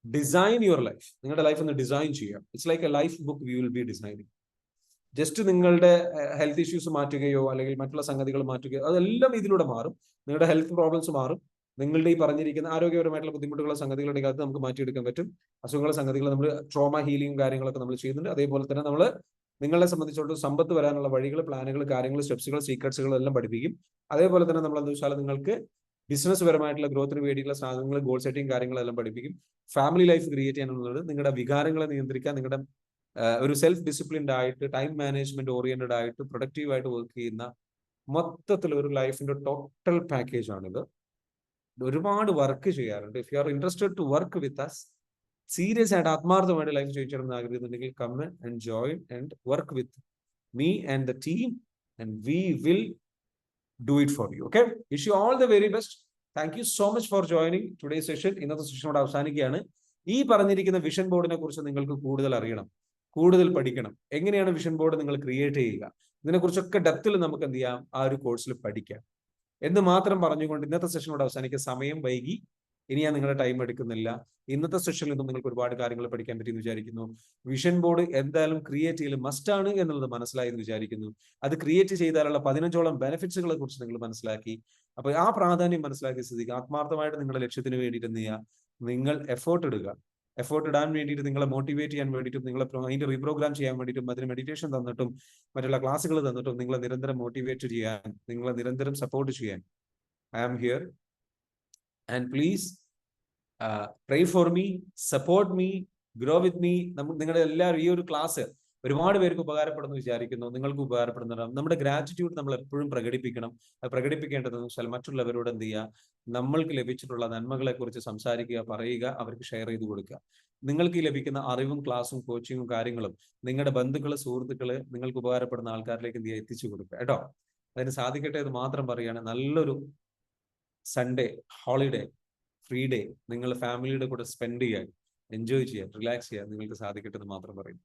design your life. നിങ്ങളുടെ ലൈഫ് ഒന്ന് ഡിസൈൻ ചെയ്യാം. It's like A life book we will be designing. Just നിങ്ങളുടെ ഹെൽത്ത് ഇഷ്യൂസ് മാറ്റുകയോ അല്ലെങ്കിൽ മറ്റുള്ള സംഗതികൾ മാറ്റുകയോ അതെല്ലാം ഇതിലൂടെ മാറും. നിങ്ങളുടെ ഹെൽത്ത് പ്രോബ്ലംസ് മാറും. നിങ്ങളുടെ ഈ പറഞ്ഞിരിക്കുന്ന ആരോഗ്യപരമായിട്ടുള്ള ബുദ്ധിമുട്ടുള്ള സംഗതികളുടെ അത് നമുക്ക് മാറ്റിയെടുക്കാൻ പറ്റും. അസുഖങ്ങളുടെ സംഗതികൾ നമ്മൾ ട്രോമ ഹീലിംഗ് കാര്യങ്ങളൊക്കെ നമ്മൾ ചെയ്യുന്നുണ്ട്. അതേപോലെ തന്നെ നമ്മൾ നിങ്ങളെ സംബന്ധിച്ചിടത്തോളം സമ്പത്ത് വരാനുള്ള വഴികൾ, പ്ലാനുകൾ, കാര്യങ്ങൾ, സ്റ്റെപ്സുകൾ, സീക്രട്സുകൾ എല്ലാം പഠിപ്പിക്കും. അതേപോലെ തന്നെ നമ്മൾ എന്താ വെച്ചാൽ നിങ്ങൾക്ക് ബിസിനസ് പരമായിട്ടുള്ള ഗ്രോത്തിന് വേണ്ടിയിട്ടുള്ള സാധനങ്ങൾ, ഗോൾ സെറ്റിംഗ് കാര്യങ്ങളെല്ലാം പഠിപ്പിക്കും. ഫാമിലി ലൈഫ് ക്രിയേറ്റ് ചെയ്യാനുള്ളത്, നിങ്ങളുടെ വികാരങ്ങളെ നിയന്ത്രിക്കാൻ, നിങ്ങളുടെ ഒരു സെൽഫ് ഡിസിപ്ലിൻഡ് ആയിട്ട്, ടൈം മാനേജ്മെന്റ് ഓറിയന്റഡ് ആയിട്ട്, പ്രൊഡക്റ്റീവ് ആയിട്ട് വർക്ക് ചെയ്യുന്ന മൊത്തത്തിൽ ഒരു ലൈഫിന്റെ ടോട്ടൽ പാക്കേജ് ആണിത്. ഒരുപാട് വർക്ക് ചെയ്യാറുണ്ട്. If you are interested to work with us, serious ആയിട്ട് ആത്മാർത്ഥമായിട്ട് ലൈഫ് ചോദിച്ചിടന്ന് ആഗ്രഹിക്കുന്നുണ്ടെങ്കിൽ come and join and work with me and the team and we will do it for you. Okay, wish you all the very best. Thank you so much for joining today session. ഇന്നത്തെ സെഷനോട് അവസാനിക്കുകയാണ്. ഈ പറഞ്ഞിരിക്കുന്ന വിഷൻ ബോർഡിനെ കുറിച്ച് നിങ്ങൾക്ക് കൂടുതൽ അറിയണം, കൂടുതൽ പഠിക്കണം. എങ്ങനെയാണ് വിഷൻ ബോർഡ് നിങ്ങൾ ക്രിയേറ്റ് ചെയ്യുക, ഇതിനെക്കുറിച്ചൊക്കെ ഡെപ്തിൽ നമുക്ക് എന്ത് ചെയ്യാം, ആ ഒരു കോഴ്സിൽ പഠിക്കാം എന്ന് മാത്രം പറഞ്ഞുകൊണ്ട് ഇന്നത്തെ സെഷനോട് അവസാനിക്കുക. സമയം വൈകി, ഇനി ഞാൻ നിങ്ങളുടെ ടൈം എടുക്കുന്നില്ല. ഇന്നത്തെ സെഷനിൽ നിന്നും നിങ്ങൾക്ക് ഒരുപാട് കാര്യങ്ങൾ പഠിക്കാൻ പറ്റിയെന്ന് വിചാരിക്കുന്നു. വിഷൻ ബോർഡ് എന്തായാലും ക്രിയേറ്റ് ചെയ്യൽ മസ്റ്റാണ് എന്നുള്ളത് മനസ്സിലായി എന്ന് വിചാരിക്കുന്നു. അത് ക്രിയേറ്റ് ചെയ്താലുള്ള 15ഓളം ബെനിഫിറ്റ്സുകളെ കുറിച്ച് നിങ്ങൾ മനസ്സിലാക്കി. അപ്പൊ ആ പ്രാധാന്യം മനസ്സിലാക്കിയ സ്ഥിതിക്ക് ആത്മാർത്ഥമായിട്ട് നിങ്ങളുടെ ലക്ഷ്യത്തിന് വേണ്ടിയിട്ട് എന്ത് ചെയ്യുക, നിങ്ങൾ എഫേർട്ട് ഇടുക. എഫേർട്ട് ഇടാൻ വേണ്ടിയിട്ട്, നിങ്ങളെ മോട്ടിവേറ്റ് ചെയ്യാൻ വേണ്ടിയിട്ടും, നിങ്ങളെ അതിന്റെ റീപ്രോഗ്രാം ചെയ്യാൻ വേണ്ടിയിട്ടും, അതിന് മെഡിറ്റേഷൻ തന്നിട്ടും മറ്റുള്ള ക്ലാസ്സുകൾ തന്നിട്ടും നിങ്ങളെ നിരന്തരം മോട്ടിവേറ്റ് ചെയ്യാൻ, നിങ്ങളെ നിരന്തരം സപ്പോർട്ട് ചെയ്യാൻ I am here. And please pray for me, support me, grow with me. നിങ്ങളുടെ എല്ലാവരും ഈ ഒരു ക്ലാസ് ഒരുപാട് പേർക്ക് ഉപകാരപ്പെടുന്നു വിചാരിക്കുന്നു. നിങ്ങൾക്ക് ഉപകാരപ്പെടുന്നുണ്ടാവും. നമ്മുടെ ഗ്രാറ്റിറ്റ്യൂഡ് നമ്മൾ എപ്പോഴും പ്രകടിപ്പിക്കണം. അത് പ്രകടിപ്പിക്കേണ്ടതെന്ന് വെച്ചാൽ മറ്റുള്ളവരോട് എന്ത് ചെയ്യുക, നമ്മൾക്ക് ലഭിച്ചിട്ടുള്ള നന്മകളെ കുറിച്ച് സംസാരിക്കുക, പറയുക, അവർക്ക് ഷെയർ ചെയ്ത് കൊടുക്കുക. നിങ്ങൾക്ക് ലഭിക്കുന്ന അറിവും ക്ലാസ്സും കോച്ചിങ്ങും കാര്യങ്ങളും നിങ്ങളുടെ ബന്ധുക്കൾ, സുഹൃത്തുക്കൾ, നിങ്ങൾക്ക് ഉപകാരപ്പെടുന്ന ആൾക്കാരിലേക്ക് എന്ത് ചെയ്യുക, എത്തിച്ചു കൊടുക്കുക കേട്ടോ. അതിന് സാധിക്കട്ടെ എന്ന് മാത്രം പറയുകയാണ്. നല്ലൊരു സൺഡേ, ഹോളിഡേ, ഫ്രീ ഡേ നിങ്ങൾ ഫാമിലിയുടെ കൂടെ സ്പെൻഡ് ചെയ്യാൻ, എൻജോയ് ചെയ്യാൻ, റിലാക്സ് ചെയ്യാൻ നിങ്ങൾക്ക് സാധിക്കട്ടെ എന്ന് മാത്രം പറയും.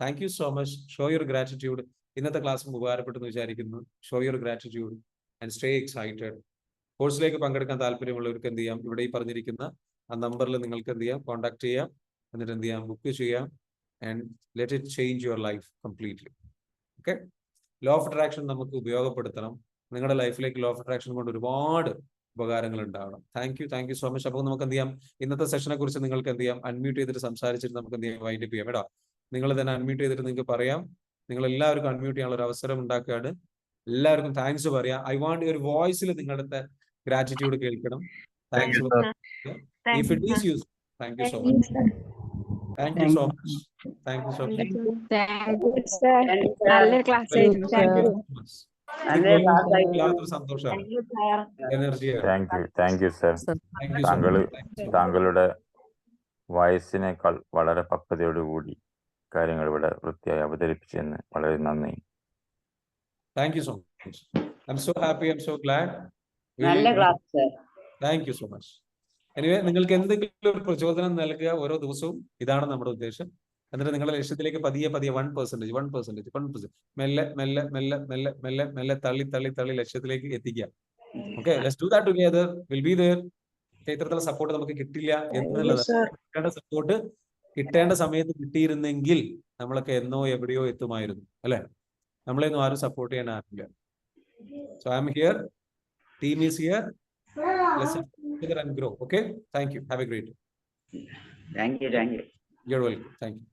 Thank you so much. Show your gratitude. ഇന്നത്തെ ക്ലാസ്സും ഉപകാരപ്പെട്ടെന്ന് വിചാരിക്കുന്നു. Show your gratitude and stay excited. കോഴ്സിലേക്ക് പങ്കെടുക്കാൻ താല്പര്യമുള്ളവർക്ക് എന്ത് ചെയ്യാം, ഇവിടെ ഈ പറഞ്ഞിരിക്കുന്ന ആ നമ്പറിൽ നിങ്ങൾക്ക് എന്ത് ചെയ്യാം, കോൺടാക്ട് ചെയ്യാം. എന്നിട്ട് എന്ത് ചെയ്യാം, ബുക്ക് ചെയ്യാം. And let it change your life completely. Okay, law of attraction നമുക്ക് ഉപയോഗപ്പെടുത്തണം. നിങ്ങളുടെ ലൈഫിലേക്ക് ലോ ഓഫ് അട്രാക്ഷൻ കൊണ്ട് ഒരുപാട് ഉപകാരങ്ങൾ ഉണ്ടാവണം. Thank you so much. അപ്പോൾ നമുക്ക് എന്ത് ചെയ്യാം, ഇന്നത്തെ സെഷനെ കുറിച്ച് നിങ്ങൾക്ക് എന്ത് ചെയ്യാം, അൺമ്യൂട്ട് ചെയ്തിട്ട് സംസാരിച്ചിട്ട് നമുക്ക് എന്ത് ചെയ്യാം, വൈൻഡപ്പ് ചെയ്യാം കേട്ടോ. നിങ്ങൾ തന്നെ അൺമ്യൂട്ട് ചെയ്തിട്ട് നിങ്ങൾക്ക് പറയാം. നിങ്ങൾ എല്ലാവർക്കും അൺമ്യൂട്ട് ചെയ്യാനുള്ള ഒരു അവസരം ഉണ്ടാക്കുകയാണ്. എല്ലാവർക്കും താങ്ക്സ് പറയാം. ഐ വാണ്ട് ഒരു വോയിസിൽ നിങ്ങളുടെ ഗ്രാറ്റിറ്റ്യൂഡ് കേൾക്കണം. Thanks. If it is use, thank you so much. Thank you so much. Thank you so much. നല്ല ക്ലാസ് ആയിരുന്നു. സന്തോഷമാണ്, എനർജിയാണ്. Thank you sir. താങ്കളുടെ വയസ്സിനേക്കാൾ വളരെ പക്വതയോടുകൂടി കാര്യങ്ങൾ ഇവിടെ വൃത്തിയായി അവതരിപ്പിച്ചെന്ന് വളരെ നന്ദി. Thank you so much. I'm so happy, I'm so glad. നല്ല class sir. Thank you so much. Anyway, നിങ്ങൾക്ക് എന്തെങ്കിലും ഒരു പ്രചോദനം നൽകുക ഓരോ ദിവസവും, ഇതാണ് നമ്മുടെ ഉദ്ദേശം. എന്നിട്ട് നിങ്ങളുടെ ലക്ഷ്യത്തിലേക്ക് പതിയെ 1% മെല്ലെ മെല്ലെ മെല്ലെ മെല്ലെ മെല്ലെ മെല്ലെ തള്ളി ലക്ഷ്യത്തിലേക്ക് എത്തിക്കുക. Okay, let's do that together. Will be there. ഇത്രത്തോളം സപ്പോർട്ട് നമുക്ക് കിട്ടില്ല എന്നുള്ളത്, കിട്ടേണ്ട സപ്പോർട്ട് കിട്ടേണ്ട സമയത്ത് കിട്ടിയിരുന്നെങ്കിൽ നമ്മളൊക്കെ എന്നോ എവിടെയോ എത്തുമായിരുന്നു, അല്ലെ? നമ്മളെയൊന്നും ആരും സപ്പോർട്ട് ചെയ്യാൻ ആരില്ല. So I'm here, team is here. Let's together and grow. Okay, thank you. Have a great day. Thank you. You're welcome. Thank you.